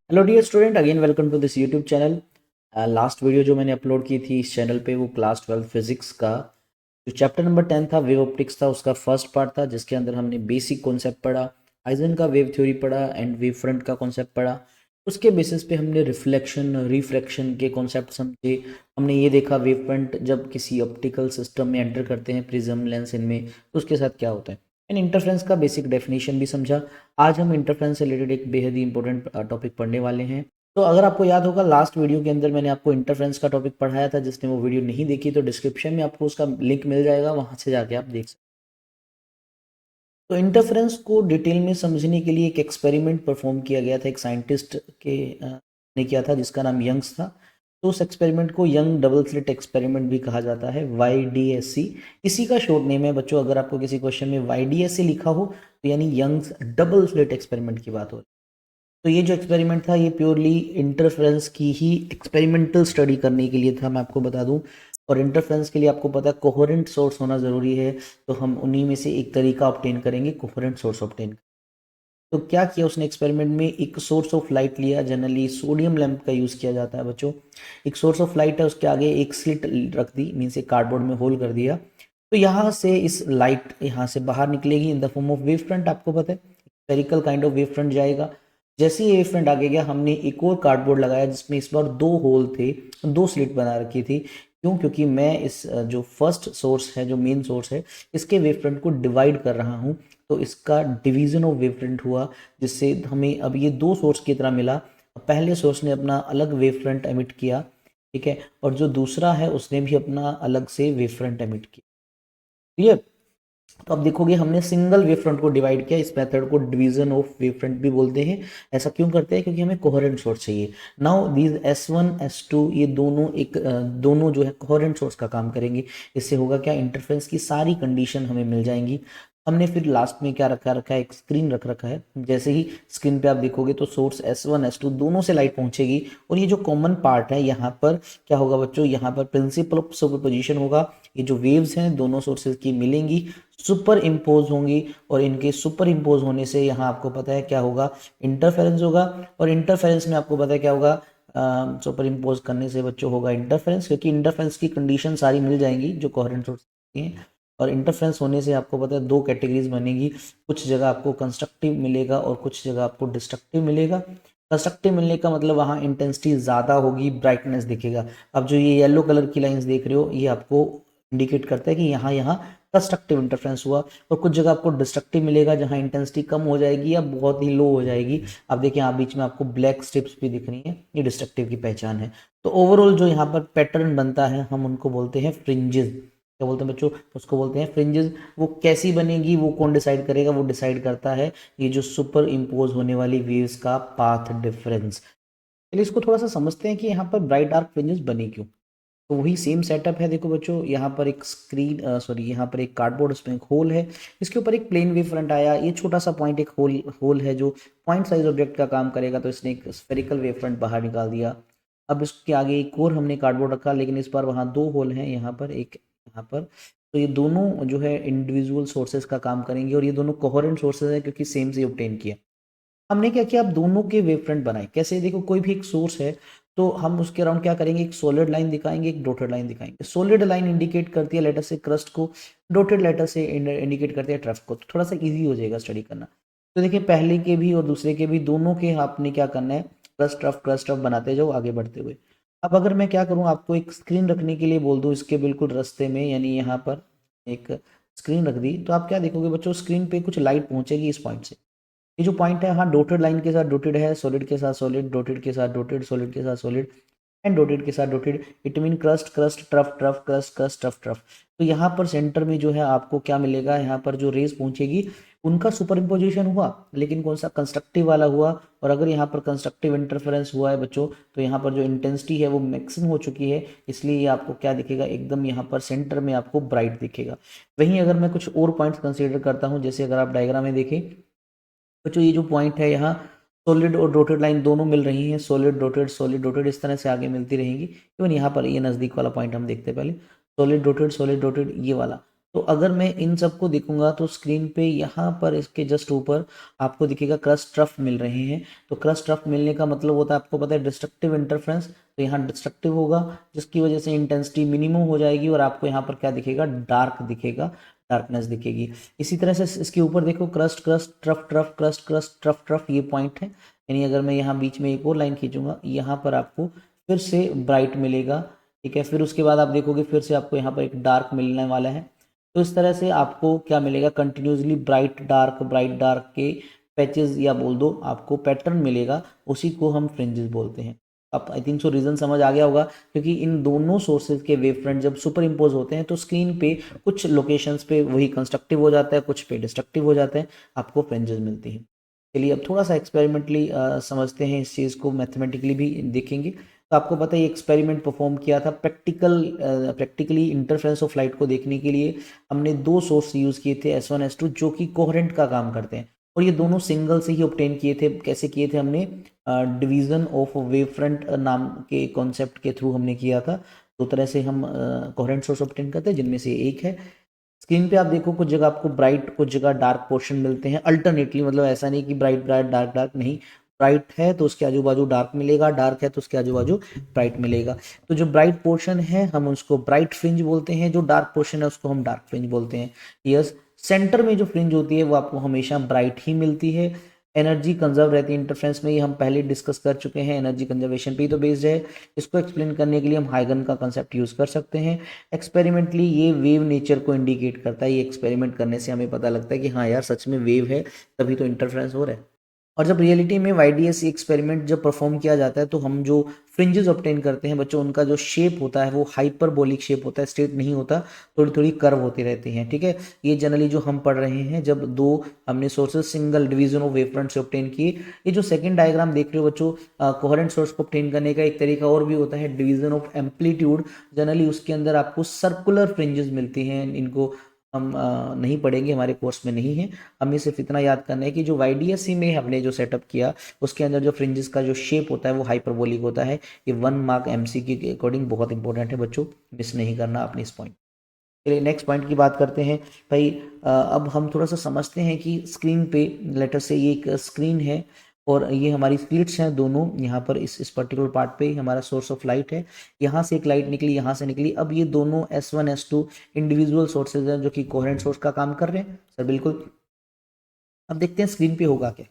Hello dear student, again welcome to this YouTube channel. Last video जो मैंने upload की थी इस चैनल पे वो क्लास 12 फिजिक्स का जो चैप्टर नंबर 10 था, वेव ऑप्टिक्स था, उसका फर्स्ट पार्ट था, जिसके अंदर हमने बेसिक कॉन्सेप्ट पढ़ा, आइजन का वेव थ्योरी पढ़ा एंड वेव फ्रंट का कॉन्सेप्ट पढ़ा। उसके बेसिस पे हमने रिफ्लेक्शन रिफ्रैक्शन के कॉन्सेप्ट समझे। हमने ये देखा वेव फ्रंट जब किसी ऑप्टिकल सिस्टम में एंटर करते हैं, प्रिज्म लेंस इनमें, तो उसके साथ क्या होता है, एंड इंटरफ्रेंस का बेसिक डेफिनेशन भी समझा। आज हम इंटरफ्रेंस से रिलेटेड एक बेहद ही इंपॉर्टेंट टॉपिक पढ़ने वाले हैं। तो अगर आपको याद होगा, लास्ट वीडियो के अंदर मैंने आपको इंटरफ्रेंस का टॉपिक पढ़ाया था। जिसने वो वीडियो नहीं देखी तो डिस्क्रिप्शन में आपको उसका लिंक मिल जाएगा, वहां से जाके आप देख सकते। तो इंटरफ्रेंस को डिटेल में समझने के लिए एक एक्सपेरिमेंट परफॉर्म किया गया था, एक साइंटिस्ट के ने किया था जिसका नाम यंग्स था। तो उस एक्सपेरिमेंट को यंग डबल स्लिट एक्सपेरिमेंट भी कहा जाता है, YDSC। इसी का शॉर्ट नेम है बच्चों। अगर आपको किसी क्वेश्चन में YDSC लिखा हो तो यानी यंग्स डबल स्लिट एक्सपेरिमेंट की बात हो रही है। तो ये जो एक्सपेरिमेंट था ये प्योरली इंटरफेरेंस की ही एक्सपेरिमेंटल स्टडी करने के लिए था, मैं आपको बता दूं। और इंटरफेरेंस के लिए आपको पता है कोहेरेंट सोर्स होना ज़रूरी है। तो हम उन्हीं में से एक तरीका ऑब्टेन करेंगे, कोहेरेंट सोर्स ऑब्टेन। तो क्या किया उसने एक्सपेरिमेंट में, एक सोर्स ऑफ लाइट लिया, जनरली सोडियम लैंप का यूज़ किया जाता है बच्चों। एक सोर्स ऑफ लाइट है, उसके आगे एक स्लिट रख दी, मीन्स एक कार्डबोर्ड में होल कर दिया। तो यहाँ से इस लाइट यहाँ से बाहर निकलेगी in the form of wave front. आपको पता है spherical kind of wave front जाएगा। जैसे ही वेव फ्रंट आगे गया, हमने एक और कार्डबोर्ड लगाया जिसमें इस बार दो होल थे, दो स्लिट बना रखी थी। क्यों? क्योंकि मैं इस जो फर्स्ट सोर्स है, जो मेन सोर्स है, इसके वेव फ्रंट को डिवाइड कर रहा हूँ। तो इसका डिवीजन ऑफ वेव फ्रंट हुआ, जिससे हमें अब ये दो सोर्स की तरह मिला। पहले सोर्स ने अपना अलग वेव फ्रंट एमिट किया, ठीक है, और जो दूसरा है उसने भी अपना अलग से वेव फ्रंट एमिट किया। क्लियर? तो अब देखोगे हमने सिंगल वेव फ्रंट को डिवाइड किया। इस मेथड को डिवीजन ऑफ वेव फ्रंट भी बोलते हैं। ऐसा क्यों करते हैं? क्योंकि हमें कोहेरेंट सोर्स चाहिए। नाउ दीज S1 S2 ये दोनों दोनों जो है कोहेरेंट सोर्स का काम करेंगे। इससे होगा क्या, इंटरफेरेंस की सारी कंडीशन हमें मिल जाएंगी। हमने फिर लास्ट में क्या रखा रखा है, एक स्क्रीन रख रखा है। जैसे ही स्क्रीन पे आप देखोगे तो सोर्स S1 S2 दोनों से लाइट पहुंचेगी। और ये जो कॉमन पार्ट है यहाँ पर क्या होगा बच्चों, यहाँ पर प्रिंसिपल ऑफ सुपरपोजिशन होगा। ये जो वेव्स हैं दोनों सोर्सेज की मिलेंगी, सुपर इम्पोज होंगी, और इनके सुपर इम्पोज होने से यहाँ आपको पता है क्या होगा, इंटरफेरेंस होगा। और इंटरफेरेंस में आपको पता है क्या होगा, सुपर इम्पोज करने से बच्चों होगा इंटरफेरेंस, क्योंकि इंटरफेरेंस की कंडीशन सारी मिल जाएंगी जो कोहेरेंट सोर्स हैं। और इंटरफेरेंस होने से आपको पता है दो कैटेगरीज बनेगी। कुछ जगह आपको कंस्ट्रक्टिव मिलेगा और कुछ जगह आपको डिस्ट्रक्टिव मिलेगा। कंस्ट्रक्टिव मिलने का मतलब वहाँ इंटेंसिटी ज़्यादा होगी, ब्राइटनेस दिखेगा। अब जो ये येलो कलर की लाइंस देख रहे हो, ये आपको इंडिकेट करता है कि यहाँ यहाँ कंस्ट्रक्टिव इंटरफेरेंस हुआ। और कुछ जगह आपको डिस्ट्रक्टिव मिलेगा जहाँ इंटेंसिटी कम हो जाएगी या बहुत ही लो हो जाएगी। अब देखिए यहाँ बीच में आपको ब्लैक स्ट्रिप्स भी दिख रही हैं, ये डिस्ट्रक्टिव की पहचान है। तो ओवरऑल जो यहाँ पर पैटर्न बनता है हम उनको बोलते हैं फ्रिंजेस। क्या बोलते हैं बच्चों? उसको बोलते हैं फ्रिंजेस। वो कैसी बनेगी वो कौन डिसाइड करेगा? वो डिसाइड करता है ये जो सुपर इम्पोज होने वाली वेव्स का पाथ डिफरेंस। चलिए इसको थोड़ा सा समझते हैं कि यहाँ पर ब्राइट डार्क फ्रिंजेस बनी क्यों। तो वही सेम सेटअप है। देखो बच्चों, यहाँ पर एक स्क्रीन सॉरी यहाँ पर एक कार्डबोर्ड, उसमें एक होल है, इसके ऊपर एक प्लेन वेव फ्रंट आया। ये छोटा सा पॉइंट एक होल होल है जो पॉइंट साइज ऑब्जेक्ट का काम करेगा, तो इसने एक स्फेरिकल वेव फ्रंट बाहर निकाल दिया। अब इसके आगे एक और हमने कार्डबोर्ड रखा, लेकिन इस बार वहाँ दो होल हैं, यहाँ पर एक, यहाँ पर। तो ये दोनों जो है इंडिविजुअल सोर्सेज का काम करेंगे, और ये दोनों कोहेरेंट सोर्सेज हैं क्योंकि सेम से ऑब्टेन किया। हमने क्या किया, अब दोनों के वेव फ्रंट बनाए। कैसे? देखो, कोई भी एक सोर्स है तो हम उसके अराउंड क्या करेंगे, एक सॉलिड लाइन दिखाएंगे, एक डॉटेड लाइन दिखाएंगे। सॉलिड लाइन इंडिकेट करती है लेटर से क्रस्ट को, डॉटेड लेटर से इंडिकेट करती है ट्रफ को। तो थोड़ा सा इजी हो जाएगा स्टडी करना। तो देखिए, पहले के भी और दूसरे के भी, दोनों के आपने क्या करना है, क्रस्ट ट्रफ बनाते जाओ आगे बढ़ते हुए। अब अगर मैं क्या करूँ, आपको एक स्क्रीन रखने के लिए बोल दूँ इसके बिल्कुल रास्ते में, यानी यहाँ पर एक स्क्रीन रख दी, तो आप क्या देखोगे बच्चों, स्क्रीन पे कुछ लाइट पहुंचेगी इस पॉइंट से। ये जो पॉइंट है, हाँ, डॉटेड लाइन के साथ डॉटेड है, सॉलिड के साथ सॉलिड, डॉटेड के साथ डॉटेड, सॉलिड के साथ सॉलिड, एंड डॉटेड के साथ dotted. It mean crust crust trough trough crust crust trough trough. तो यहाँ पर सेंटर में जो है आपको क्या मिलेगा, यहाँ पर जो रेस पहुंचेगी उनका सुपर इम्पोजिशन हुआ, लेकिन कौन सा, कंस्ट्रक्टिव वाला हुआ। और अगर यहाँ पर कंस्ट्रक्टिव इंटरफेरेंस हुआ है बच्चों, तो यहाँ पर जो इंटेंसिटी है वो मैक्सिमम हो चुकी है, इसलिए ये आपको क्या दिखेगा, एकदम यहाँ पर सेंटर में आपको ब्राइट दिखेगा। वहीं अगर मैं कुछ और पॉइंट्स कंसीडर करता हूँ, जैसे अगर आप डायग्राम में देखें, बच्चों ये जो पॉइंट है यहाँ, सॉलिड और डॉटेड लाइन दोनों मिल रही हैं, सॉलिड डॉटेड इस तरह से आगे मिलती रहेंगी। इवन यहाँ पर ये नज़दीक वाला पॉइंट हम देखते हैं पहले, सॉलिड डॉटेड ये वाला। तो अगर मैं इन सबको देखूंगा तो स्क्रीन पे यहाँ पर इसके जस्ट ऊपर आपको दिखेगा क्रस्ट ट्रफ मिल रहे हैं। तो क्रस्ट ट्रफ मिलने का मतलब होता है, आपको पता है, डिस्ट्रक्टिव इंटरफ्रेंस। तो यहाँ डिस्ट्रक्टिव होगा जिसकी वजह से इंटेंसिटी मिनिमम हो जाएगी और आपको यहाँ पर क्या दिखेगा, डार्क दिखेगा, डार्कनेस दिखेगी। इसी तरह से इसके ऊपर देखो, crust crust trough trough crust crust trough trough, ये पॉइंट है। यानी अगर मैं यहाँ बीच में एक और लाइन खींचूंगा, यहाँ पर आपको फिर से ब्राइट मिलेगा, ठीक है। फिर उसके बाद आप देखोगे फिर से आपको यहाँ पर एक डार्क मिलने वाला है। तो इस तरह से आपको क्या मिलेगा, कंटिन्यूसली ब्राइट डार्क के पैचेस या बोल दो आपको पैटर्न मिलेगा, उसी को हम फ्रिंजेस बोलते हैं। अब आई थिंक सो रीजन समझ आ गया होगा, क्योंकि इन दोनों सोर्सेज के वेव फ्रंट जब सुपर इम्पोज होते हैं तो स्क्रीन पे कुछ लोकेशंस पे वही कंस्ट्रक्टिव हो जाता है, कुछ पे डिस्ट्रक्टिव हो जाते हैं, आपको फ्रिंजेस मिलती हैं। चलिए अब थोड़ा सा एक्सपेरिमेंटली समझते हैं इस चीज़ को, मैथमेटिकली भी देखेंगे। तो आपको पता है ये एक्सपेरिमेंट परफॉर्म किया था प्रैक्टिकली इंटरफेरेंस ऑफ लाइट को देखने के लिए। हमने दो सोर्स यूज़ किए थे, S1 S2, जो कि कोहेरेंट का काम करते हैं, और ये दोनों सिंगल से ही ऑब्टेन किए थे। कैसे किए थे हमने, डिवीज़न ऑफ वेव फ्रंट नाम के कॉन्सेप्ट के थ्रू हमने किया था। दो तरह से हम कोहेरेंट सोर्स ऑब्टेन करते हैं, जिनमें से एक है। स्क्रीन पे आप देखो कुछ जगह आपको ब्राइट, कुछ जगह डार्क पोर्शन मिलते हैं अल्टरनेटली, मतलब ऐसा नहीं कि ब्राइट ब्राइट डार्क डार्क, नहीं। ब्राइट है तो उसके आजू बाजू डार्क मिलेगा, डार्क है तो उसके आजू बाजू ब्राइट मिलेगा। तो जो ब्राइट पोर्शन है हम उसको ब्राइट फ्रिंज बोलते हैं, जो डार्क पोर्शन है उसको हम डार्क फ्रिंज बोलते हैं। यस, सेंटर में जो फ्रिंज होती है वो आपको हमेशा ब्राइट ही मिलती है। एनर्जी कंजर्व रहती है इंटरफ्रेंस में, ये हम पहले डिस्कस कर चुके हैं, एनर्जी कंजर्वेशन पे ही तो बेस्ड है। इसको एक्सप्लेन करने के लिए हम हाइगन का कंसेप्ट यूज कर सकते हैं। एक्सपेरिमेंटली ये वेव नेचर को इंडिकेट करता है, ये एक्सपेरिमेंट करने से हमें पता लगता है कि हाँ यार सच में वेव है, तभी तो इंटरफ्रेंस हो रहा है। और जब रियलिटी में YDS एक्सपेरिमेंट जब परफॉर्म किया जाता है तो हम जो फ्रिंजेस ऑब्टेन करते हैं बच्चों, उनका जो शेप होता है वो हाइपरबोलिक शेप होता है, स्ट्रेट नहीं होता, थोड़ी थोड़ी कर्व होती रहती हैं, ठीक है। ये जनरली जो हम पढ़ रहे हैं, जब दो हमने sources single division of wave front से ऑब्टेन किए। ये जो सेकंड डायग्राम देख रहे हो बच्चों, कोहेरेंट सोर्स को ऑब्टेन करने का एक तरीका और भी होता है, डिवीजन ऑफ एम्पलीट्यूड। जनरली उसके अंदर आपको सर्कुलर फ्रिंजेस मिलती हैं, इनको हम नहीं पढ़ेंगे, हमारे कोर्स में नहीं है। हमें सिर्फ इतना याद करना है कि जो YDSC में हमने जो सेटअप किया उसके अंदर जो फ्रिंजेस का जो शेप होता है वो हाइपरबोलिक होता है। ये 1 मार्क MCQ के अकॉर्डिंग बहुत इंपॉर्टेंट है बच्चों, मिस नहीं करना आपने इस पॉइंट। चलिए नेक्स्ट पॉइंट की बात करते हैं भाई। अब हम थोड़ा सा समझते हैं कि स्क्रीन पे लेटर से ये एक स्क्रीन है और ये हमारी स्लिट्स हैं दोनों। यहाँ पर इस पर्टिकुलर पार्ट पे हमारा सोर्स ऑफ लाइट है, यहाँ से एक लाइट निकली, यहाँ से निकली। अब ये दोनों S1 S2 इंडिविजुअल सोर्सेज हैं जो कि कोहेरेंट सोर्स का काम कर रहे हैं सर, बिल्कुल। अब देखते हैं स्क्रीन पे होगा क्या।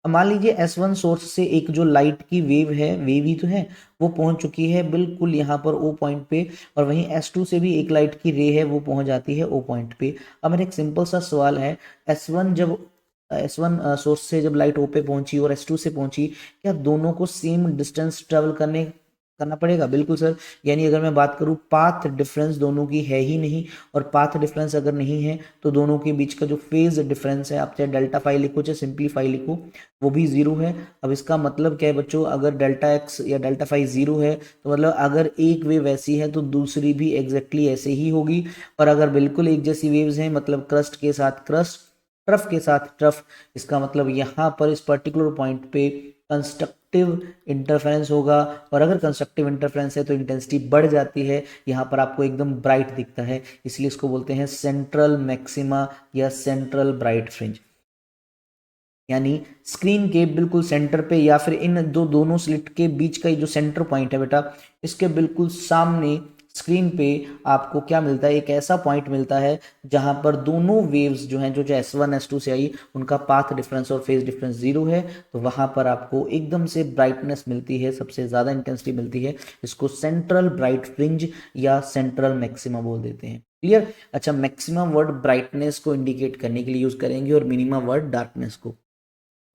अब मान लीजिए S1 सोर्स से एक जो लाइट की वेव है, वेव ही तो है, वो पहुंच चुकी है बिल्कुल यहाँ पर O पॉइंट पे, और वहीं S2 से भी एक लाइट की रे है वो पहुंच जाती है O पॉइंट पे। अब मेरा एक सिंपल सा सवाल है, S1 सोर्स से जब लाइट O पे पहुंची और S2 से पहुंची, क्या दोनों को सेम डिस्टेंस ट्रेवल करना पड़ेगा? बिल्कुल सर। यानी अगर मैं बात करूं, पाथ डिफरेंस दोनों की है ही नहीं, और पाथ डिफरेंस अगर नहीं है तो दोनों के बीच का जो फेज डिफरेंस है, आप चाहे डेल्टा फाई लिखो चाहे सिंप्लीफाई लिखो, वो भी जीरो है। अब इसका मतलब क्या है बच्चों, अगर डेल्टा एक्स या डेल्टा फाई जीरो है तो मतलब अगर एक वेव ऐसी है तो दूसरी भी एग्जैक्टली ऐसे ही होगी। और अगर बिल्कुल एक जैसी वेव्स हैं, मतलब क्रस्ट के साथ क्रस्ट, ट्रफ के साथ ट्रफ, इसका मतलब यहाँ पर इस पर्टिकुलर पॉइंट पे कंस्ट्रक्टिव इंटरफेरेंस होगा। और अगर कंस्ट्रक्टिव इंटरफेरेंस है तो इंटेंसिटी बढ़ जाती है, यहाँ पर आपको एकदम ब्राइट दिखता है, इसलिए इसको बोलते हैं सेंट्रल मैक्सिमा या सेंट्रल ब्राइट फ्रिंज। यानी स्क्रीन के बिल्कुल सेंटर पे या फिर इन दोनों स्लिट के बीच का जो सेंटर पॉइंट है बेटा, इसके बिल्कुल सामने स्क्रीन पे आपको क्या मिलता है, एक ऐसा पॉइंट मिलता है जहां पर दोनों वेव्स जो हैं, जो S1 S2 से आई, उनका पाथ डिफरेंस और फेज डिफरेंस जीरो है। तो वहां पर आपको एकदम से ब्राइटनेस मिलती है, सबसे ज्यादा इंटेंसिटी मिलती है। इसको सेंट्रल ब्राइट फ्रिंज या सेंट्रल मैक्सिमा बोल देते हैं। क्लियर? अच्छा, मैक्सिमम वर्ड ब्राइटनेस को इंडिकेट करने के लिए यूज करेंगे और मिनिमम वर्ड डार्कनेस को।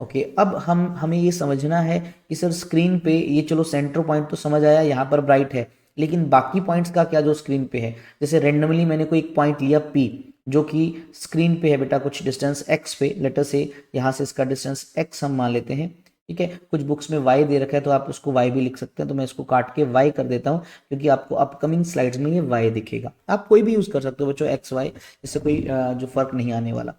ओके, अब हमें ये समझना है कि सर स्क्रीन पे ये, चलो सेंटर पॉइंट तो समझ आया, यहाँ पर ब्राइट है, लेकिन बाकी पॉइंट्स का क्या जो स्क्रीन पे है। जैसे रेंडमली मैंने कोई एक पॉइंट लिया P, जो कि स्क्रीन पे है बेटा कुछ डिस्टेंस x पे, लेटर से यहाँ से इसका डिस्टेंस x हम मान लेते हैं, ठीक है। कुछ बुक्स में y दे रखा है तो आप उसको y भी लिख सकते हैं, तो मैं इसको काट के y कर देता हूँ, क्योंकि आपको अपकमिंग स्लाइड्स में ये y दिखेगा। आप कोई भी यूज कर सकते हो बच्चों, x y, इससे कोई जो फर्क नहीं आने वाला।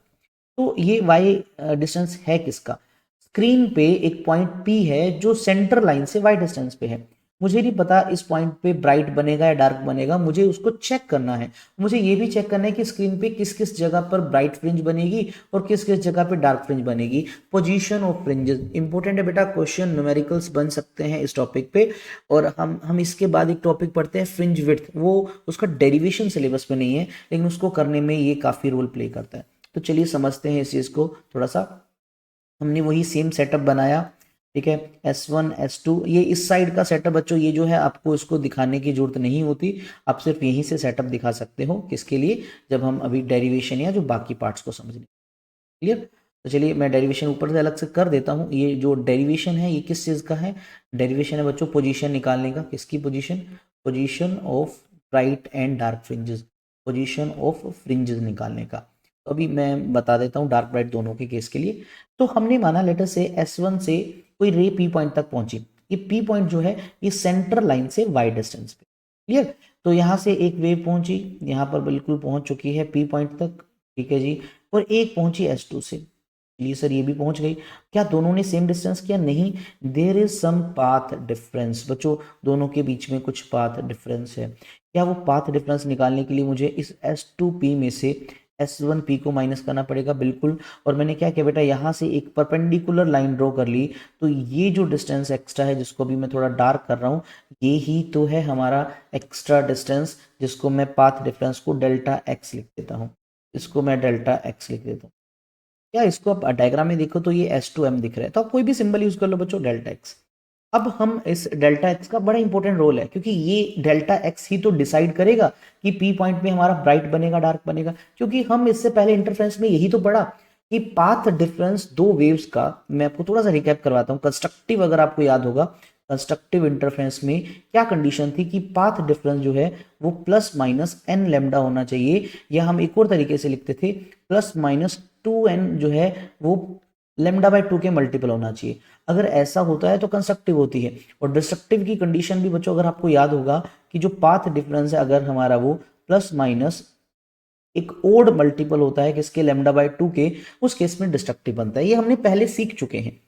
तो ये y डिस्टेंस है किसका, स्क्रीन पे एक पॉइंट P है जो सेंटर लाइन से y डिस्टेंस पे है। मुझे नहीं पता इस पॉइंट पे ब्राइट बनेगा या डार्क बनेगा, मुझे उसको चेक करना है। मुझे ये भी चेक करना है कि स्क्रीन पे किस किस जगह पर ब्राइट फ्रिंज बनेगी और किस किस जगह पे डार्क फ्रिंज बनेगी। पोजीशन ऑफ फ्रिंजेस इंपॉर्टेंट है बेटा, क्वेश्चन न्यूमेरिकल्स बन सकते हैं इस टॉपिक पे। और हम इसके बाद एक टॉपिक पढ़ते हैं फ्रिंज विड्थ, वो उसका डेरिवेशन सिलेबस में नहीं है लेकिन उसको करने में ये काफ़ी रोल प्ले करता है। तो चलिए समझते हैं इस चीज़ को थोड़ा सा। हमने वही सेम सेटअप बनाया, ठीक है, S1 S2, ये इस साइड का सेटअप बच्चों, ये जो है आपको इसको दिखाने की जरूरत नहीं होती, आप सिर्फ यहीं से सेटअप दिखा सकते हो। किसके लिए? जब हम अभी डेरिवेशन या जो बाकी पार्ट्स को समझने। क्लियर? तो चलिए मैं डेरिवेशन ऊपर से अलग से कर देता हूँ। ये जो डेरिवेशन है ये किस चीज़ का है? डेरिवेशन है बच्चों पोजीशन निकालने का। किसकी position? Position of bright and dark fringes, position of fringes निकालने का। तो अभी मैं बता देता हूँ डार्क ब्राइट दोनों के केस के लिए। तो हमने माना लेटर से S1 से कोई रे P पॉइंट तक पहुंची। ये P पॉइंट जो है ये सेंटर लाइन से y डिस्टेंस पे। क्लियर? तो यहाँ से एक वेव पहुंची, यहाँ पर बिल्कुल पहुंच चुकी है P पॉइंट तक, ठीक है जी। और एक पहुंची S2 से, चलिए सर ये भी पहुंच गई। क्या दोनों ने सेम डिस्टेंस किया? नहीं, there is some path difference. बच्चों दोनों के बीच में कुछ पाथ डिफरेंस है। क्या वो पाथ डिफरेंस निकालने के लिए मुझे इस S2P में से S1P को माइनस करना पड़ेगा? बिल्कुल। और मैंने क्या किया बेटा, यहाँ से एक परपेंडिकुलर लाइन ड्रॉ कर ली, तो ये जो डिस्टेंस एक्स्ट्रा है जिसको भी मैं थोड़ा डार्क कर रहा हूँ, ये ही तो है हमारा एक्स्ट्रा डिस्टेंस, जिसको मैं पाथ डिफरेंस को डेल्टा एक्स लिख देता हूँ। इसको मैं डेल्टा एक्स लिख देता हूँ। क्या इसको आप डायग्राम में देखो तो ये S2M दिख रहा है, तो आप कोई भी सिंबल यूज कर लो बच्चों, डेल्टा एक्स। अब हम इस डेल्टा एक्स का बड़ा इंपॉर्टेंट रोल है, क्योंकि ये डेल्टा एक्स ही तो डिसाइड करेगा कि पी पॉइंट में हमारा ब्राइट बनेगा डार्क बनेगा। क्योंकि हम इससे पहले इंटरफ्रेंस में यही तो पढ़ा कि पाथ डिफरेंस दो वेव्स का, मैं आपको थोड़ा सा रिकैप करवाता हूँ। कंस्ट्रक्टिव अगर आपको याद होगा, कंस्ट्रक्टिव इंटरफ्रेंस में क्या कंडीशन थी कि पाथ डिफरेंस जो है वो प्लस माइनस एन लेमडा होना चाहिए, या हम एक और तरीके से लिखते थे प्लस माइनस 2n जो है वो लेमडा बाय 2 के मल्टीपल होना चाहिए। अगर ऐसा होता है तो कंस्ट्रक्टिव होती है। और डिस्ट्रक्टिव की कंडीशन भी बच्चों अगर आपको याद होगा कि जो पाथ डिफरेंस है अगर हमारा वो प्लस माइनस एक ओड मल्टीपल होता है किसके? लेमडा बाय 2 के, उस केस में डिस्ट्रक्टिव बनता है। ये हमने पहले सीख चुके हैं।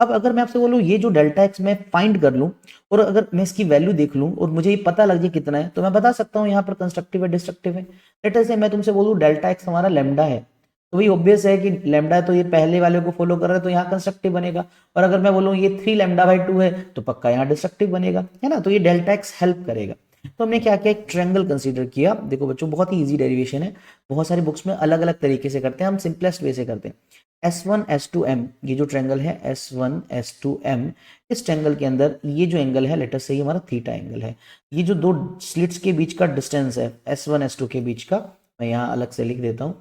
अब अगर मैं आपसे बोलूं ये जो डेल्टा एक्स मैं फाइंड कर लूं और अगर मैं इसकी वैल्यू देख लूं और मुझे ये पता लग जाए कितना है, तो मैं बता सकता हूं यहाँ पर कंस्ट्रक्टिव है डिस्ट्रक्टिव है। लेटर से मैं तुमसे बोलूं डेल्टा एक्स हमारा लेमडा है, तो वही ऑब्वियस है कि लेमडा है तो ये पहले वाले को फॉलो कर रहा है, तो यहाँ कंस्ट्रक्टिव बनेगा। और अगर मैं बोलूँ ये 3 लेमडा बाई 2 है तो पक्का यहाँ डिस्ट्रक्टिव बनेगा, है ना। तो ये डेल्टा एक्स हेल्प करेगा। तो हमने क्या किया, एक ट्रायंगल कंसीडर किया। देखो बच्चों बहुत ही इजी डेरिवेशन है, बहुत सारी बुक्स में अलग अलग तरीके से करते हैं, हम सिंपलेस्ट वे से करते हैं। S1 S2M, ये जो ट्रायंगल है S1 S2M, इस ट्रायंगल के अंदर ये जो एंगल है लेटर से हमारा थीटा एंगल है। ये जो दो स्लिट्स के बीच का डिस्टेंस है S1 S2 के बीच का, मैं यहाँ अलग से लिख देता हूँ।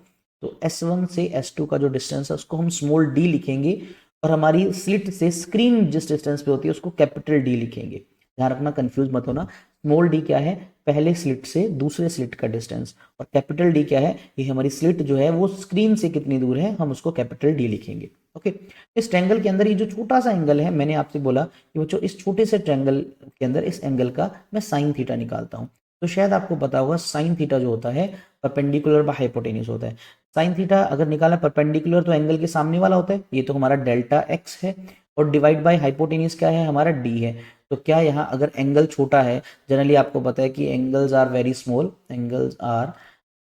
तो S1 से S2 का जो डिस्टेंस है उसको हम स्मॉल d लिखेंगे, और हमारी स्लिट से स्क्रीन जिस डिस्टेंस पे होती है उसको कैपिटल D लिखेंगे। ध्यान रखना, कंफ्यूज मत होना। स्मॉल d क्या है? पहले स्लिट से दूसरे स्लिट का डिस्टेंस। और कैपिटल D क्या है? ये हमारी स्लिट जो है वो स्क्रीन से कितनी दूर है, हम उसको कैपिटल D लिखेंगे। ओके, इस ट्रायंगल के अंदर ये जो छोटा सा एंगल है, मैंने आपसे बोला कि बच्चों इस छोटे से ट्रायंगल के अंदर इस एंगल का मैं साइन थीटा निकालता हूँ। तो शायद आपको पता होगा साइन थीटा जो होता है परपेंडिकुलर बाय हाइपोटेन्यूज होता है। साइन थीटा अगर निकाला परपेंडिकुलर तो एंगल के सामने वाला होता है, ये तो हमारा डेल्टा एक्स है, और डिवाइड बाय हाइपोटेन्यूज क्या है? हमारा डी है। तो क्या यहाँ अगर एंगल छोटा है, जनरली आपको पता है कि angles are very small, angles are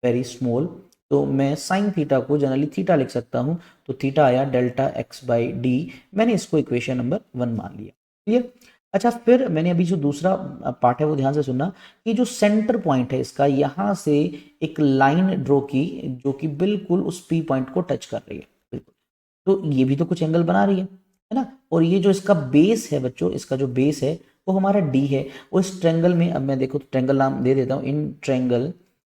very small, तो मैं साइन थीटा को जनरली थीटा लिख सकता हूँ। तो थीटा आया डेल्टा एक्स बाई डी, मैंने इसको इक्वेशन नंबर 1 मान लिया। क्लियर? अच्छा, फिर मैंने अभी जो दूसरा पार्ट है वो ध्यान से सुनना कि जो सेंटर पॉइंट है इसका, यहाँ से एक लाइन ड्रॉ की जो कि बिल्कुल उस पी पॉइंट को टच कर रही है, बिल्कुल। तो ये भी तो कुछ एंगल बना रही है ना। और ये जो इसका बेस है बच्चों, इसका जो बेस है वो हमारा डी है। और इस ट्रेंगल में अब मैं देखो ट्रेंगल नाम दे देता हूँ, इन ट्रेंगल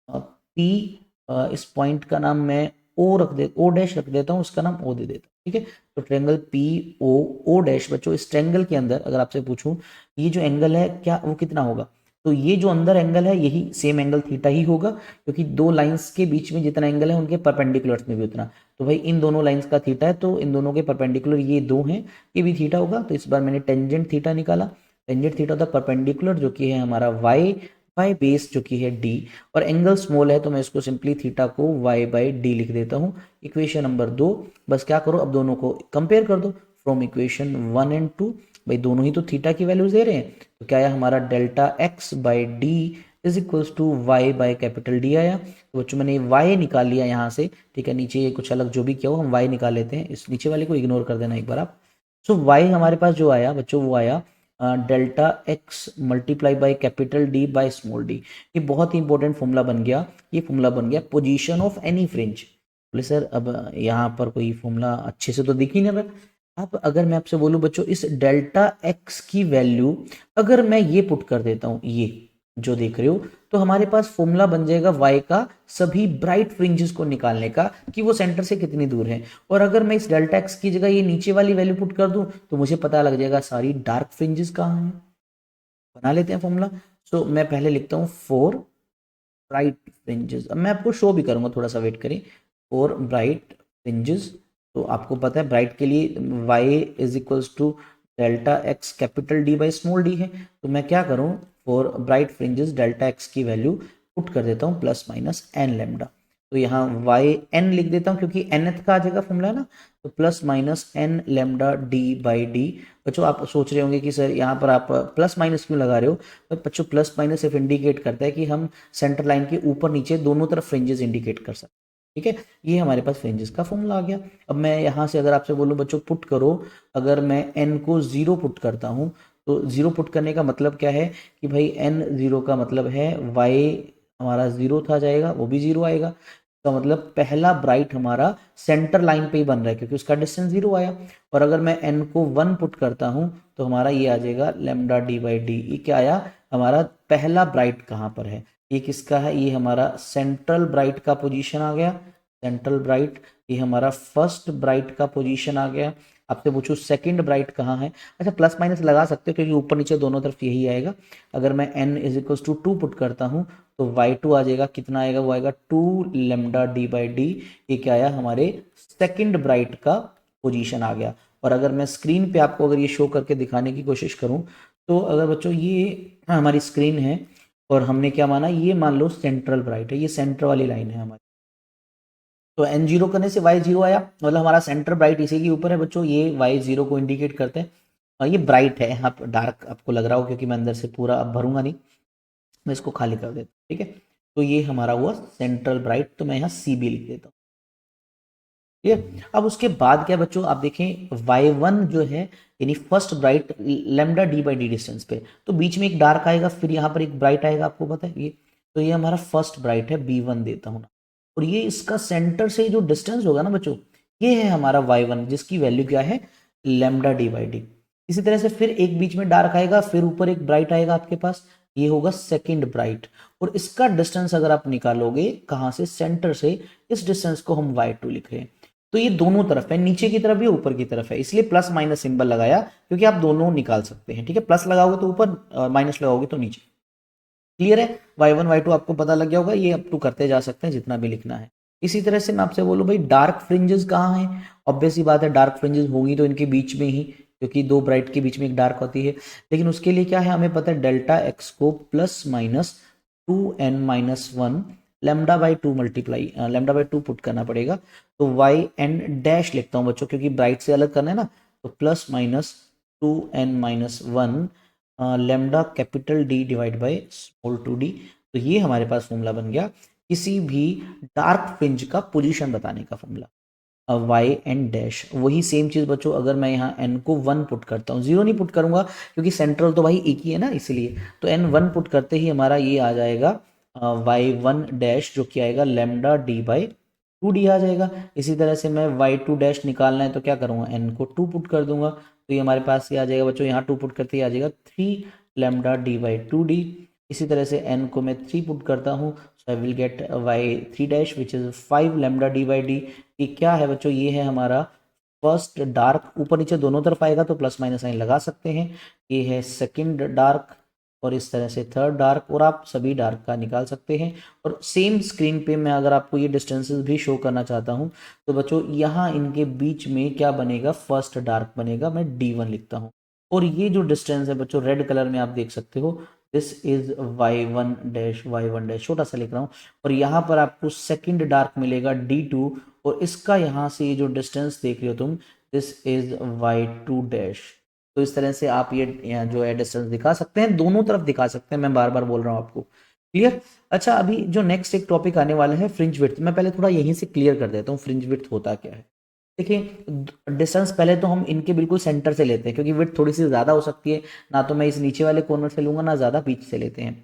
पी, इस पॉइंट का नाम मैं ओ डैश रख देता हूँ, उसका नाम ओ दे देता हूँ, ठीक है। तो ट्रेंगल पी ओ डैश बच्चों, इस ट्रेंगल के अंदर अगर आपसे पूछूं ये जो एंगल है क्या वो कितना होगा, तो ये जो अंदर एंगल है यही सेम एंगल थीटा ही होगा, क्योंकि दो लाइंस के बीच में जितना एंगल है उनके परपेंडिकुलर्स में भी उतना। तो भाई इन दोनों लाइंस का थीटा है, तो इन दोनों के परपेंडिकुलर ये दो हैं, ये भी थीटा होगा। तो इस बार मैंने टेंजेंट थीटा निकाला। टेंजेंट थीटा होता है परपेंडिकुलर जो कि है हमारा वाई बाई बेस जो कि है डी, और एंगल स्मॉल है तो मैं इसको सिंपली थीटा को वाई बाई डी लिख देता हूँ। इक्वेशन नंबर 2, बस क्या करो अब दोनों को कंपेयर कर दो फ्रॉम इक्वेशन 1 एंड 2। भाई दोनों ही तो थीटा की वैल्यूज दे रहे हैं, तो क्या आया हमारा delta x by d is equals to y by capital d आया। तो बच्चों मैंने वाई निकाल लिया यहाँ से, ठीक है, नीचे ये कुछ अलग जो भी किया हो हम वाई निकाल लेते हैं, इस नीचे वाले को इग्नोर कर देना एक बार आप। सो वाई हमारे पास जो आया बच्चों वो आया delta x multiply by capital d by small D. ये बहुत ही इंपॉर्टेंट फॉर्मूला बन गया, ये फॉर्मूला बन गया पोजीशन ऑफ एनी फ्रिंज। बोले सर अब यहाँ पर कोई फॉर्मूला अच्छे से तो दिख ही नहीं रहा। अब अगर मैं आपसे बोलूं बच्चों इस डेल्टा एक्स की वैल्यू अगर मैं ये पुट कर देता हूं, ये जो देख रहे हो, तो हमारे पास फॉर्मूला बन जाएगा वाई का सभी ब्राइट फ्रिंजेस को निकालने का कि वो सेंटर से कितनी दूर है। और अगर मैं इस डेल्टा एक्स की जगह ये नीचे वाली वैल्यू पुट कर दूं तो मुझे पता लग जाएगा सारी डार्क फ्रिंजेस कहाँ हैं। बना लेते हैं फॉर्मूला। सो मैं पहले लिखता हूँ फॉर ब्राइट फ्रिंजेस। अब मैं आपको शो भी करूंगा, थोड़ा सा वेट करें। फॉर ब्राइट फ्रिंजेस, तो आपको पता है ब्राइट के लिए y is equals to delta x capital d by small d है। तो मैं क्या करूं, for bright fringes delta x की वैल्यू पुट कर देता हूं प्लस माइनस एन लेमडा। तो यहाँ वाई एन लिख देता हूँ क्योंकि nth का आ जाएगा फॉर्मूला है ना, तो plus minus n lambda D by d. बच्चों आप सोच रहे होंगे कि सर यहाँ पर आप प्लस माइनस क्यों लगा रहे हो, तो बच्चों प्लस माइनस सिर्फ इंडिकेट करता है कि हम सेंटर लाइन के ऊपर नीचे दोनों तरफ फ्रिंजेस इंडिकेट कर सकते हैं। ठीक है, ये हमारे पास फ्रिंजेस का फॉर्मूला आ गया। अब मैं यहाँ से अगर आपसे बोलूँ बच्चों पुट करो, अगर मैं n को 0 पुट करता हूँ तो 0 पुट करने का मतलब क्या है कि भाई n 0 का मतलब है y हमारा 0 था जाएगा, वो भी 0 आएगा। तो मतलब पहला ब्राइट हमारा सेंटर लाइन पे ही बन रहा है क्योंकि उसका डिस्टेंस 0 आया। और अगर मैं n को 1 पुट करता हूँ तो हमारा ये आ जाएगा लेमडा डी बाई डी। ये क्या आया, हमारा पहला ब्राइट कहाँ पर है, ये किसका है, ये हमारा सेंट्रल ब्राइट का पोजीशन आ गया। सेंट्रल ब्राइट, ये हमारा फर्स्ट ब्राइट का पोजीशन आ गया। आपसे पूछूं सेकंड ब्राइट कहाँ है, अच्छा प्लस माइनस लगा सकते हो क्योंकि ऊपर नीचे दोनों तरफ यही आएगा। अगर मैं n is equal to 2 put करता हूँ तो y2 आ जाएगा, कितना आएगा, वो आएगा 2 लेमडा डी बाई डी। ये क्या आया, हमारे सेकंड ब्राइट का पोजीशन आ गया। और अगर मैं स्क्रीन पे आपको अगर ये शो करके दिखाने की कोशिश करूं, तो अगर बच्चों ये हमारी स्क्रीन है और हमने क्या माना, ये मान लो सेंट्रल ब्राइट है, ये सेंटर वाली लाइन है हमारी, तो n 0 करने से y 0 आया, मतलब हमारा सेंटर ब्राइट इसी के ऊपर है बच्चों, ये y 0 को इंडिकेट करते हैं। और ये ब्राइट है, आप डार्क आपको लग रहा हो क्योंकि मैं अंदर से पूरा अब भरूंगा नहीं, मैं इसको खाली कर देता हूँ। ठीक है, तो ये हमारा हुआ सेंट्रल ब्राइट, तो मैं यहाँ CB लिख देता हूँ। ठीक है, अब उसके बाद क्या बच्चों आप देखें y1 जो है यानी first bright lambda D by D distance पे, तो बीच में एक डार्क आएगा, फिर यहाँ पर एक ब्राइट आएगा, आपको पता है ये, तो ये हमारा फर्स्ट ब्राइट है B1 देता हूँ ना। और ये इसका सेंटर से जो डिस्टेंस होगा ना बच्चों, ये है हमारा y1 जिसकी वैल्यू क्या है, लेमडा डी बाई डी। इसी तरह से फिर एक बीच में डार्क आएगा, फिर ऊपर एक ब्राइट आएगा आपके पास, ये होगा सेकंड ब्राइट। और इसका डिस्टेंस अगर आप निकालोगे कहाँ से, सेंटर से, इस डिस्टेंस को हम y2 लिख रहे हैं। तो ये दोनों तरफ है, नीचे की तरफ भी ऊपर की तरफ है, इसलिए प्लस माइनस सिंबल लगाया क्योंकि आप दोनों निकाल सकते हैं। ठीक है, प्लस लगाओगे तो ऊपर और माइनस लगाओगे तो नीचे। क्लियर है, y1 y2 आपको पता लग गया होगा, ये अप टू करते जा सकते हैं जितना भी लिखना है। इसी तरह से मैं आपसे बोलूँ भाई डार्क फ्रिंजेस कहाँ हैं, ऑब्वियस सी बात है डार्क फ्रिंजेस होगी तो इनके बीच में ही, क्योंकि दो ब्राइट के बीच में एक डार्क होती है। लेकिन उसके लिए क्या है, हमें पता है डेल्टा एक्स को plus minus 2n-1 lambda by 2 multiply lambda by 2 put करना पड़ेगा। तो वाई एन डैश लिखता हूँ बच्चों क्योंकि ब्राइट से अलग करना है ना, तो plus minus 2n-1 lambda capital D divide by small 2d। तो ये हमारे पास फॉर्मूला बन गया किसी भी डार्क फ्रिंज का पोजीशन बताने का फॉर्मूला, वाई एन डैश। वही सेम चीज बच्चों अगर मैं यहाँ n को 1 पुट करता हूँ, 0 नहीं पुट करूंगा क्योंकि सेंट्रल तो भाई एक ही है ना, इसलिए तो n 1 पुट करते ही हमारा ये आ जाएगा y1 डैश जो कि आएगा लेमडा डी बाई 2d आ जाएगा। इसी तरह से मैं y2 डैश निकालना है तो क्या करूँगा, n को 2 पुट कर दूंगा, तो ये हमारे पास ये आ जाएगा बच्चों, यहाँ 2 पुट करते ही आ जाएगा 3 लेमडा डी बाई 2d। इसी तरह से n को मैं 3 पुट करता हूँ, so I will get y3 dash which is 5 lambda D by D. ये क्या है बच्चों, ये है हमारा फर्स्ट डार्क, ऊपर नीचे दोनों तरफ आएगा तो प्लस माइनस साइन लगा सकते हैं। ये है सेकंड डार्क और इस तरह से थर्ड डार्क, और आप सभी डार्क का निकाल सकते हैं। और सेम स्क्रीन पे मैं अगर आपको ये डिस्टेंसेस भी शो करना चाहता हूँ तो बच्चों यहाँ इनके बीच में क्या बनेगा, फर्स्ट डार्क बनेगा, मैं D1 लिखता हूँ। और ये जो डिस्टेंस है बच्चों रेड कलर में आप देख सकते हो, this is y1 dash, y1 dash छोटा सा लिख रहा हूँ। और यहाँ पर आपको सेकंड डार्क मिलेगा D2, और इसका यहाँ से ये जो डिस्टेंस देख रहे हो तुम, दिस इज y2 डैश। तो इस तरह से आप ये जो है डिस्टेंस दिखा सकते हैं, दोनों तरफ दिखा सकते हैं, मैं बार बार बोल रहा हूँ आपको। क्लियर? अच्छा, अभी जो नेक्स्ट एक टॉपिक आने वाला है फ्रिंज विड्थ, मैं पहले थोड़ा यहीं से क्लियर कर देता हूँ फ्रिंज विड्थ होता क्या है। देखिए डिस्टेंस पहले तो हम इनके बिल्कुल सेंटर से लेते हैं, क्योंकि विड्थ थोड़ी सी ज़्यादा हो सकती है, ना तो मैं इस नीचे वाले कॉर्नर से लूंगा ना ज़्यादा बीच से लेते हैं।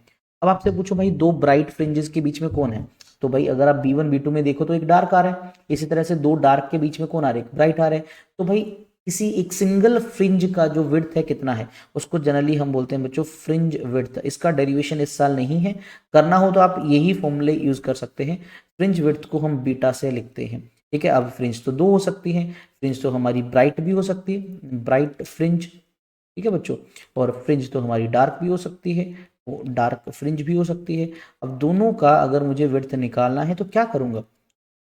अब आपसे पूछो भाई दो ब्राइट फ्रिंजेस के बीच में कौन है, तो भाई अगर आप B1 B2 में देखो तो एक डार्क आ रहा है, इसी तरह से दो डार्क के बीच में कौन आ रहा है, एक ब्राइट आ रहा है। तो भाई किसी एक सिंगल फ्रिंज का जो विड्थ है कितना है, उसको जनरली हम बोलते हैं बच्चों फ्रिंज विड्थ। इसका डेरिवेशन इस साल नहीं है, करना हो तो आप यही फॉर्मूले यूज कर सकते हैं। फ्रिंज विड्थ को हम बीटा से लिखते हैं, ठीक है। अब फ्रिंज तो दो हो सकती हैं, फ्रिंज तो हमारी ब्राइट भी हो सकती है, ब्राइट फ्रिंज, ठीक है बच्चों, और फ्रिंज तो हमारी डार्क भी हो सकती है, वो डार्क फ्रिंज भी हो सकती है। अब दोनों का अगर मुझे विड्थ निकालना है तो क्या करूंगा,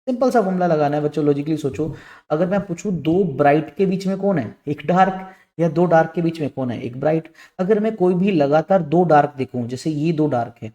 सिंपल सा फॉर्मूला लगाना है बच्चों। लॉजिकली सोचो, अगर मैं पूछूं दो ब्राइट के बीच में कौन है, एक डार्क, या दो डार्क के बीच में कौन है, एक ब्राइट। अगर मैं कोई भी लगातार दो डार्क देखूं, जैसे ये दो डार्क है,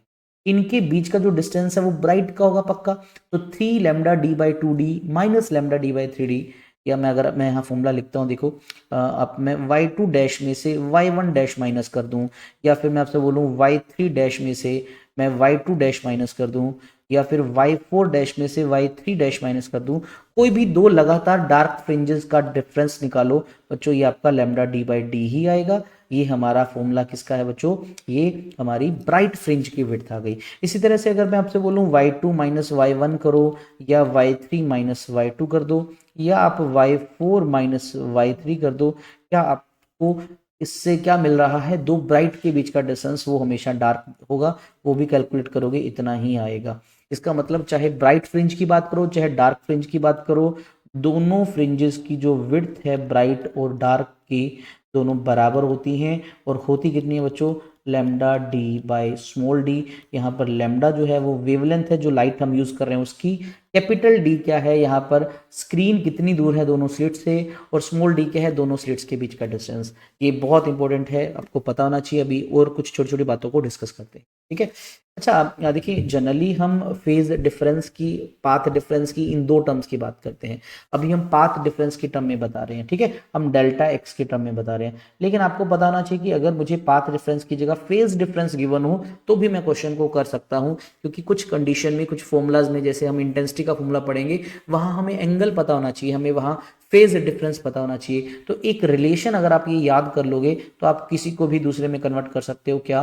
इनके बीच का जो डिस्टेंस है वो ब्राइट का होगा पक्का। तो 3 λd/2d माइनस λd/3d, या मैं अगर मैं यहाँ फॉर्मूला लिखता हूँ देखो, अब मैं y2 डैश में से y1 डैश माइनस कर दूं, या फिर मैं आपसे बोलूँ y3 डैश में से मैं y2 डैश माइनस कर दूं, या फिर y4 डैश में से y3 डैश माइनस कर दूं, कोई भी दो लगातार डार्क फ्रिंजेस का डिफरेंस निकालो बच्चों, ये आपका λd/d ही आएगा। ये हमारा फॉर्मूला किसका है बच्चों, ये हमारी ब्राइट फ्रिंज की विड्थ आ गई। इसी तरह से अगर मैं आपसे बोलूं y2 माइनस y1 करो, या y3 माइनस y2 कर दो, या आप y4 माइनस y3 कर दो, क्या आपको इससे क्या मिल रहा है, दो ब्राइट के बीच का डिस्टेंस वो हमेशा डार्क होगा, वो भी कैलकुलेट करोगे इतना ही आएगा। इसका मतलब चाहे ब्राइट फ्रिंज की बात करो चाहे डार्क फ्रिंज की बात करो, दोनों फ्रिंजेस की जो विड्थ है ब्राइट और डार्क की, दोनों बराबर होती हैं। और होती कितनी है बच्चों, λd/d। यहाँ पर लैम्डा जो है वो वेवलेंथ है जो लाइट हम यूज कर रहे हैं उसकी, कैपिटल डी क्या है, यहाँ पर स्क्रीन कितनी दूर है दोनों स्लिट से, और स्मॉल डी क्या है, दोनों स्लिट्स के बीच का डिस्टेंस। ये बहुत इंपॉर्टेंट है, आपको पता होना चाहिए। अभी और कुछ छोटी छोटी बातों को डिस्कस करते हैं, ठीक है। अच्छा देखिए जनरली हम फेज डिफरेंस की, पाथ डिफरेंस की, इन दो टर्म्स की बात करते हैं। अभी हम पाथ डिफरेंस की टर्म में बता रहे हैं, ठीक है, हम डेल्टा एक्स की टर्म में बता रहे हैं। लेकिन आपको पता होना चाहिए कि अगर मुझे पाथ डिफरेंस की जगह फेज डिफरेंस गिवन हो तो भी मैं क्वेश्चन को कर सकता हूं, क्योंकि कुछ कंडीशन में, कुछ फॉर्मुलाज में, जैसे हम इंटेंसिटी का फॉर्मूला पढ़ेंगे, वहां हमें एंगल पता होना चाहिए, हमें वहां फेज डिफरेंस पता होना चाहिए। तो एक रिलेशन अगर आप ये याद कर लोगे तो आप किसी को भी दूसरे में कन्वर्ट कर सकते हो। क्या,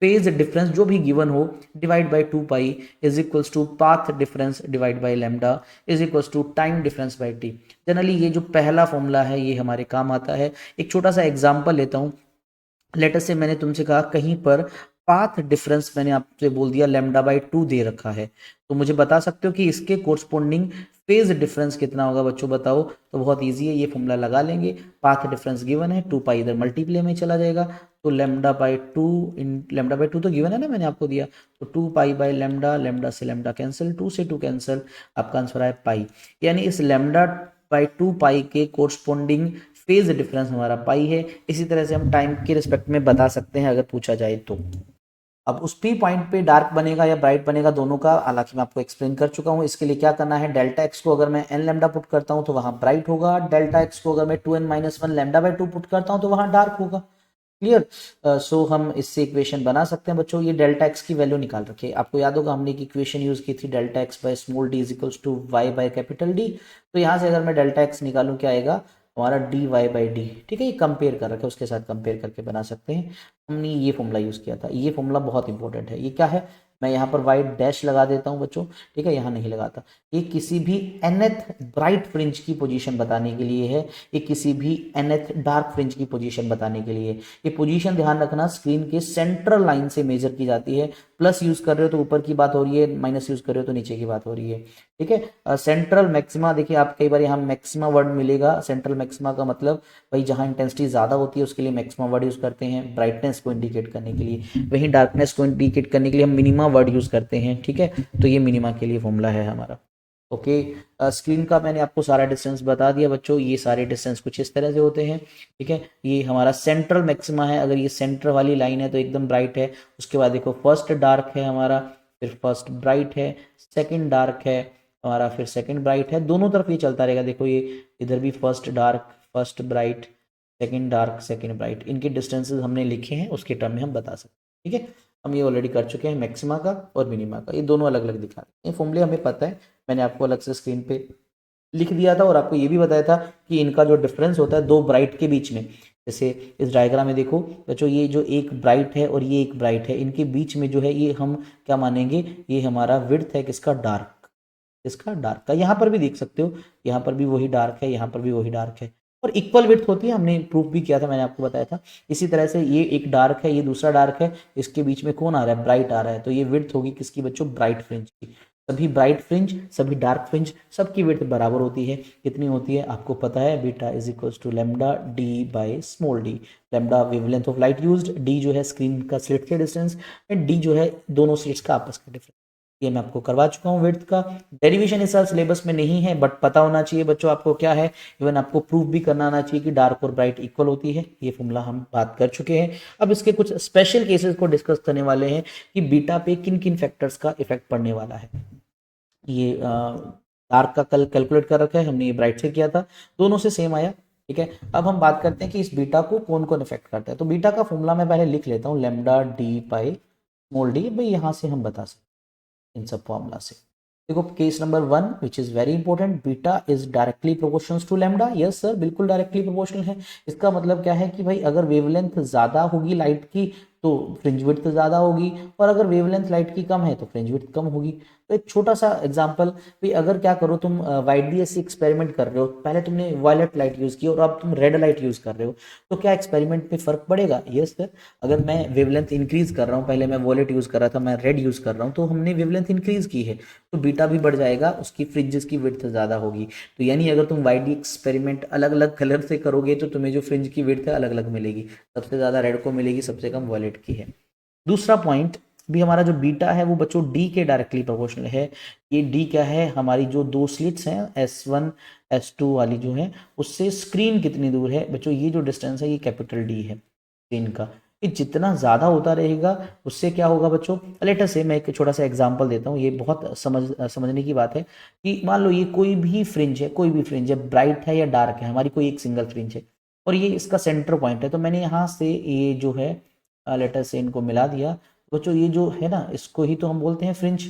फेज डिफरेंस जो भी गिवन हो divide by 2 pi is equals to path difference divide by lambda is equals to time difference by t. Generally ये जो पहला फॉर्मूला है ये हमारे काम आता है। एक छोटा सा एग्जांपल लेता हूँ। लेटर से मैंने तुमसे कहा कहीं पर पाथ डिफरेंस मैंने आपसे बोल दिया λ/2 दे रखा है, तो मुझे बता सकते हो कि इसके कोरस्पोंडिंग फेज डिफरेंस कितना होगा बच्चों, बताओ। तो बहुत इजी है, ये फॉर्मूला लगा लेंगे। पाथ डिफरेंस गिवन है, 2 पाई इधर मल्टीप्लाई में चला जाएगा, तो λ/2 इन λ/2 तो गिवन है ना, मैंने आपको दिया, तो 2 पाई बाई लैम्डा, लैम्डा से लैम्डा कैंसिल, 2 से 2 कैंसिल, आपका आंसर है पाई। यानी इस λ/2 पाई के कोरस्पोंडिंग फेज डिफरेंस हमारा पाई है। इसी तरह से हम टाइम के रिस्पेक्ट में बता सकते हैं अगर पूछा जाए तो। अब उस पी पॉइंट पे डार्क बनेगा या ब्राइट बनेगा, दोनों का हालांकि मैं आपको एक्सप्लेन कर चुका हूं। इसके लिए क्या करना है, डेल्टा एक्स को अगर मैं एन लैम्डा पुट करता हूं तो वहां ब्राइट होगा, डेल्टा एक्स को अगर मैं 2n-1 λ/2 पुट करता हूं तो वहां डार्क होगा। क्लियर? सो हम इससे इक्वेशन बना सकते हैं बच्चों। ये डेल्टा एक्स की वैल्यू निकाल रखिए, आपको याद होगा हमने एक इक्वेशन यूज की थी, delta x by small d is equals to y by capital d. तो यहाँ से अगर मैं डेल्टा एक्स निकालूं क्या आएगा हमारा dy/d, ठीक है। ये कंपेयर कर रखे, उसके साथ कंपेयर करके बना सकते हैं। हमने ये फॉर्मूला यूज किया था, ये फॉर्मूला बहुत इंपॉर्टेंट है। ये क्या है, मैं यहाँ पर वाइट डैश लगा देता हूँ बच्चों, ठीक है, यहाँ नहीं लगाता। ये किसी भी nth ब्राइट फ्रिंज की पोजीशन बताने के लिए है, ये किसी भी nth डार्क फ्रिंज की पोजीशन बताने के लिए। ये पोजीशन ध्यान रखना स्क्रीन के सेंट्रल लाइन से मेजर की जाती है। प्लस यूज कर रहे हो तो ऊपर की बात हो रही है, माइनस यूज कर रहे हो तो नीचे की बात हो रही है, ठीक है। सेंट्रल मैक्सिमा, देखिए आप कई बार यहाँ मैक्सिमा वर्ड मिलेगा। सेंट्रल मैक्सिमा का मतलब भाई जहाँ इंटेंसिटी ज्यादा होती है उसके लिए मैक्सिमा वर्ड यूज करते हैं ब्राइटनेस को इंडिकेट करने के लिए, वहीं डार्कनेस को इंडिकेट करने के लिए हम मिनिमा वर्ड यूज करते हैं, ठीक है। तो ये मिनिमा के लिए फॉर्मूला है हमारा। ओके, स्क्रीन का मैंने आपको सारा डिस्टेंस बता दिया बच्चों। ये सारे डिस्टेंस कुछ इस तरह से होते हैं, ठीक है। ये हमारा सेंट्रल मैक्सिमा है, अगर ये सेंटर वाली लाइन है तो एकदम ब्राइट है। उसके बाद देखो फर्स्ट डार्क है हमारा, फिर फर्स्ट ब्राइट है, सेकंड डार्क है हमारा, फिर सेकंड ब्राइट है। दोनों तरफ ये चलता रहेगा, देखो ये इधर भी first dark first bright, second dark second bright, इनके डिस्टेंसेस हमने लिखे हैं, उसके टर्म में हम बता सकते हैं। ठीक है, हम ये ऑलरेडी कर चुके हैं, मैक्सिमा का और मिनिमा का, ये दोनों अलग अलग दिखा रहे हैं। ये फॉर्मूले हमें पता है, मैंने आपको अलग से स्क्रीन पे लिख दिया था और आपको ये भी बताया था कि इनका जो डिफरेंस होता है दो ब्राइट के बीच में, जैसे इस डायग्राम में देखो बच्चों, ये जो एक ब्राइट है और ये एक ब्राइट है, इनके बीच में जो है ये हम क्या मानेंगे, ये हमारा विड्थ है किसका, डार्क, किसका, डार्क का। यहाँ पर भी देख सकते हो, यहाँ पर भी वही डार्क है, यहाँ पर भी वही डार्क है, और इक्वल विड्थ होती है, हमने प्रूफ भी किया था, मैंने आपको बताया था। इसी तरह से ये एक डार्क है, ये दूसरा डार्क है, इसके बीच में कौन आ रहा है, ब्राइट आ रहा है, तो ये विड्थ होगी किसकी बच्चों, ब्राइट फ्रिंज की। सभी ब्राइट फ्रिंज, सभी डार्क फ्रिंज, सबकी विड्थ बराबर होती है। कितनी होती है आपको पता है, beta is equal to lambda D by small d. Lambda wavelength of light used, d जो है स्क्रीन का स्लिट के डिस्टेंस, एंड डी जो है दोनों स्लिट्स का आपस का डिफरेंस। ये मैं आपको करवा चुका हूँ विड्थ का। डेरिवेशन इस साल सिलेबस में नहीं है, बट पता होना चाहिए बच्चों आपको क्या है, इवन आपको प्रूफ भी करना आना चाहिए कि डार्क और ब्राइट इक्वल होती है। ये फॉर्मूला हम बात कर चुके हैं। अब इसके कुछ स्पेशल केसेस को डिस्कस करने वाले हैं कि बीटा पे किन किन फैक्टर्स का इफेक्ट पड़ने वाला है। ये डार्क का कल कैलकुलेट कर रखा है हमने, ये ब्राइट से किया था, दोनों से सेम आया। ठीक है, अब हम बात करते हैं कि इस बीटा को कौन कौन इफेक्ट करता है। तो बीटा का फॉर्मूला मैं पहले लिख लेता हूँ, lambda D pi small D, भाई यहाँ से हम बता सकते इन सब फॉर्मूला से। देखो case number 1 which is very important, beta is directly proportional to lambda. Yes sir, बिल्कुल डायरेक्टली प्रोपोर्शनल है। इसका मतलब क्या है कि भाई अगर वेवलेंथ ज्यादा होगी लाइट की तो फ्रिंज विड्थ ज्यादा होगी, और अगर वेवलेंथ लाइट की कम है तो फ्रिंज विड्थ कम होगी। तो एक छोटा सा एग्जांपल, भाई अगर क्या करो तुम वाइडली ऐसे एक्सपेरिमेंट कर रहे हो, पहले तुमने वायलेट लाइट यूज की और अब तुम रेड लाइट यूज कर रहे हो, तो क्या एक्सपेरिमेंट में फर्क पड़ेगा? यस सर, अगर मैं वेवलेंथ इंक्रीज कर रहा हूँ, पहले मैं वॉलेट यूज कर रहा था, मैं रेड यूज कर रहा हूँ, तो हमने वेवलेंथ इंक्रीज की है, तो बीटा भी बढ़ जाएगा, उसकी फ्रिंजेस की विड्थ ज्यादा होगी। तो यानी अगर तुम वाइडली एक्सपेरिमेंट अलग अलग कलर से करोगे तो तुम्हें जो फ्रिंज की विड्थ है अलग अलग मिलेगी, सबसे ज्यादा रेड को मिलेगी, सबसे कम वॉलेट की है। दूसरा पॉइंट भी, हमारा जो बीटा है वो बच्चों डी के डायरेक्टली प्रोपोर्शनल है। ये डी क्या है, हमारी जो दो स्लिट्स हैं S1 S2 वाली जो है, उससे स्क्रीन कितनी दूर है बच्चों, ये जो डिस्टेंस है ये कैपिटल डी है स्क्रीन का। ये जितना ज्यादा होता रहेगा उससे क्या होगा बच्चों, लेटर से मैं एक छोटा सा एग्जांपल देता हूँ, ये बहुत समझने की बात है कि मान लो ये कोई भी फ्रिंज है, कोई भी फ्रिंज है, ब्राइट है या डार्क है, हमारी कोई एक सिंगल फ्रिंज है, और ये इसका सेंटर पॉइंट है, तो मैंने यहाँ से ये जो है लेटर से इनको मिला दिया बच्चों, ये जो है ना इसको ही तो हम बोलते हैं फ्रिंज,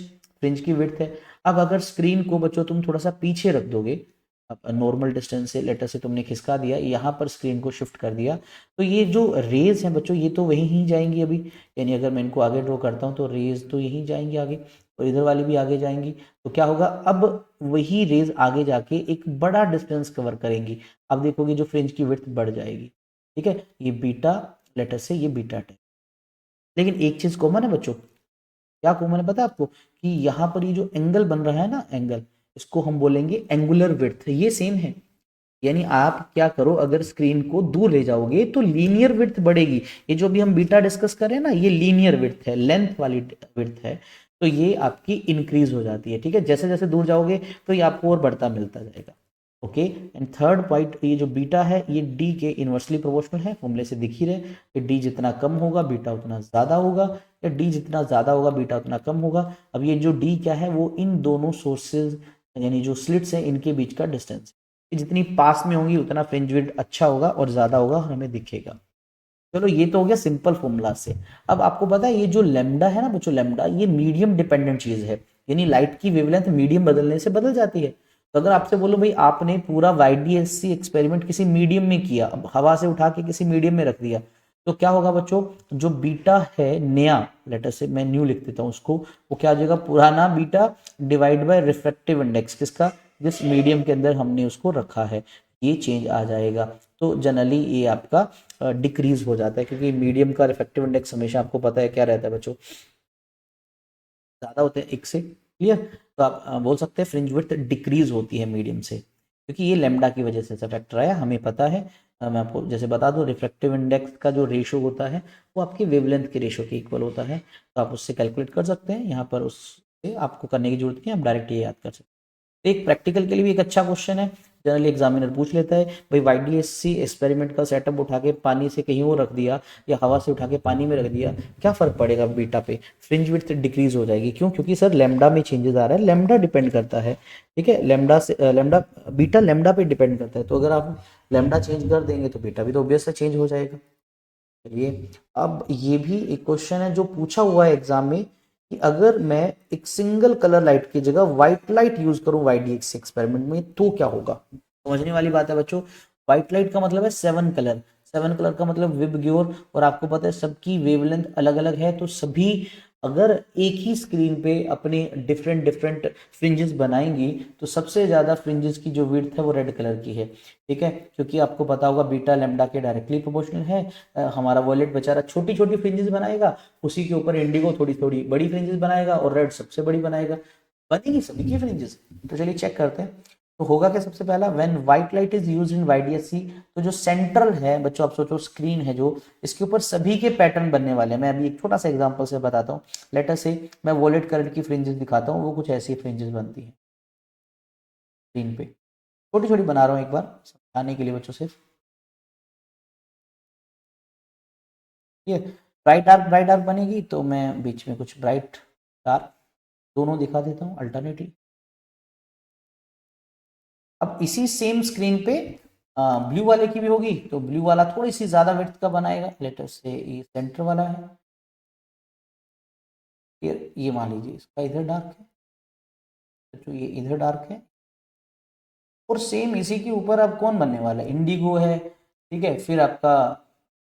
फ्रिंज की विड्थ है। अब अगर स्क्रीन को बच्चों तुम थोड़ा सा पीछे रख दोगे, नॉर्मल डिस्टेंस से लेटर से तुमने खिसका दिया, यहाँ पर स्क्रीन को शिफ्ट कर दिया, तो ये जो रेज हैं बच्चों ये तो वहीं ही जाएंगी अभी, यानी अगर मैं इनको आगे ड्रॉ करता हूँ तो रेज तो यहीं जाएंगी आगे, और इधर वाली भी आगे जाएंगी, तो क्या होगा, अब वही रेज आगे जाके एक बड़ा डिस्टेंस कवर करेंगी। अब देखोगे जो फ्रिंज की विड्थ बढ़ जाएगी। ठीक है, ये बीटा लेटर से, ये बीटा टेन। लेकिन एक चीज कॉमन है बच्चों, क्या कॉमन है पता है आपको, कि यहाँ पर ये जो एंगल बन रहा है ना, एंगल, इसको हम बोलेंगे एंगुलर विड्थ, ये सेम है। यानी आप क्या करो, अगर स्क्रीन को दूर ले जाओगे तो लीनियर विड्थ बढ़ेगी। ये जो भी हम बीटा डिस्कस कर रहे हैं ना, ये लीनियर विड्थ है, लेंथ वाली विड्थ है, तो ये आपकी इंक्रीज हो जाती है। ठीक है, जैसे जैसे दूर जाओगे तो ये आपको और बढ़ता मिलता जाएगा। ओके, एंड थर्ड पॉइंट, ये जो बीटा है ये डी के इनवर्सली प्रोपोर्शनल है, फॉर्मूले से दिख ही रहे कि डी जितना कम होगा बीटा उतना ज्यादा होगा, या डी जितना ज्यादा होगा बीटा उतना कम होगा। अब ये जो डी क्या है, वो इन दोनों सोर्सेज यानी जो स्लिट्स हैं इनके बीच का डिस्टेंस, जितनी पास में होंगी उतना फ्रिंज विड्थ अच्छा होगा और ज्यादा होगा, हमें दिखेगा। चलो ये तो हो गया सिंपल फॉर्मूला से। अब आपको पता है ये जो लेमडा है ना बच्चों, लेमडा ये मीडियम डिपेंडेंट चीज है, यानी लाइट की वेवलेंथ मीडियम बदलने से बदल जाती है। तो अगर आपसे बोलो भाई आपने पूरा वाईडीएससी एक्सपेरिमेंट किसी मीडियम में किया, अब हवा से उठा के किसी मीडियम में रख दिया, तो क्या होगा बच्चों, जो बीटा है नया, लेटर से मैं न्यू लिख देता हूँ उसको, वो क्या हो जाएगा, पुराना beta divide by refractive index किसका, जिस मीडियम के अंदर हमने उसको रखा है, ये चेंज आ जाएगा। तो जनरली ये आपका डिक्रीज हो जाता है, क्योंकि मीडियम का रिफ्रैक्टिव इंडेक्स हमेशा आपको पता है क्या रहता है बच्चों, ज्यादा होते हैं एक से। क्लियर, तो आप बोल सकते हैं फ्रिंज विड्थ डिक्रीज होती है मीडियम से, क्योंकि ये लेमडा की वजह से फैक्टर आया, हमें पता है। मैं आपको जैसे बता दूं, रिफ्रैक्टिव इंडेक्स का जो रेशो होता है वो आपकी वेवलेंथ के रेशो के इक्वल होता है, तो आप उससे कैलकुलेट कर सकते हैं। यहाँ पर उससे आपको करने की जरूरत नहीं, आप डायरेक्ट ये याद कर सकते हैं। तो एक प्रैक्टिकल के लिए भी एक अच्छा क्वेश्चन है, जनरली एग्जामिनर पूछ लेता है भाई YDSC एक्सपेरिमेंट का सेटअप उठा के पानी से कहीं और रख दिया या हवा से उठा के पानी में रख दिया, क्या फर्क पड़ेगा बीटा पे? फ्रिंज विड्थ डिक्रीज हो जाएगी। क्यों? क्योंकि सर लैम्डा में चेंजेस आ रहा है, लैम्डा डिपेंड करता है, ठीक है, लैम्डा से लैम्डा बीटा लैम्डा पे डिपेंड करता है। तो अगर आप लैम्डा चेंज कर देंगे तो बीटा भी तो ऑब्वियस है चेंज हो जाएगा। चलिए, अब ये भी एक क्वेश्चन है जो पूछा हुआ है एग्जाम में कि अगर मैं एक सिंगल कलर लाइट की जगह व्हाइट लाइट यूज करूं YDX एक्सपेरिमेंट में तो क्या होगा? समझने वाली बात है बच्चों। व्हाइट लाइट का मतलब है 7 कलर, 7 कलर का मतलब विबग्योर, और आपको पता है सबकी वेवलेंथ अलग अलग है, तो सभी अगर एक ही स्क्रीन पे अपने डिफरेंट डिफरेंट फ्रिंजेस बनाएंगी तो सबसे ज्यादा फ्रिंजेस की जो विड्थ है वो रेड कलर की है, ठीक है, क्योंकि आपको पता होगा बीटा लैम्डा के डायरेक्टली प्रोपोर्शनल है। हमारा वॉलेट बेचारा छोटी छोटी फ्रिंजेस बनाएगा, उसी के ऊपर इंडिगो थोड़ी थोड़ी बड़ी फ्रिंजेस बनाएगा और रेड सबसे बड़ी बनाएगा, बनेगी सभी की फ्रिंजेस। तो चलिए चेक करते हैं। तो होगा क्या? सबसे पहला, when white light is used in YDSC, तो जो सेंट्रल है बच्चों, आप सोचो स्क्रीन है जो, इसके ऊपर सभी के पैटर्न बनने वाले हैं। मैं अभी एक छोटा सा एग्जांपल से बताता हूँ। लेट अस से मैं वॉलेट कलर की फ्रिंजेस दिखाता हूँ, वो कुछ ऐसी फ्रिंजेस बनती है स्क्रीन पे, छोटी छोटी बना रहा हूँ एक बार समझाने के लिए बच्चों से। ये ब्राइट डार्क बनेगी, तो मैं बीच में कुछ ब्राइट डार्क दोनों दिखा देता हूँ अल्टरनेटिव। अब इसी सेम स्क्रीन पे ब्लू वाले की भी होगी, तो ब्लू वाला थोड़ी सी ज्यादा विड्थ का बनाएगा। लेटर से ये सेंटर वाला है, फिर ये मान लीजिए इसका इधर डार्क है, तो ये इधर डार्क है, और सेम इसी के ऊपर अब कौन बनने वाला है? इंडिगो है, ठीक है, फिर आपका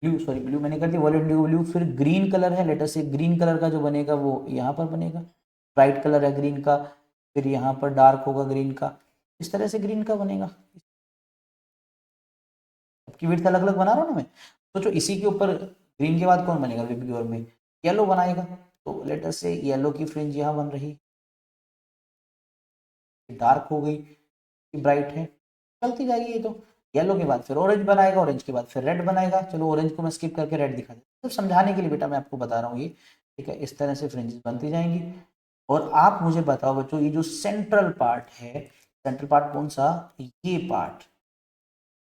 ब्लू, सॉरी ब्लू मैंने कर दिया, वॉलेट इंडिगो ब्लू, फिर ग्रीन कलर है, लेटर से ग्रीन कलर का जो बनेगा वो यहाँ पर बनेगा, ब्राइट कलर है ग्रीन का, फिर यहाँ पर डार्क होगा ग्रीन का, इस तरह से ग्रीन का बनेगा। सबकी विड्थ अलग अलग बना रहा हूँ ना मैं। सोचो इसी के ऊपर ग्रीन के बाद कौन बनेगा विबग्योर में? येलो बनाएगा, तो लेटर से येलो की फ्रिंज यहाँ बन रही, डार्क हो गई, ब्राइट है, चलती जाएगी ये तो। येलो के बाद फिर ऑरेंज बनाएगा, ऑरेंज के बाद फिर रेड बनाएगा। चलो ऑरेंज को मैं स्किप करके रेड दिखा देता हूँ, तो समझाने के लिए बेटा मैं आपको बता रहा हूँ ये, ठीक है, इस तरह से फ्रिंजेस बनती जाएंगी। और आप मुझे बताओ बच्चों, ये जो सेंट्रल पार्ट है, सेंट्रल पार्ट कौन सा? ये पार्ट,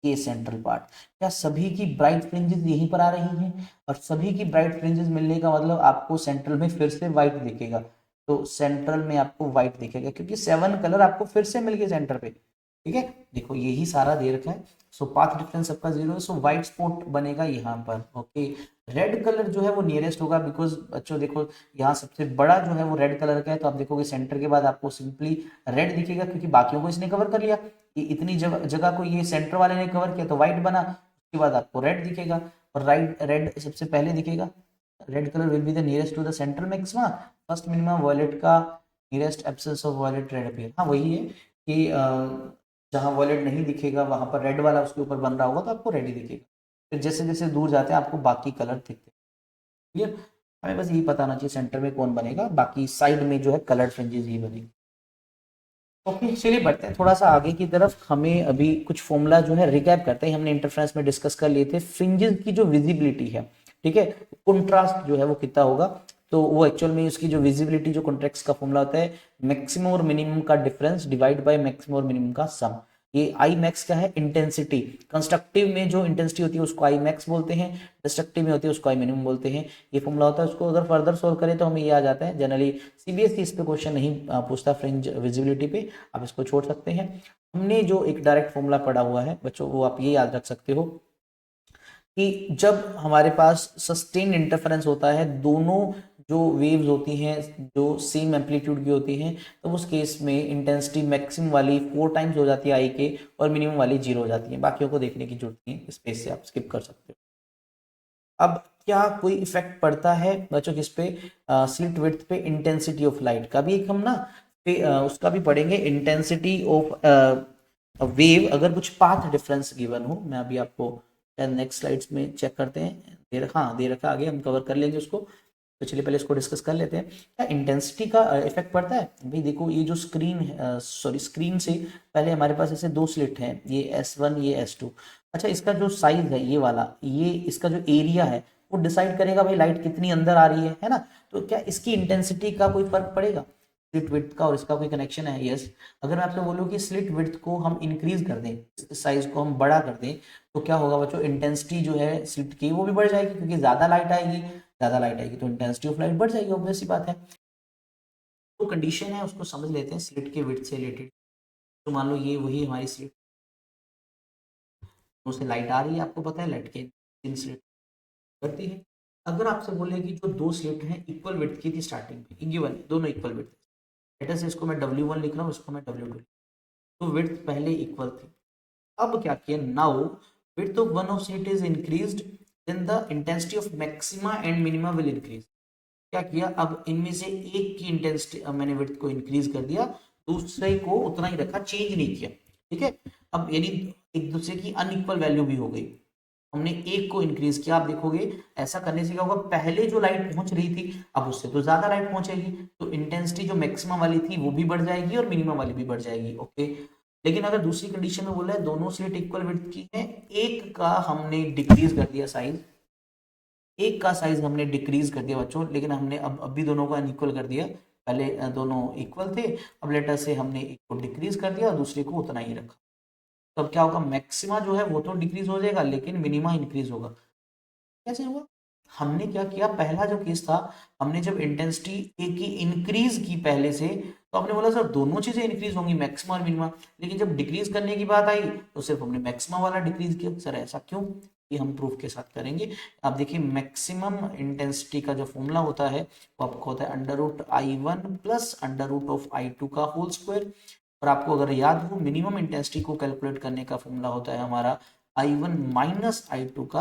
ये सेंट्रल पार्ट, क्या सभी की ब्राइट फ्रिंजेस यहीं पर आ रही हैं? और सभी की ब्राइट फ्रिंजेस मिलने का मतलब आपको सेंट्रल में फिर से व्हाइट दिखेगा, तो सेंट्रल में आपको व्हाइट दिखेगा क्योंकि 7 कलर आपको फिर से मिल गए सेंटर पे, ठीक है। देखो यही सारा दे रखा है, सो पाथ डिफरेंस सबका 0 है, सो व्हाइट स्पॉट बनेगा यहाँ पर, ओके। रेड कलर जो है वो नियरेस्ट होगा, बिकॉज बच्चों देखो यहाँ सबसे बड़ा जो है वो रेड कलर का है, तो आप देखोगे सेंटर के बाद आपको सिंपली रेड दिखेगा क्योंकि बाकियों को इसने कवर कर लिया। ये इतनी जगह को ये सेंटर वाले ने कवर किया तो व्हाइट बना, उसके बाद आपको रेड दिखेगा, और राइट रेड सबसे पहले दिखेगा। Red colour will be the nearest to the central maxima, first minima violet का nearest absence of violet red appear. हाँ वही है कि जहाँ वॉलेट नहीं दिखेगा वहां पर रेड वाला उसके ऊपर बन रहा होगा तो आपको रेड ही दिखेगा, फिर जैसे जैसे दूर जाते हैं आपको बाकी कलर दिखते हैं, क्लियर। हमें बस यही पता होना चाहिए सेंटर में कौन बनेगा, बाकी साइड में जो है कलर फ्रिंजेस ही बनेगी। ओके चलिए बढ़ते हैं थोड़ा सा आगे की तरफ। हमें अभी कुछ फॉर्मूला जो है रिकैप करते हैं, हमने इंटरफ्रेंस में डिस्कस कर लिए थे। फ्रिंजेस की जो विजिबिलिटी है, ठीक है, कंट्रास्ट जो है वो कितना होगा, तो वो एक्चुअल में उसकी जो विजिबिलिटी जो कॉन्ट्रैक्ट्स का फॉर्मूला होता है मैक्सिमम और मिनिमम का डिफरेंस डिवाइड बाय मैक्सिमम और मिनिमम का सम। ये आई मैक्स क्या है? इंटेंसिटी। कंस्ट्रक्टिव में जो इंटेंसिटी होती है उसको आई मैक्स बोलते हैं, डिस्ट्रक्टिव में होती है उसको आई मिनिमम बोलते हैं। ये फॉर्मूला होता है, उसको अगर फर्दर सोल्व करें तो हमें ये आ जाता है। जनरली सीबीएसई इस पे क्वेश्चन नहीं पूछता फ्रिंज विजिबिलिटी पे, आप इसको छोड़ सकते हैं। हमने जो एक डायरेक्ट फॉर्मूला पढ़ा हुआ है बच्चों, वो आप ये याद रख सकते हो कि जब हमारे पास सस्टेन इंटरफेरेंस होता है, दोनों जो वेव्स होती हैं जो सेम एम्पलीट्यूड की होती हैं, तो उस केस में इंटेंसिटी मैक्सिमम वाली 4 टाइम्स हो जाती है आई के, और मिनिमम वाली 0 हो जाती है। बाकियों को देखने की जरूरत नहीं है, स्पेस से आप स्किप कर सकते हो। अब क्या कोई इफेक्ट पड़ता है बच्चों किस पे? स्लिट विड्थ पे, इंटेंसिटी ऑफ लाइट का भी एक हम ना उसका भी पढ़ेंगे, इंटेंसिटी ऑफ वेव अगर कुछ पाथ डिफरेंस गिवन हो। मैं अभी आपको नेक्स्ट स्लाइड्स में चेक करते हैं, दे रखा, हाँ दे रखा, आगे हम कवर कर लेंगे उसको। तो चलिए पहले इसको डिस्कस कर लेते हैं। क्या इंटेंसिटी का इफेक्ट पड़ता है? भाई देखो ये जो स्क्रीन है, सॉरी स्क्रीन से पहले हमारे पास ऐसे 2 स्लिट हैं, ये S1 ये S2। अच्छा इसका जो साइज है ये वाला, ये इसका जो एरिया है वो डिसाइड करेगा भाई लाइट कितनी अंदर आ रही है ना। तो क्या इसकी इंटेंसिटी का कोई फर्क पड़ेगा? स्लिट विड्थ का और इसका कोई कनेक्शन है? यस। अगर मैं आपसे बोलूँ कि स्लिट विड्थ को हम इंक्रीज कर दें, साइज को हम बड़ा कर दें, तो क्या होगा बच्चों, इंटेंसिटी जो है स्लिट की वो भी बढ़ जाएगी, क्योंकि ज्यादा लाइट आएगी, ज्यादा लाइट आएगी तो इंटेंसिटी ऑफ लाइट बढ़ जाएगी, ऑब्वियस सी बात है। तो कंडीशन है उसको समझ लेते हैं स्लिट के विड्थ से रिलेटेड। तो मान लो ये वही हमारी स्लिट, उससे लाइट आ रही है, आपको पता है लाइट के इन स्लिट करती है। अगर आपसे बोले कि जो दो स्लिट हैं इक्वल विड्थ की थी स्टार्टिंग में, गिवन दोनों इक्वल विड्थ, लेट अस इसको मैं W1 लिख रहा हूँ, इसको मैं W2, तो विड्थ पहले इक्वल थी। अब क्या किया, now width of one of slit is increased, then the intensity of maxima and minima will increase. क्या किया, अब इनमें से एक की इंटेंसिटी मैंने विड्थ को इंक्रीज कर दिया, दूसरे को उतना ही रखा, चेंज नहीं किया, ठीक है। अब यानी एक दूसरे की अनइक्वल वैल्यू भी हो गई, हमने एक को इंक्रीज किया। आप देखोगे ऐसा करने से क्या होगा, पहले जो लाइट पहुंच रही थी अब उससे तो ज्यादा लाइट पहुंचेगी, तो इंटेंसिटी जो मैक्सिमम वाली थी वो भी बढ़ जाएगी और मिनिमम वाली भी बढ़ जाएगी, ओके। लेकिन अगर दूसरी कंडीशन में बोला है दोनों स्लिट इक्वल विड्थ की है, एक का हमने डिक्रीज कर दिया साइज, एक का साइज हमने डिक्रीज कर दिया बच्चों, लेकिन हमने अब भी दोनों का अनइक्वल कर दिया। पहले दोनों इक्वल थे, अब लेटर से हमने एक को डिक्रीज कर दिया और दूसरे को उतना ही रखा। तो अब क्या होगा, मैक्सिमा जो है वो तो डिक्रीज हो जाएगा लेकिन मिनिमा इंक्रीज होगा। कैसे हुआ, हमने क्या किया, पहला जो केस था हमने जब इंटेंसिटी ए की इंक्रीज की पहले से, तो हमने बोला सर दोनों चीजें इंक्रीज होंगी, मैक्सिमा और मिनिमा, लेकिन जब डिक्रीज करने की बात आई तो सिर्फ हमने मैक्सिमा वाला डिक्रीज किया। सर ऐसा क्यों, ये हम प्रूफ के साथ करेंगे। आप देखिए मैक्सिमम इंटेंसिटी का जो फॉर्मूला होता है वो आपको होता है √I1 प्लस √(I2) का होल स्क्वायर। और आपको अगर याद हो मिनिमम इंटेंसिटी को कैलकुलेट करने का फॉर्मूला होता है हमारा I1 माइनस I2 का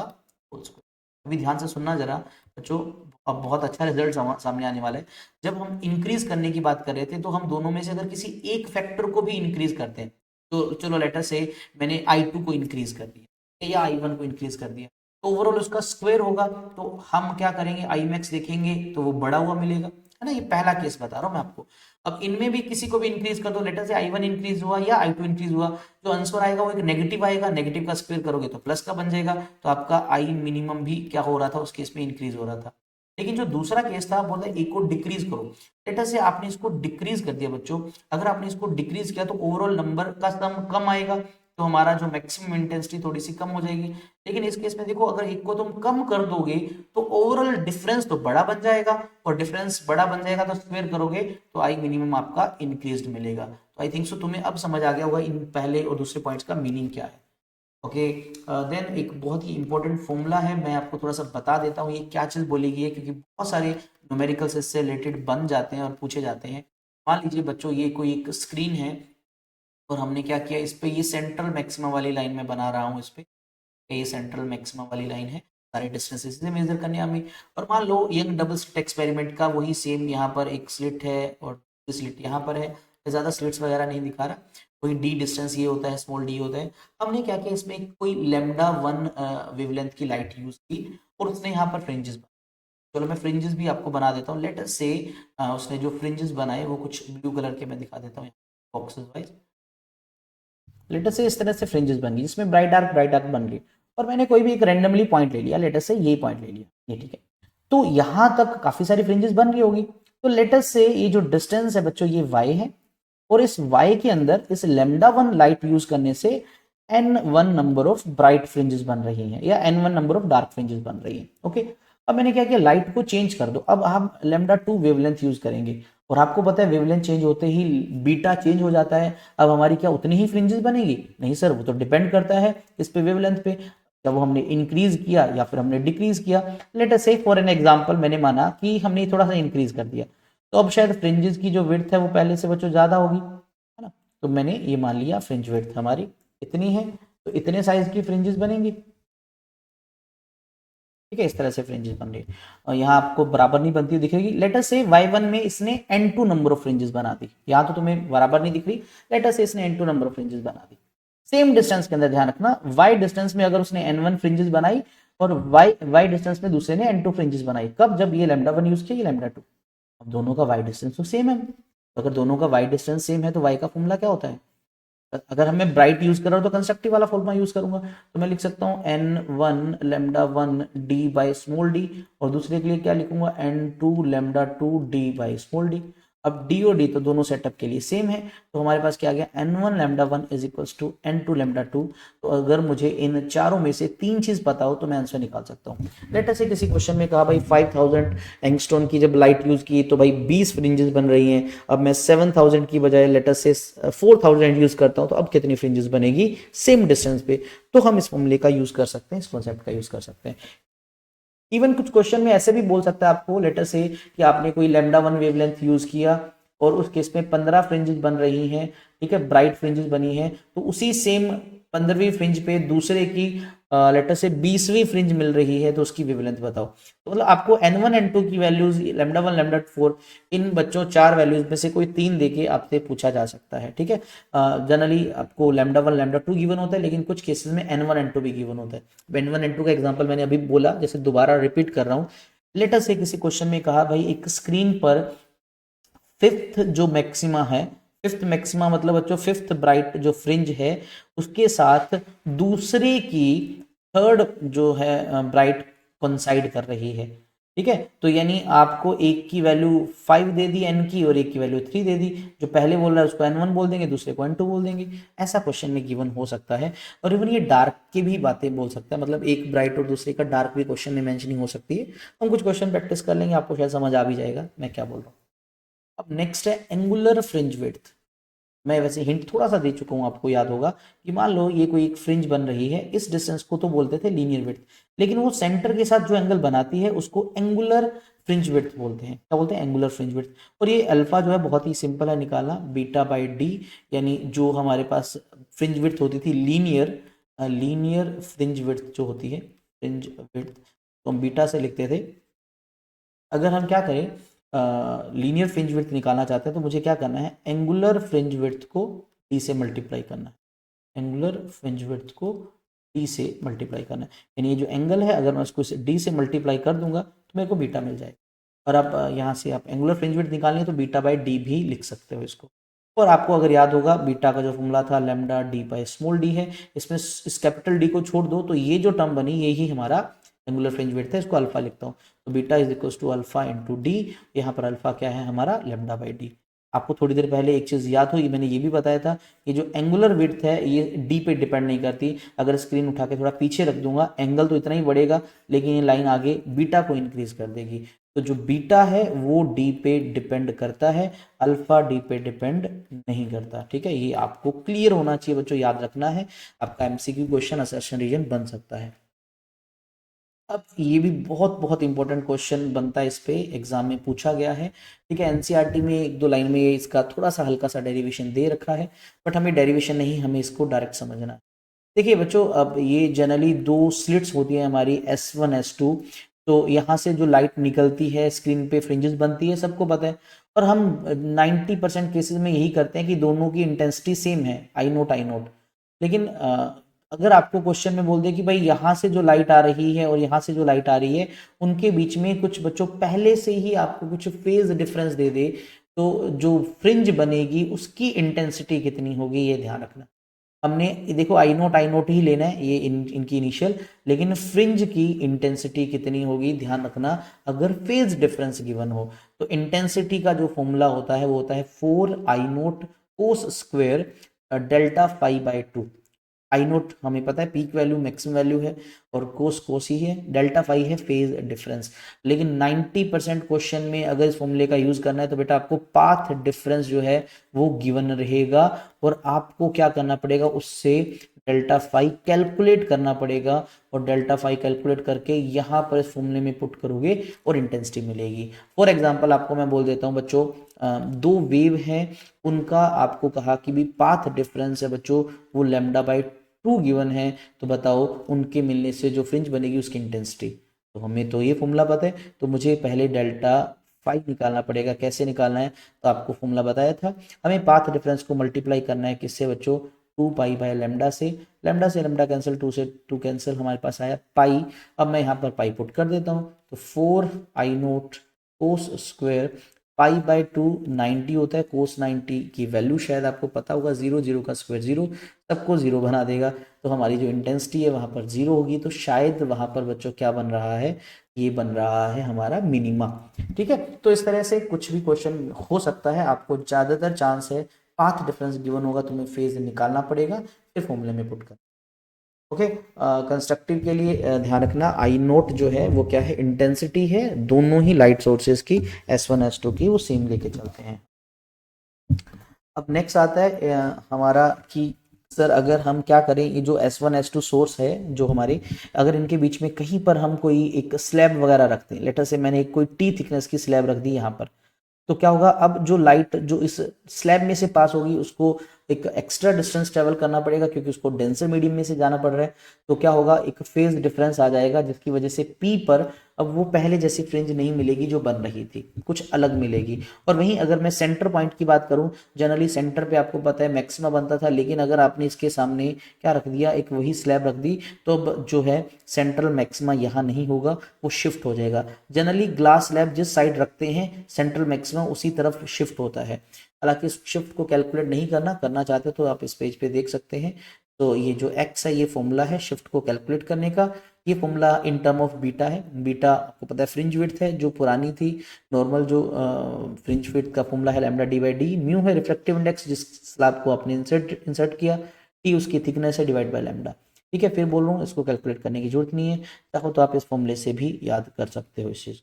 होल स्क्वायर। अभी ध्यान से सुनना जरा बच्चों, अब बहुत अच्छा रिजल्ट सामने आने वाला है। जब हम इंक्रीज करने की बात कर रहे थे तो हम दोनों में से अगर किसी एक फैक्टर को भी इंक्रीज करते हैं, तो चलो लेटर से मैंने I2 को इंक्रीज कर दिया या I1 को इंक्रीज कर दिया, तो ओवरऑल उसका स्क्वायर होगा, तो हम क्या करेंगे, आई मैक्स देखेंगे तो वो बड़ा हुआ मिलेगा, है ना। ये पहला केस बता रहा हूं मैं आपको। अब इनमें भी किसी को भी इंक्रीज कर दो, लेटर से I1 इंक्रीज हुआ या I2 इंक्रीज हुआ, जो आंसर आएगा वो एक नेगेटिव आएगा, नेगेटिव का स्क्वायर करोगे तो प्लस का बन जाएगा, तो आपका आई मिनिमम भी क्या हो रहा था, उस केस में इंक्रीज हो रहा था। लेकिन जो दूसरा केस था बोलते एक को डिक्रीज करो, लेटर से आपने इसको डिक्रीज कर दिया बच्चों। अगर आपने इसको डिक्रीज किया तो ओवरऑल नंबर का सम कम आएगा, तो हमारा जो मैक्सिमम इंटेंसिटी थोड़ी सी कम हो जाएगी। लेकिन इस केस में देखो, अगर एक को तुम कम कर दोगे तो ओवरऑल डिफरेंस तो बड़ा बन जाएगा, और डिफरेंस बड़ा बन जाएगा तो स्क्वायर करोगे तो आई मिनिमम आपका इंक्रीज्ड मिलेगा। तो आई थिंक सो तुम्हें अब समझ आ गया होगा इन पहले और दूसरे पॉइंट्स का मीनिंग क्या है, ओके। देन एक बहुत ही इंपॉर्टेंट फॉर्मूला है, मैं आपको थोड़ा सा बता देता हूँ ये क्या चीज़ बोलेगी है, क्योंकि बहुत सारे न्यूमेरिकल्स इससे रिलेटेड बन जाते हैं और पूछे जाते हैं। मान लीजिए बच्चों ये कोई एक स्क्रीन है और हमने क्या किया, इस पे ये सेंट्रल मैक्सिमा वाली लाइन में बना रहा हूँ, इस पे ये सेंट्रल मैक्सिमा वाली लाइन है, सारे डिस्टेंसेस से मेजर करने हमें। और मान लो यंग डबल स्लिट एक्सपेरिमेंट का वही सेम यहाँ पर एक स्लिट है और स्लिट यहाँ पर है, ज़्यादा स्लिट्स वगैरह नहीं दिखा रहा, कोई डी डिस्टेंस ये होता है, स्मॉल डी होता है। हमने क्या किया, इसमें कोई λ1 वेवलेंथ की लाइट यूज की और उसने यहाँ पर फ्रिंजेस बनाए। चलो मैं फ्रिंजेस भी आपको बना देता हूँ, लेट अस से उसने जो फ्रिंजेस बनाए वो कुछ ब्लू कलर के मैं दिखा देता हूँ बॉक्सेस वाइज। लेटर से इस तरह से फ्रिंजेस बन गई जिसमें ब्राइट डार्क बन गई, और मैंने कोई भी एक रैंडमली पॉइंट ले लिया, लेटर से यही पॉइंट ले लिया, ये ठीक है। तो यहां तक काफी सारी फ्रिंजेस बन गई होगी। तो लेटर से ये जो डिस्टेंस है बच्चों ये y है, और इस y के अंदर इस λ1 लाइट यूज करने से n1 number of bright fringes बन रही हैं या n1 number of dark fringes बन रही हैं, ओके। अब मैंने क्या किया, लाइट को चेंज कर दो, अब हम λ2 वेवलेंथ यूज करेंगे, और आपको पता है वेवलेंथ चेंज होते ही बीटा चेंज हो जाता है। अब हमारी क्या उतनी ही फ्रिंजेस बनेगी? नहीं सर, वो तो डिपेंड करता है इस पे वेवलेंथ पे, जब हमने इंक्रीज किया या फिर हमने डिक्रीज किया। लेट अस से फॉर एन एग्जांपल मैंने माना कि हमने थोड़ा सा इंक्रीज कर दिया, तो अब शायद फ्रिंजेस की जो विड्थ है वो पहले से बच्चों ज्यादा होगी, है ना। तो मैंने ये मान लिया फ्रिंज विड्थ हमारी इतनी है, तो इतने साइज की फ्रिंजेस बनेंगी, ठीक है। इस तरह से फ्रिंजेस बन रही है, और यहाँ आपको बराबर नहीं बनती दिखेगी। लेटर से y1 में इसने n2 नंबर ऑफ फ्रिंजेस बना दी, यहाँ तो तुम्हें बराबर नहीं दिख रही, लेटर से इसने n2 नंबर ऑफ फ्रिंजेस बना दी। सेम डिस्टेंस के अंदर ध्यान रखना, y डिस्टेंस में अगर उसने n1 फ्रिंजेस बनाई और y डिस्टेंस में दूसरे ने n2 फ्रिंजेस बनाई, कब? जब ये λ1 यूज किया, ये λ2। अब दोनों का y डिस्टेंस तो सेम है, अगर दोनों का y डिस्टेंस सेम है तो y का फॉर्मूला क्या होता है? अगर हमें ब्राइट यूज कर रहा हूं तो कंस्ट्रक्टिव वाला फॉर्मूला यूज करूंगा, तो मैं लिख सकता हूं n1 λ1 d by small D, और दूसरे के लिए क्या लिखूंगा n2 λ2 d by small D. अब डी और डी तो दोनों सेटअप के लिए सेम है, तो हमारे पास क्या आ गया n1 lambda 1 is equals to n2 lambda 2। तो अगर मुझे इन चारों में से 3 चीज पता हो तो मैं आंसर निकाल सकता हूँ। लेट अस से किसी क्वेश्चन में कहा भाई 5000 एंगस्ट्रॉन की जब लाइट यूज की तो भाई 20 फ्रिंजेस बन रही हैं। अब मैं 7000 की बजाय लेट अस से 4000 यूज करता हूँ तो अब कितनी फ्रिंजेस बनेगी सेम डिस्टेंस पे। तो हम इस फॉर्मूले का यूज कर सकते हैं, इस कॉन्सेप्ट का यूज कर सकते हैं। इवन कुछ क्वेश्चन में ऐसे भी बोल सकता है आपको, लेटर से कि आपने कोई लैम्डा 1 वेवलेंथ यूज किया और उस केस में 15 फ्रिंजेस बन रही हैं, ठीक है, ब्राइट फ्रिंजेस बनी है, तो उसी सेम 15वीं फ्रिंज पे दूसरे की लेटर से 20वीं फ्रिंज मिल रही है तो उसकी वेवलेंथ बताओ। तो मतलब आपको n1 n2 की वैल्यूज लैम्डा 1 लैम्डा 4 इन बच्चों 4 वैल्यूज में से कोई 3 देके आपसे पूछा जा सकता है, ठीक है। जनरली आपको लैम्डा 1 लैम्डा 2 गिवन होता है, लेकिन कुछ केसेस में n1 n2 भी गिवन होता है। n1 n2 का एग्जांपल मैंने अभी बोला, जैसे दोबारा रिपीट कर रहा हूँ। लेटर से किसी क्वेश्चन में कहा भाई एक स्क्रीन पर फिफ्थ जो मैक्सिमा है, फिफ्थ मैक्सिमा मतलब बच्चों फिफ्थ ब्राइट जो फ्रिंज है उसके साथ दूसरे की थर्ड जो है ब्राइट कोइंसाइड कर रही है, ठीक है। तो यानी आपको एक की वैल्यू 5 दे दी n की और एक की वैल्यू 3 दे दी, जो पहले बोल रहा है उसको n1 बोल देंगे, दूसरे को n2 बोल देंगे। ऐसा क्वेश्चन में गिवन हो सकता है। और इवन ये डार्क की भी बातें बोल सकता है, मतलब एक ब्राइट और दूसरे का डार्क भी क्वेश्चन में मेंशनिंग हो सकती है। हम कुछ क्वेश्चन प्रैक्टिस कर लेंगे, आपको शायद समझ आ भी जाएगा मैं क्या बोल रहा हूँ। अब नेक्स्ट है एंगुलर फ्रिंज विड्थ। मैं वैसे हिंट थोड़ा सा दे चुका हूं, आपको याद होगा कि मान लो ये कोई एक फ्रिंज बन रही है, इस डिस्टेंस को तो बोलते थे लीनियर विड्थ, लेकिन वो सेंटर के साथ जो एंगल बनाती है उसको एंगुलर फ्रिंज विड्थ बोलते हैं। क्या बोलते हैं? Angular fringe width. और ये अल्फा जो है बहुत ही सिंपल है निकालना, बीटा बाई डी, यानी जो हमारे पास फ्रिंज विड्थ होती थी लीनियर, लीनियर फ्रिंज विड्थ जो होती है फ्रिंज विड्थ, तो हम बीटा से लिखते थे। अगर हम क्या करें, लीनियर फ्रिंज विड्थ निकालना चाहते हैं तो मुझे क्या करना है, एंगुलर फ्रिंज विड्थ को डी से मल्टीप्लाई करना है। एंगुलर फ्रिंज विड्थ को डी से मल्टीप्लाई करना है, यानी ये जो एंगल है अगर मैं उसको डी से मल्टीप्लाई कर दूंगा तो मेरे को बीटा मिल जाएगा। और आप यहाँ से आप एंगुलर फ्रिंज विड्थ निकालनी है तो बीटा बाई डी भी लिख सकते हो इसको। और आपको अगर याद होगा बीटा का जो फॉर्मूला था lambda D by small d है, इसमें इस कैपिटल डी को छोड़ दो तो ये जो टर्म बनी यही हमारा एंगुलर फ्रिंज विड्थ है, इसको अल्फा लिखता हूँ। तो beta is equal to alpha into d, यहाँ पर अल्फा क्या है हमारा लैम्डा बाई डी। आपको थोड़ी देर पहले एक चीज़ याद हुई, मैंने ये भी बताया था कि जो एंगुलर विड्थ है ये डी पे डिपेंड नहीं करती। अगर स्क्रीन उठा के थोड़ा पीछे रख दूंगा एंगल तो इतना ही बढ़ेगा, लेकिन ये लाइन आगे बीटा को इंक्रीज कर देगी। तो जो बीटा है वो डी पे डिपेंड करता है, अल्फा डी पे डिपेंड नहीं करता, ठीक है। ये आपको क्लियर होना चाहिए बच्चों, याद रखना है, आपका एमसीक्यू क्वेश्चन असर्शन रीजन बन सकता है। अब ये भी बहुत बहुत इंपॉर्टेंट क्वेश्चन बनता है, इस पे एग्जाम में पूछा गया है, ठीक है। एनसीईआरटी में एक दो लाइन में इसका थोड़ा सा हल्का सा डेरिवेशन दे रखा है, बट हमें डेरिवेशन नहीं, हमें इसको डायरेक्ट समझना है। देखिए बच्चों, अब ये जनरली दो स्लिट्स होती है हमारी S1 S2, तो यहाँ से जो लाइट निकलती है स्क्रीन पे फ्रिंजेस बनती है, सबको पता है। और हम 90% केसेस में यही करते हैं कि दोनों की इंटेंसिटी सेम है, आई नोट आई नोट। लेकिन अगर आपको क्वेश्चन में बोल दे कि भाई यहाँ से जो लाइट आ रही है और यहाँ से जो लाइट आ रही है उनके बीच में कुछ बच्चों पहले से ही आपको कुछ फेज डिफरेंस दे दे, तो जो फ्रिंज बनेगी उसकी इंटेंसिटी कितनी होगी ये ध्यान रखना। हमने देखो आई नोट ही लेना है, ये इनकी इनिशियल, लेकिन फ्रिंज की इंटेंसिटी कितनी होगी ध्यान रखना अगर फेज डिफरेंस गिवन हो। तो इंटेंसिटी का जो फॉर्मूला होता है वो होता है 4 I naught cos square delta phi by 2। I naught हमें पता है पीक वैल्यू मैक्सिमम वैल्यू है, और कोस कोस ही है, डेल्टा फाई है फेज डिफरेंस। लेकिन 90% क्वेश्चन में अगर इस फॉर्मूले का यूज करना है तो बेटा आपको पाथ डिफरेंस जो है वो गिवन रहेगा, और आपको क्या करना पड़ेगा उससे डेल्टा फाई कैलकुलेट करना पड़ेगा, और डेल्टा फाई कैलकुलेट करके यहाँ पर इस फॉर्मूले में पुट करोगे और इंटेंसिटी मिलेगी। फॉर एग्जाम्पल आपको मैं बोल देता हूँ बच्चों, दो वेव हैं, उनका आपको कहा कि भी पाथ डिफरेंस है बच्चों वो लैम्डा बाई 2 गिवन है, तो बताओ उनके मिलने से जो फ्रिंज बनेगी उसकी इंटेंसिटी। तो हमें तो ये फॉर्मूला पता है, तो मुझे पहले डेल्टा फाई निकालना पड़ेगा। कैसे निकालना है? तो आपको फॉर्मूला बताया था, हमें पाथ डिफरेंस को मल्टीप्लाई करना है किससे बच्चों, 2 पाई बाय लैम्डा से। लैम्डा से लैम्डा कैंसिल, 2 से 2 कैंसिल, हमारे पास आया पाई। अब मैं यहाँ पर पाई पुट कर देता हूँ, तो 4 आई नोट कोस स्क्वेयर पाई/2 90 होता है, कोस 90 की वैल्यू शायद आपको पता होगा 0, 0 का स्क्वायर 0, सबको 0 बना देगा, तो हमारी जो इंटेंसिटी है वहाँ पर 0 होगी, तो शायद वहाँ पर बच्चों क्या बन रहा है, ये बन रहा है हमारा मिनिमा। ठीक है, तो इस तरह से कुछ भी क्वेश्चन हो सकता है, आपको ज़्यादातर चांस है पाथ डिफरेंस गिवन होगा, तुम्हें फेज निकालना पड़ेगा, फिर फॉर्मूले में पुट कर। ओके, कंस्ट्रक्टिव के लिए ध्यान रखना, आई नोट जो है वो क्या है, इंटेंसिटी है दोनों ही लाइट सोर्सेज की, S1 S2 की, वो सेम लेके चलते हैं। अब नेक्स्ट आता है हमारा कि सर अगर हम क्या करें, ये जो S1 S2 सोर्स है जो हमारे, अगर इनके बीच में कहीं पर हम कोई एक स्लैब वगैरह रखते हैं, लेटर से मैंने एक कोई T थिकनेस की स्लैब रख दी यहाँ पर, तो क्या होगा, अब जो लाइट जो इस स्लैब में से पास होगी उसको एक एक्स्ट्रा डिस्टेंस ट्रेवल करना पड़ेगा, क्योंकि उसको डेंसर मीडियम में से जाना पड़ रहा है, तो क्या होगा, एक फेज डिफरेंस आ जाएगा, जिसकी वजह से पी पर अब वो पहले जैसी फ्रिंज नहीं मिलेगी जो बन रही थी, कुछ अलग मिलेगी। और वहीं अगर मैं सेंटर पॉइंट की बात करूं, जनरली सेंटर पे आपको पता है मैक्सिमा बनता था, लेकिन अगर आपने इसके सामने क्या रख दिया, एक वही स्लैब रख दी, तो अब जो है सेंट्रल मैक्सिमा यहाँ नहीं होगा, वो शिफ्ट हो जाएगा। जनरली ग्लास स्लैब जिस साइड रखते हैं सेंट्रल मैक्सिमा उसी तरफ शिफ्ट होता है। हालांकि इस शिफ्ट को कैलकुलेट नहीं करना चाहते तो आप इस पेज पे देख सकते हैं। तो ये जो x है ये फॉर्मूला है शिफ्ट को कैलकुलेट करने का, ये formula in term of beta है। बीटा आपको पता है फ्रिंज विड्थ है जो पुरानी थी, नॉर्मल जो फ्रिंज विड्थ का फॉर्मूला है lambda D by D, mu है रिफ्लेक्टिव इंडेक्स जिस स्लैब को आपने इंसर्ट किया, टी उसकी थिकनेस है डिवाइड बाय लैम्डा। ठीक है, फिर बोल रहा हूँ इसको कैलकुलेट करने की जरूरत नहीं है, चाहो तो आप इस फॉर्मूले से भी याद कर सकते हो इस चीज़।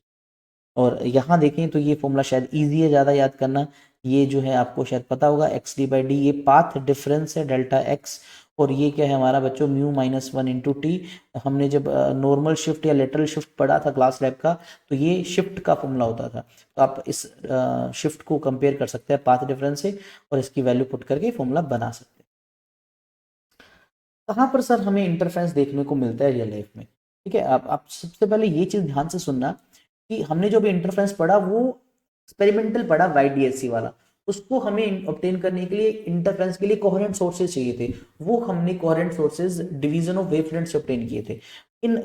और यहाँ देखें तो ये फॉर्मूला शायद इजी है ज़्यादा याद करना, ये जो है आपको शायद पता होगा एक्स डी बाई डी, ये पाथ डिफरेंस है डेल्टा एक्स, और ये क्या है हमारा बच्चों mu minus one into T. हमने जब नॉर्मल शिफ्ट या लेटरल शिफ्ट पढ़ा था क्लास लैब का, तो ये शिफ्ट का फॉर्मूला होता था, तो आप इस शिफ्ट को कंपेयर कर सकते हैं पाथ डिफरेंस से, और इसकी वैल्यू पुट करके फॉर्मूला बना सकते हैं। कहाँ पर सर हमें इंटरफेरेंस देखने को मिलता है रियल लाइफ में? ठीक है, आप सबसे पहले ये चीज़ ध्यान से सुनना कि हमने जो भी इंटरफेरेंस पढ़ा वो एक्सपेरिमेंटल पढ़ा YDSC वाला, उसको हमें ऑब्टेन करने के लिए इंटरफेरेंस के लिए कोहेरेंट सोर्सेज चाहिए थे, वो हमने coherent sources division of wavefront से ऑब्टेन किए थे।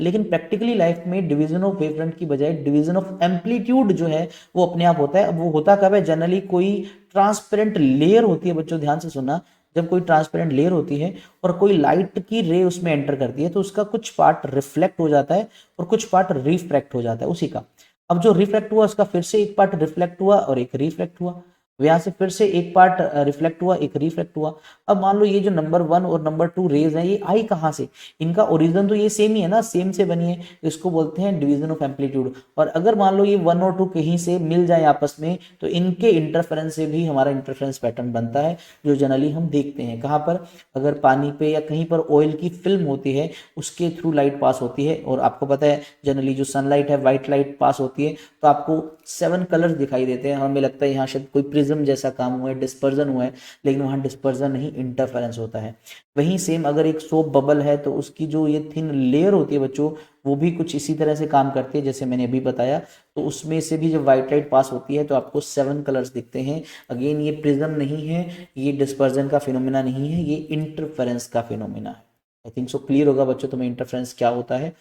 लेकिन प्रैक्टिकली लाइफ में डिवीजन ऑफ वेवफ्रंट की बजाय डिवीजन ऑफ एम्पलीट्यूड जो है वो अपने आप होता है। अब वो होता कब है, जनरली कोई ट्रांसपेरेंट लेयर होती है, बच्चों ध्यान से सुनना, जब कोई ट्रांसपेरेंट लेयर होती है और कोई लाइट की रे उसमें एंटर करती है, तो उसका कुछ पार्ट रिफ्लेक्ट हो जाता है और कुछ पार्ट रिफ्रैक्ट हो जाता है उसी का। अब जो रिफ्लेक्ट हुआ उसका फिर से एक पार्ट रिफ्लेक्ट हुआ और एक रिफ्लेक्ट हुआ, यहाँ से फिर से एक पार्ट रिफ्लेक्ट हुआ एक रिफ्लेक्ट हुआ। अब मान लो ये जो नंबर 1 और नंबर 2 रेज है ये आई कहाँ से, इनका ओरिजिन तो ये सेम ही है ना, सेम से बनी है, इसको बोलते हैं डिवीजन ऑफ एम्पलीट्यूड। और अगर मान लो ये 1 और 2 कहीं से मिल जाए आपस में, तो इनके इंटरफेरेंस से भी हमारा इंटरफेरेंस पैटर्न बनता है, जो जनरली हम देखते हैं कहाँ पर, अगर पानी पे या कहीं पर ऑयल की फिल्म होती है उसके थ्रू लाइट पास होती है, और आपको पता है जनरली जो सनलाइट है व्हाइट लाइट पास होती है, तो आपको 7 कलर्स दिखाई देते हैं, हमें लगता है यहाँ शायद कोई प्रिज्म जैसा काम हुआ है, डिस्पर्जन हुआ है, लेकिन वहाँ डिस्पर्जन नहीं इंटरफेरेंस होता है। वहीं सेम अगर एक सोप बबल है तो उसकी जो ये थिन लेयर होती है बच्चों, वो भी कुछ इसी तरह से काम करती है जैसे मैंने अभी बताया, तो उसमें से भी जब व्हाइट लाइट पास होती है तो आपको 7 कलर्स दिखते हैं। अगेन ये प्रिज्म नहीं है, ये डिस्पर्जन का फिनोमिना नहीं है, ये इंटरफेरेंस का फिनोमिना है। आई थिंक सो क्लियर होगा बच्चों तुम्हें इंटरफेरेंस क्या होता है।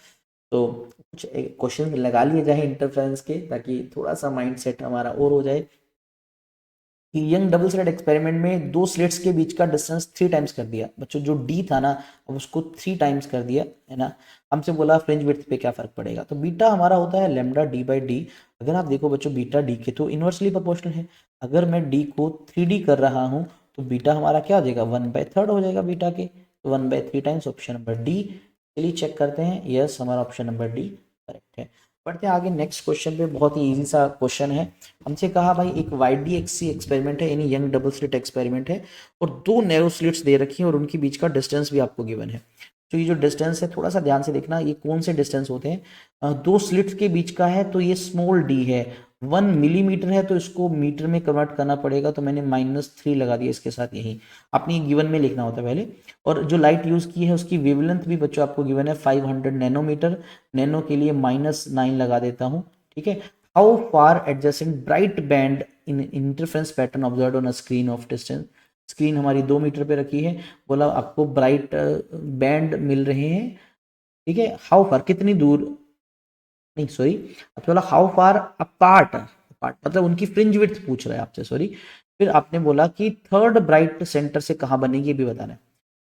तो कुछ क्वेश्चन लगा लिए जाए इंटरफेरेंस के, ताकि थोड़ा सा माइंड सेट हमारा और हो जाए। कि यंग डबल स्लिट एक्सपेरिमेंट में 2 स्लिट्स के बीच का डिस्टेंस 3 टाइम्स कर दिया बच्चों, जो डी था ना अब उसको 3 टाइम्स कर दिया है ना। हमसे बोला फ्रिंज विड्थ पे क्या फर्क पड़ेगा, तो बीटा हमारा होता है लैम्डा डी बाई डी। अगर आप देखो बच्चों बीटा डी के तो इनवर्सली प्रोपोर्शनल है, अगर मैं डी को 3D कर रहा हूँ तो बीटा हमारा क्या हो जाएगा 1/3 हो जाएगा बीटा के, तो 1/3 टाइम्स ऑप्शन नंबर डी। चलिए चेक करते हैं, यस हमारा ऑप्शन नंबर डी करेक्ट है। बढ़ते हैं आगे नेक्स्ट क्वेश्चन पे, बहुत ही इजी सा क्वेश्चन है। हमसे कहा भाई एक YDXC एक्सपेरिमेंट है, यानी यंग डबल स्लिट एक्सपेरिमेंट है, और 2 नैरो स्लिट्स दे रखी हैं और उनके बीच का डिस्टेंस भी आपको गिवन है। तो ये जो डिस्टेंस है थोड़ा सा ध्यान से देखना, ये कौन से डिस्टेंस होते हैं, 2 स्लिट्स के बीच का है, तो ये स्मॉल डी है, 1 मिलीमीटर है, तो इसको मीटर में कन्वर्ट करना पड़ेगा, तो मैंने -3 लगा दिया इसके साथ, यही आपने गिवन में लिखना होता है पहले। और जो लाइट यूज़ की है उसकी वेवलेंथ भी बच्चों आपको गिवन है 500 नैनोमीटर, नैनो के लिए -9 लगा देता हूँ। ठीक है, how far adjacent bright band in interference pattern observe on a screen of distance. Screen हमारी 2 मीटर पे रखी है, बोला आपको ब्राइट बैंड मिल रहे हैं। ठीक है, हाउ फार कितनी दूर, नहीं सॉरी, बोला हाउ फार अपार्ट, पार्ट, मतलब उनकी फ्रिंज विड्थ पूछ रहा है आपसे, सॉरी। फिर आपने बोला कि थर्ड ब्राइट सेंटर से कहाँ बनेगी, ये भी बताना है।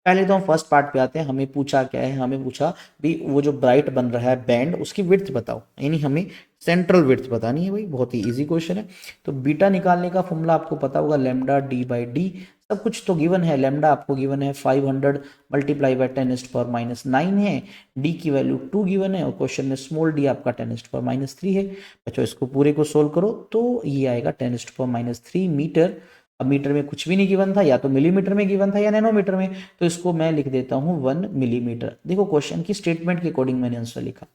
पहले तो हम फर्स्ट पार्ट पे आते हैं। हमें पूछा क्या है, हमें पूछा भी वो जो ब्राइट बन रहा है बैंड, उसकी विड्थ बताओ, यानी हमें सेंट्रल विड्थ बतानी है भाई। बहुत ही इजी क्वेश्चन है। तो बीटा निकालने का फॉर्मूला आपको पता होगा, लैम्डा डी बाई डी। सब कुछ तो गिवन है। लैम्डा आपको गिवन है 500 मल्टीप्लाई बाई 10⁻⁹ है। डी की वैल्यू 2 गिवन है, और क्वेश्चन में स्मॉल डी आपका 10⁻³ है। बच्चों इसको पूरे को सोल्व करो तो ये आएगा 10⁻³ मीटर। अब मीटर में कुछ भी नहीं गिवन था, या तो मिलीमीटर में गिवन था या नैनोमीटर में, तो इसको मैं लिख देता हूं 1 मिलीमीटर। देखो क्वेश्चन की स्टेटमेंट के अकॉर्डिंग मैंने आंसर लिखा।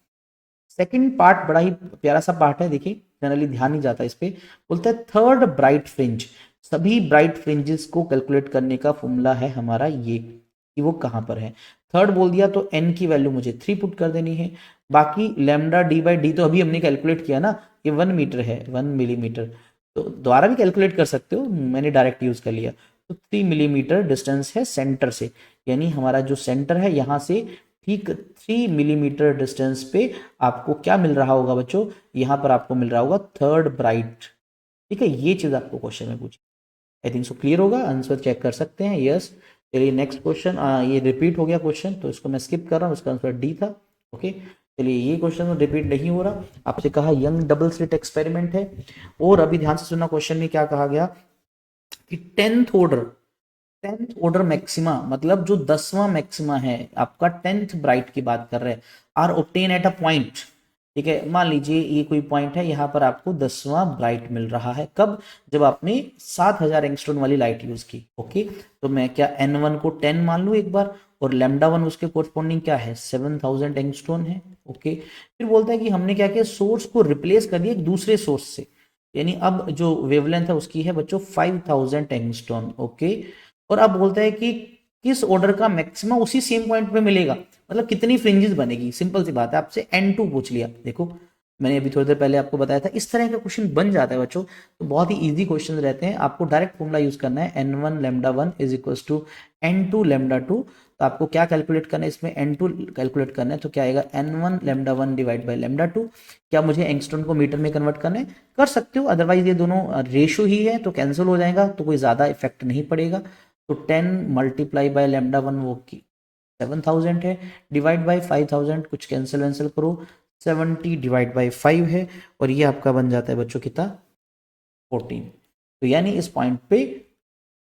सेकंड पार्ट बड़ा ही प्यारा सा पार्ट है, देखिए जनरली ध्यान नहीं जाता इस पे। बोलता है थर्ड ब्राइट फ्रिंज, सभी ब्राइट फ्रिंजेस को कैलकुलेट करने का फॉर्मूला है हमारा ये, कि वो कहां पर है। थर्ड बोल दिया तो n की वैल्यू मुझे 3 पुट कर देनी है। बाकी लैम्डा डी बाई डी तो अभी हमने कैलकुलेट किया ना, ये 1 मीटर है, 1 मिलीमीटर। तो दोबारा भी कैलकुलेट कर सकते हो, मैंने डायरेक्ट यूज कर लिया। तो 3 मिलीमीटर डिस्टेंस है सेंटर से, यानी हमारा जो सेंटर है यहाँ से ठीक 3 मिलीमीटर डिस्टेंस पे आपको क्या मिल रहा होगा बच्चों, यहाँ पर आपको मिल रहा होगा थर्ड ब्राइट। ठीक है, ये चीज आपको क्वेश्चन में पूछी। आई थिंक सो क्लियर होगा, आंसर चेक कर सकते हैं। यस, चलिए नेक्स्ट क्वेश्चन। ये रिपीट हो गया क्वेश्चन, तो इसको मैं स्किप कर रहा हूँ, इसका आंसर डी था। ओके, चलिए ये क्वेश्चन रिपीट नहीं हो रहा। आपसे कहा यंग डबल स्लिट एक्सपेरिमेंट है, और अभी ध्यान से सुनना, क्वेश्चन में क्या कहा गया कि टेंथ ऑर्डर मैक्सिमा, मतलब जो 10वां मैक्सिमा है आपका, 10th ब्राइट की बात कर रहे हैं, are obtain at a point. ठीक है, मान लीजिए ये कोई पॉइंट है, यहाँ पर आपको 10वां ब्राइट मिल रहा है। कब? जब आपने 7000 एंगस्ट्रॉन वाली लाइट यूज की। ओके, तो मैं क्या n1 को 10 मान लूँ एक बार, और लैम्डा 1 उसके कोरस्पॉन्डिंग क्या है, 7000 एंगस्ट्रॉन है। ओके, फिर बोलता है कि हमने क्या किया, सोर्स को रिप्लेस कर दिया एक दूसरे सोर्स से, यानी अब जो वेवलेंथ है उसकी है बच्चों 5000 एंगस्ट्रॉन। ओके, और अब बोलता है कि किस ऑर्डर का मैक्सिमम उसी सेम पॉइंट पे मिलेगा, मतलब कितनी फ्रिंजेस बनेगी। सिंपल सी बात है, आपसे n2 पूछ लिया। देखो मैंने अभी थोड़ी देर पहले आपको बताया था, इस तरह का क्वेश्चन बन जाता है बच्चों। तो बहुत ही इजी क्वेश्चन रहते हैं, आपको डायरेक्ट फॉर्मूला यूज करना है, n1 lambda 1 is equal to n2 lambda 2। तो आपको क्या कैलकुलेट करना है इसमें, n2 कैलकुलेट करना है, तो क्या आएगा n1 lambda 1 divide by lambda 2। क्या मुझे एंगस्ट्रॉन को मीटर में कन्वर्ट करना है, कर सकते हो, अदरवाइज ये दोनों रेशो ही है तो कैंसिल हो जाएगा, तो कोई ज्यादा इफेक्ट नहीं पड़ेगा। तो 10 मल्टीप्लाई बाय लैम्डा 1 वो की 7000 है, डिवाइड बाय 5000, कुछ कैंसिल वैंसिल करो, 70 डिवाइड बाय 5 है, और ये आपका बन जाता है बच्चों कितना, 14। तो यानी इस पॉइंट पे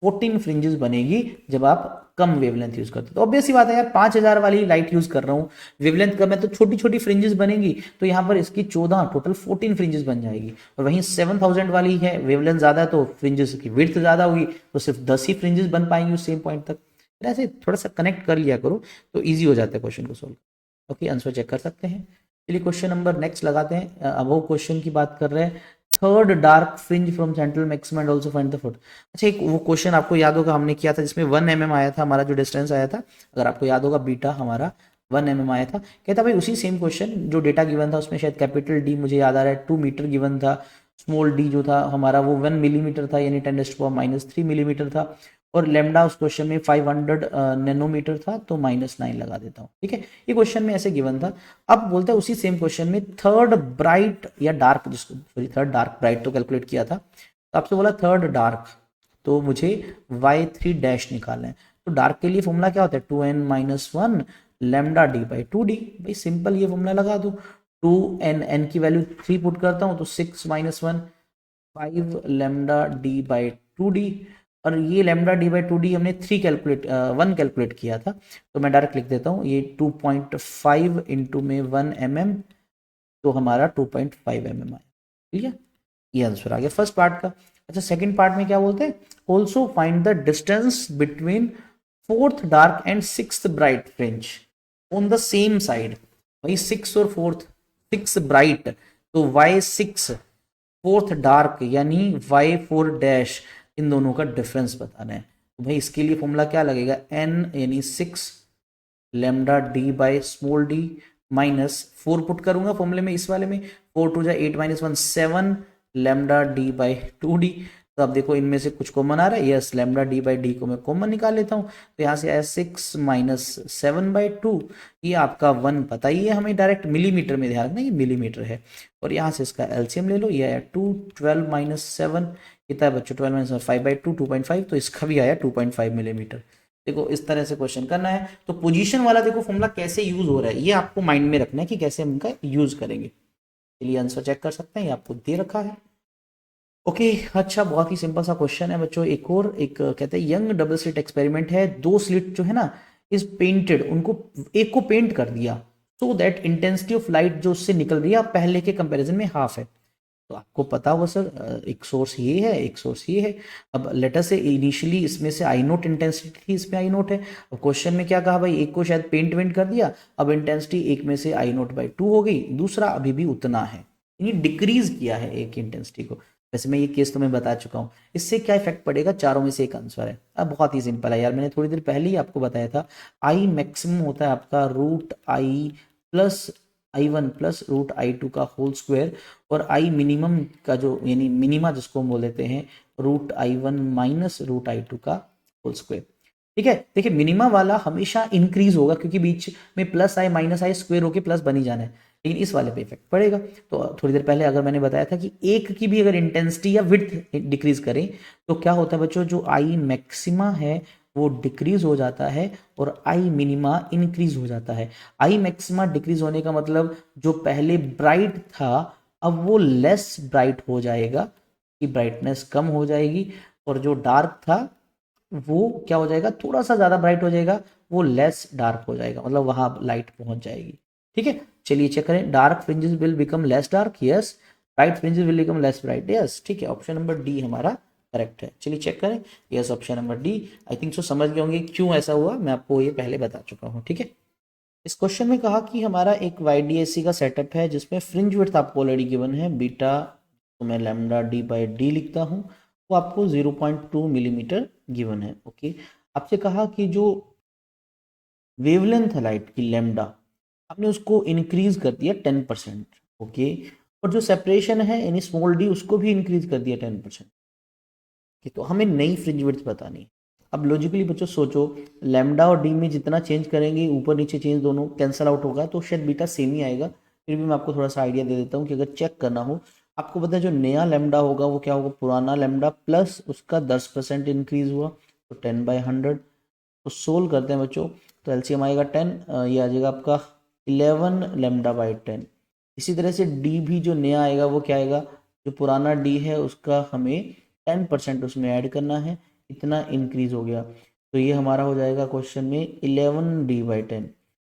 14 फ्रिंजेस बनेगी जब आप कम वेवलेंथ यूज करते हो। तो ऑब्वियस सी बात है यार, 5000 वाली लाइट यूज कर रहा हूँ, वेवलेंथ कम है, तो छोटी छोटी फ्रिंजेस बनेंगी, तो यहाँ पर इसकी 14 टोटल 14 फ्रिंजेस बन जाएगी। और वहीं 7000 वाली है, वेवलेंथ ज्यादा है, तो फ्रिंजेस की विड्थ ज्यादा होगी, तो सिर्फ 10 ही फ्रिंजेस बन पाएंगे उस सेम पॉइंट तक। ऐसे थोड़ा सा कनेक्ट कर लिया करो तो ईजी हो जाता है क्वेश्चन को सोल्व। ओके, आंसर चेक कर सकते हैं। चलिए क्वेश्चन नंबर नेक्स्ट लगाते हैं। अब वो क्वेश्चन की बात कर रहे हैं, third dark fringe from central maximum and also find the foot. अच्छा, एक वो क्वेश्चन आपको याद होगा हमने किया था जिसमें 1 mm आया था हमारा जो डिस्टेंस आया था, अगर आपको याद होगा बीटा हमारा 1 mm आया था। कहता भाई उसी सेम क्वेश्चन जो डेटा गिवन था उसमें शायद कैपिटल डी मुझे याद आ रहा है 2 मीटर गिवन था, स्मॉल डी जो था हमारा वो 1 मिलीमीटर था, यानी 10⁻³ मिलीमीटर था, और लेमडा उस क्वेश्चन में 500 नैनोमीटर था, तो -9 लगा देता हूँ। ठीक है, ये क्वेश्चन में ऐसे गिवन था। अब बोलता है उसी सेम क्वेश्चन में थर्ड ब्राइट या डार्क, जिसको सॉरी थर्ड डार्क, ब्राइट तो कैलकुलेट किया था, तो आपसे बोला थर्ड डार्क, तो मुझे y3 डैश निकालना है। तो डार्क के लिए फॉर्मूला क्या होता है, 2n-1 lambda D by 2d। भाई सिंपल ये फॉर्मूला लगा दो, 2n, n की वैल्यू 3 पुट करता हूँ तो 6-1 5 लैम्डा डी बाई 2d, और ये लैम्डा डी बाई 2d हमने 1 कैलकुलेट किया था, तो मैं डायरेक्ट लिख देता हूँ ये 2.5 इंटू में 1 mm, तो हमारा 2.5 mm आया। ठीक है, ये आंसर आ गया फर्स्ट पार्ट का। अच्छा, सेकंड पार्ट में क्या बोलते हैं, also find the distance between fourth dark and sixth bright fringe on the same side. भाई 6 और 6 ब्राइट, तो y6 फोर्थ डार्क यानी y4 डैश, इन दोनों का डिफरेंस बताना है। तो भाई इसके लिए फॉर्मूला क्या लगेगा, n यानी 6 lambda D by small D minus 4 put करूंगा फॉर्मूले में, इस वाले में 4 2 8 -1 7 लैम्डा डी बाई 2d, तो अब देखो इनमें से कुछ कॉमन आ रहा है, yes lambda D by D को मैं कॉमन निकाल लेता हूँ, तो यहाँ से आया 6 माइनस 7/2, ये आपका 1 पता ही है हमें, डायरेक्ट मिलीमीटर में ध्यान रखना, ये मिलीमीटर है। और यहाँ से इसका एलसीएम ले लो, ये आया 2, 12 माइनस 7 कितना है बच्चों, 12 माइनस 5/2 2.5, तो इसका भी आया 2.5 मिलीमीटर। देखो इस तरह से क्वेश्चन करना है। तो पोजीशन वाला देखो फॉर्मूला कैसे यूज हो रहा है ये आपको माइंड में रखना है कि कैसे हम इनका यूज करेंगे। चलिए आंसर चेक कर सकते हैं, ये आपको दे रखा है। ओके अच्छा, बहुत ही सिंपल सा क्वेश्चन है बच्चों। एक और एक कहते हैं यंग डबल स्लिट एक्सपेरिमेंट है, 2 स्लिट जो है ना इज पेंटेड, उनको एक को पेंट कर दिया so that intensity of light जो उससे निकल रही है पहले के कंपैरिजन में हाफ है। तो आपको पता होगा सर, एक सोर्स ये है एक सोर्स ये है। अब लेटर से इनिशियली इसमें से आई नोट इंटेंसिटी थी, इसमें आई नोट है। अब क्वेश्चन में क्या कहा भाई, एक को शायद पेंट वेंट कर दिया, अब इंटेंसिटी एक में से आई नोट बाई 2 हो गई, दूसरा अभी भी उतना है, यानी डिक्रीज किया है एक इंटेंसिटी को। वैसे मैं ये केस तो मैं बता चुका हूँ, इससे क्या इफेक्ट पड़ेगा, चारों में से एक आंसर है। अब बहुत ही सिंपल है यार, मैंने थोड़ी देर पहले ही आपको बताया था, आई मैक्सिमम होता है आपका root I plus I1 plus root I2 का होल स्क्वायर, और आई मिनिमम का जो यानी मिनिमा जिसको हम बोल देते हैं root I1 minus root I2 का होल स्क्वायर। ठीक है, देखिए मिनिमा वाला हमेशा इंक्रीज होगा क्योंकि बीच में प्लस आई माइनस आई स्क्वायर होके प्लस बन ही जाना है, लेकिन इस वाले पे इफेक्ट पड़ेगा। तो थोड़ी देर पहले अगर मैंने बताया था कि एक की भी अगर इंटेंसिटी या विड्थ डिक्रीज करें तो क्या होता है बच्चों, जो आई मैक्सिमा है वो डिक्रीज हो जाता है और आई मिनिमा इंक्रीज हो जाता है। आई मैक्सिमा डिक्रीज होने का मतलब जो पहले ब्राइट था अब वो लेस ब्राइट हो जाएगा, कि ब्राइटनेस कम हो जाएगी, और जो डार्क था वो क्या हो जाएगा, थोड़ा सा ज्यादा ब्राइट हो जाएगा, वो लेस डार्क हो जाएगा, मतलब वहां लाइट पहुंच जाएगी। ठीक है, चलिए चेक करें, dark fringes will become less dark, yes, bright fringes will become less bright, yes. ठीक है, ऑप्शन नंबर डी हमारा करेक्ट है। चलिए चेक करें, yes option number D. I think so समझ गए होंगे क्यों ऐसा हुआ, मैं आपको ये पहले बता चुका हूँ। ठीक है, इस क्वेश्चन में कहा कि हमारा एक YDAC का सेटअप है जिसमें फ्रिंज विड्थ आपको ऑलरेडी गिवन है, बीटा तो मैं लैम्डा डी बाई डी लिखता हूँ, वो आपको 0.2 मिलीमीटर गिवन है। ओके, आपसे कहा कि जो वेवलेंथ है लाइट की लैम्डा, हमने उसको इंक्रीज कर दिया 10%। ओके, और जो सेपरेशन है यानी स्मॉल डी उसको भी इंक्रीज कर दिया 10%। तो हमें नई फ्रिंज विड्थ बतानी है। अब लॉजिकली बच्चों सोचो, लैम्डा और डी में जितना चेंज करेंगे ऊपर नीचे चेंज दोनों कैंसल आउट होगा, तो शायद बीटा सेम ही आएगा। फिर भी मैं आपको थोड़ा सा आइडिया दे देता हूँ कि अगर चेक करना हो, आपको पता है जो नया लैम्डा होगा वो क्या होगा, पुराना लैम्डा प्लस उसका 10% इंक्रीज हुआ, तो 10/100। तो सोल्व करते हैं बच्चों, तो एलसीएम आएगा 10, ये आ जाएगा आपका 11 लैम्डा बाई 10। इसी तरह से डी भी जो नया आएगा वो क्या आएगा, जो पुराना डी है उसका हमें 10% उसमें ऐड करना है, इतना इंक्रीज हो गया, तो ये हमारा हो जाएगा क्वेश्चन में 11D/10।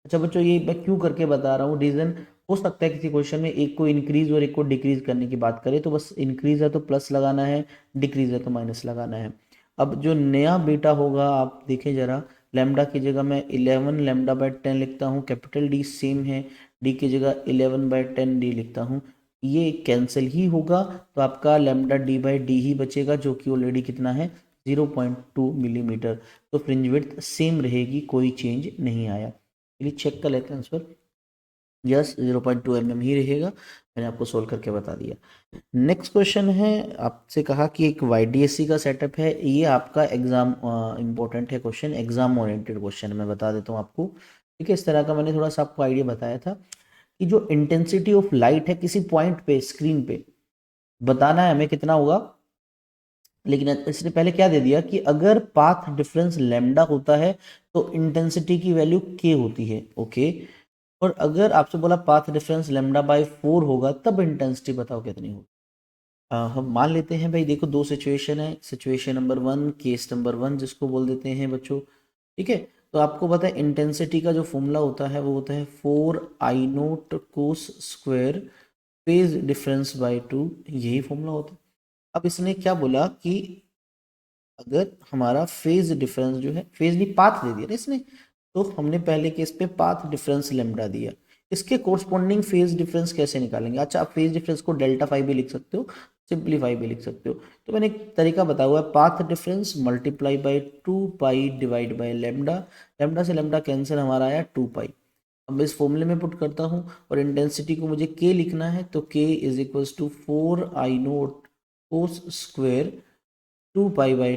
अच्छा बच्चों, ये मैं क्यों करके बता रहा हूँ, रीजन हो सकता है किसी क्वेश्चन में एक को इंक्रीज और एक को डिक्रीज करने की बात करें, तो बस इंक्रीज है तो प्लस लगाना है, डिक्रीज है तो माइनस लगाना है। अब जो नया बीटा होगा आप देखें जरा, लैम्डा की जगह मैं 11 लैम्डा बाई 10 लिखता हूँ, कैपिटल डी सेम है, डी की जगह 11/10 डी लिखता हूँ, ये कैंसिल ही होगा, तो आपका लैम्डा डी बाई डी ही बचेगा जो कि ऑलरेडी कितना है 0.2 मिलीमीटर। तो फ्रिंज विड्थ सेम रहेगी, कोई चेंज नहीं आया। चलिए चेक कर लेते हैं आंसर, यस 0.2 mm ही रहेगा, मैंने आपको सोल्व करके बता दिया। नेक्स्ट क्वेश्चन है, आपसे कहा कि एक YDAC का सेटअप है, ये आपका एग्जाम इंपॉर्टेंट है क्वेश्चन, एग्जाम ओरिएंटेड क्वेश्चन मैं बता देता हूँ आपको। ठीक है, इस तरह का मैंने थोड़ा सा आपको आइडिया बताया था कि जो इंटेंसिटी ऑफ लाइट है किसी पॉइंट पे स्क्रीन पे बताना है हमें कितना होगा, लेकिन इसने पहले क्या दे दिया कि अगर पाथ डिफरेंस लैम्डा होता है तो इंटेंसिटी की वैल्यू के होती है। ओके, और अगर आपसे बोला पाथ डिफरेंस लैम्डा बाई 4 होगा तब इंटेंसिटी बताओ कितनी होगी। हम मान लेते हैं भाई, देखो दो सिचुएशन है, सिचुएशन नंबर 1 केस नंबर 1 जिसको बोल देते हैं बच्चों। ठीक है, तो आपको पता है इंटेंसिटी का जो फॉर्मूला होता है वो होता है 4I0 cos square phase difference by 2, यही फॉर्मूला होता है। अब इसने क्या बोला कि अगर हमारा फेज डिफरेंस जो है, फेज नहीं पाथ दे दिया ना इसने, तो हमने पहले केस पे पाथ डिफरेंस लेमडा दिया, इसके कोरस्पॉन्डिंग फेज डिफरेंस कैसे निकालेंगे। अच्छा, आप फेज डिफरेंस को डेल्टा फाई भी लिख सकते हो, सिंप्लीफाई भी लिख सकते हो, तो मैंने एक तरीका बताया हुआ है, path difference multiply by 2 pi divide by lambda, lambda से लेमडा कैंसिल, हमारा आया 2 पाई। अब इस फॉर्मूले में पुट करता हूँ और इंटेंसिटी को मुझे के लिखना है, तो k is equals to 4I0 cos square 2 pi by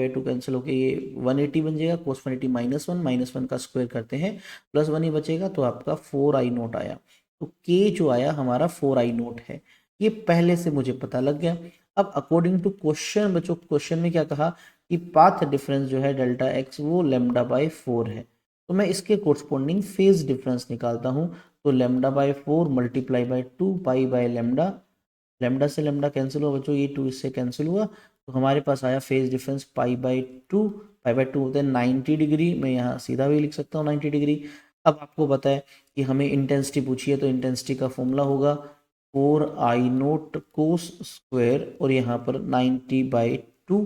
two cancel होके ये 180 बन जाएगा, कोस 180 -1 का स्क्वायर करते हैं +1 ही बचेगा, तो आपका 4i0 आया। तो के जो आया हमारा 4i0 है, ये पहले से मुझे पता लग गया। अब अकॉर्डिंग टू क्वेश्चन बच्चों, क्वेश्चन में क्या कहा कि पाथ डिफरेंस जो है डेल्टा एक्स वो λ/4 है, तो मैं इसके कोरस्पोंडिंग फेज डिफरेंस निकालता हूँ। तो λ/4 multiply by 2 pi by lambda से लैम्डा कैंसिल हुआ बच्चों, ये 2 इससे कैंसिल हुआ, तो हमारे पास आया phase difference pi by to होता है 90 डिग्री। मैं यहाँ सीधा भी लिख सकता हूँ 90 डिग्री। अब आपको पता है कि हमें इंटेंसिटी पूछी है, तो इंटेंसिटी का फॉर्मूला होगा 4i0 कोस स्क्वायर, और यहाँ पर 90/2,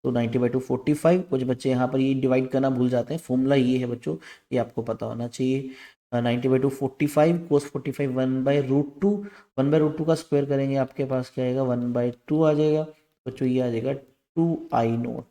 तो 90/2 45। कुछ बच्चे यहाँ पर ये डिवाइड करना भूल जाते हैं, फॉर्मूला ये है बच्चों, ये आपको पता होना चाहिए। 90/2 45, कोस 45 1/√2, 1/√2 का स्क्वायर करेंगे आपके पास क्या आएगा 1/2 आ जाएगा बच्चों, ये आ जाएगा 2i0।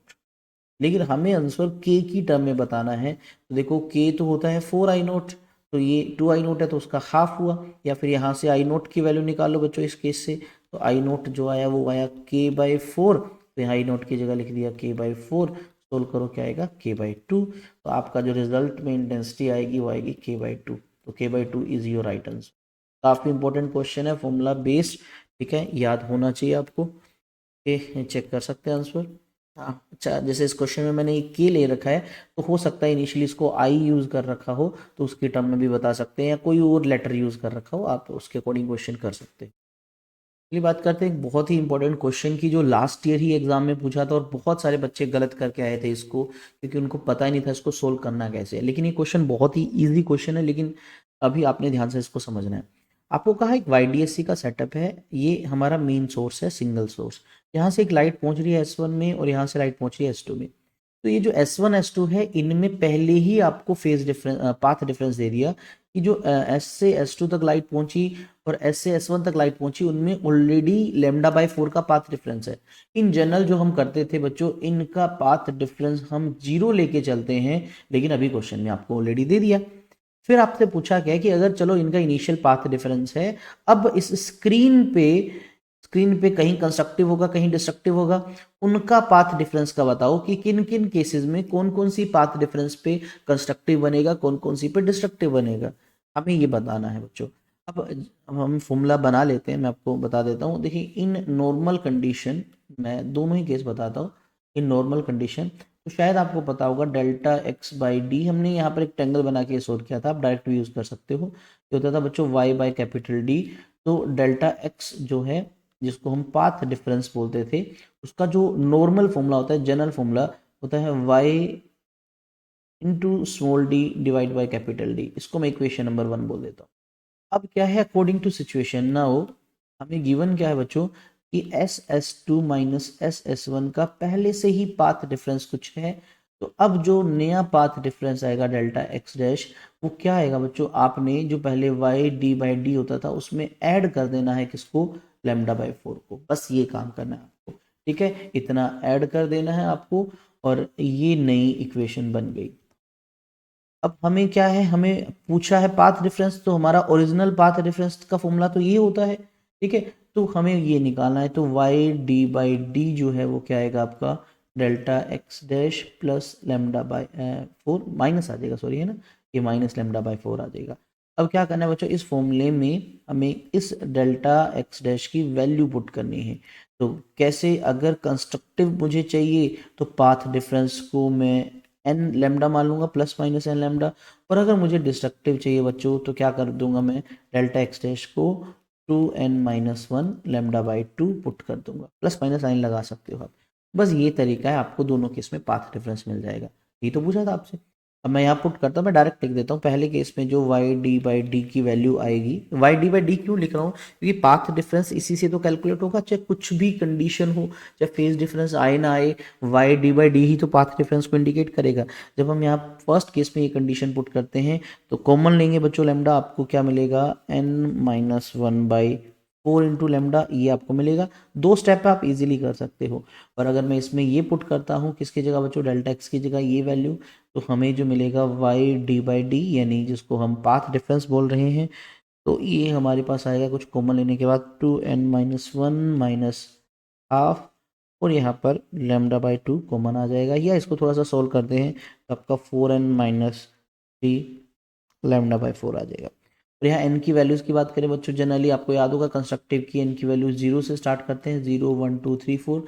लेकिन हमें आंसर के की टर्म में बताना है, तो देखो के तो होता है 4i0, तो ये 2i0 है तो उसका हाफ हुआ, या फिर यहाँ से i0 की वैल्यू निकालो बच्चों इस केस से, तो i0 जो आया वो आया k/4, तो यहाँ i0 की जगह लिख दिया k/4, सोल्व करो क्या आएगा k/2, तो आपका जो रिजल्ट में इंटेंसिटी आएगी वो आएगी k/2, तो k/2 is your right answer. काफ़ी इंपॉर्टेंट क्वेश्चन है, फॉर्मूला बेस्ड, ठीक है, याद होना चाहिए आपको। चेक कर सकते हैं आंसर। हाँ अच्छा, जैसे इस क्वेश्चन में मैंने के ले रखा है, तो हो सकता है इनिशियली इसको आई यूज़ कर रखा हो, तो उसकी टर्म में भी बता सकते हैं, या कोई और लेटर यूज़ कर रखा हो, आप उसके अकॉर्डिंग क्वेश्चन कर सकते हैं। चलिए बात करते हैं एक बहुत ही इंपॉर्टेंट क्वेश्चन की, जो लास्ट ईयर ही एग्जाम में पूछा था, और बहुत सारे बच्चे गलत करके आए थे इसको, क्योंकि उनको पता ही नहीं था इसको सोल्व करना कैसे है। लेकिन ये क्वेश्चन बहुत ही ईजी क्वेश्चन है, लेकिन अभी आपने ध्यान से इसको समझना है। आपको कहा एक YDSC का सेटअप है, ये हमारा मेन सोर्स है, सिंगल सोर्स। यहाँ से एक लाइट पहुंच रही है S1 में, और यहाँ से लाइट पहुंच रही है S2 में। तो ये जो S1 S2 है, इनमें पहले ही आपको फेज डिफरेंस पाथ डिफरेंस दे दिया कि जो S से S2 तक लाइट पहुंची और S से S1 तक लाइट पहुंची, उनमें ऑलरेडी λ/4 का पाथ डिफरेंस है। इन जनरल जो हम करते थे बच्चों, इनका पाथ डिफरेंस हम 0 लेके चलते हैं, लेकिन अभी क्वेश्चन में आपको ऑलरेडी दे दिया। फिर आपसे पूछा गया कि अगर चलो इनका इनिशियल पाथ डिफरेंस है, अब इस स्क्रीन पे कहीं कंस्ट्रक्टिव होगा कहीं डिस्ट्रक्टिव होगा, उनका पाथ डिफरेंस का बताओ कि किन किन केसेस में कौन कौन सी पाथ डिफरेंस पे कंस्ट्रक्टिव बनेगा, कौन कौन सी पे डिस्ट्रक्टिव बनेगा, हमें ये बताना है बच्चों। अब हम फॉर्मूला बना लेते हैं, मैं आपको बता देता हूँ। देखिए इन नॉर्मल कंडीशन, मैं दोनों ही केस बताता हूँ। इन नॉर्मल कंडीशन तो शायद आपको पता होगा ΔX/D, हमने यहाँ पर एक ट्रायंगल बना के सोल्व किया था, आप डायरेक्ट भी यूज़ कर सकते हो। ये होता था बच्चों Y/D। तो ΔX जो है, जिसको हम पाथ डिफरेंस बोलते थे, उसका जो नॉर्मल फॉर्मूला होता है, जनरल फॉर्मूला होता है Y/d डिवाइड बाय D। इसको मैं इक्वेशन नंबर 1 बोल देता हूँ। अब क्या है, अकॉर्डिंग टू सिचुएशन नाउ, हमें गिवन क्या है बच्चों कि SS2 माइनस SS1 का पहले से ही पाथ डिफरेंस कुछ है। तो अब जो नया पाथ डिफरेंस आएगा ΔX डैश, वो क्या आएगा बच्चों, आपने जो पहले YD/D होता था उसमें ऐड कर देना है किसको, λ/4 को। बस ये काम करना है आपको, ठीक है, इतना ऐड कर देना है आपको, और ये नई इक्वेशन बन गई। अब हमें क्या है, हमें पूछा है पाथ डिफरेंस, तो हमारा ओरिजिनल पाथ डिफरेंस का फॉर्मूला तो ये होता है, ठीक है, तो हमें ये निकालना है। तो YD/D जो है वो क्या आएगा आपका ΔX डैश प्लस λ/4 माइनस आ जाएगा, सॉरी है ना, ये माइनस λ/4 आ जाएगा। अब क्या करना है बच्चों, इस फॉर्मूले में हमें इस ΔX डैश की वैल्यू पुट करनी है। तो कैसे, अगर कंस्ट्रक्टिव मुझे चाहिए तो पाथ डिफरेंस को मैं एन लेमडा मान लूंगा, प्लस माइनस एन लेमडा। और अगर मुझे डिस्ट्रक्टिव चाहिए बच्चों, तो क्या कर दूंगा मैं, ΔX डैश को 2n-1 λ/2 पुट कर दूंगा, प्लस माइनस साइन लगा सकते हो आप। बस ये तरीका है, आपको दोनों केस में पाथ डिफरेंस मिल जाएगा। ये तो पूछा था आपसे। अब मैं यहाँ पुट करता हूँ, मैं डायरेक्ट लिख देता हूँ। पहले केस में जो YD/D की वैल्यू आएगी, YD/D क्यों लिख रहा हूँ, क्योंकि पाथ डिफरेंस इसी से तो कैलकुलेट होगा, चाहे कुछ भी कंडीशन हो, चाहे फेज डिफरेंस आए ना आए, YD/D ही तो पाथ डिफरेंस को इंडिकेट करेगा। जब हम यहाँ फर्स्ट केस में ये कंडीशन पुट करते हैं, तो कॉमन लेंगे बच्चों लैम्डा, आपको क्या मिलेगा n-1/4 इंटू लैम्डा, ये आपको मिलेगा। दो स्टेप पे आप इजीली कर सकते हो। और अगर मैं इसमें ये पुट करता हूँ किसकी जगह बच्चों, ΔX की जगह ये वैल्यू, तो हमें जो मिलेगा YD/D, यानी जिसको हम पाथ डिफरेंस बोल रहे हैं, तो ये हमारे पास आएगा कुछ कॉमन लेने के बाद 2n-1 माइनस हाफ और यहाँ पर लैम्डा बाई 2 कॉमन आ जाएगा, या इसको थोड़ा सा सोल्व करते हैं तो आपका 4n-3 लैम्डा बाई 4 आ जाएगा। और यहाँ n की वैल्यूज़ की बात करें बच्चों, जनरली आपको याद होगा कंस्ट्रक्टिव की n की वैल्यू 0 से स्टार्ट करते हैं, 0 1 2 3 4,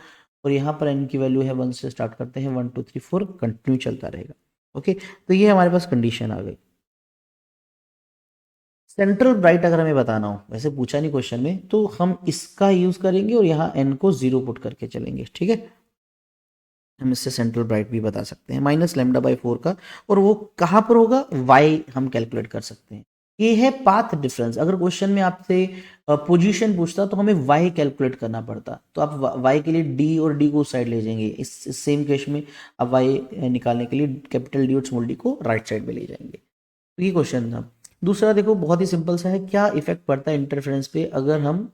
और यहाँ पर n की वैल्यू है 1 से स्टार्ट करते हैं, 1 2 3 4 कंटिन्यू चलता रहेगा। ओके, तो ये हमारे पास कंडीशन आ गई। सेंट्रल ब्राइट अगर हमें बताना हो, वैसे पूछा नहीं क्वेश्चन में, तो हम इसका यूज करेंगे और यहाँ n को 0 पुट करके चलेंगे, ठीक है। हम इससे सेंट्रल ब्राइट भी बता सकते हैं माइनस लैम्डा बाई 4 का, और वो कहाँ पर होगा, y हम कैलकुलेट कर सकते हैं। ये है पाथ डिफरेंस। अगर क्वेश्चन में आपसे पोजीशन पूछता तो हमें y कैलकुलेट करना पड़ता, तो आप y के लिए d और d को उस साइड ले जाएंगे। इस सेम केस में आप y निकालने के लिए कैपिटल D और स्मॉल d को राइट साइड में ले जाएंगे। तो ये क्वेश्चन था। दूसरा देखो, बहुत ही सिंपल सा है, क्या इफेक्ट पड़ता है इंटरफेरेंस पे अगर हम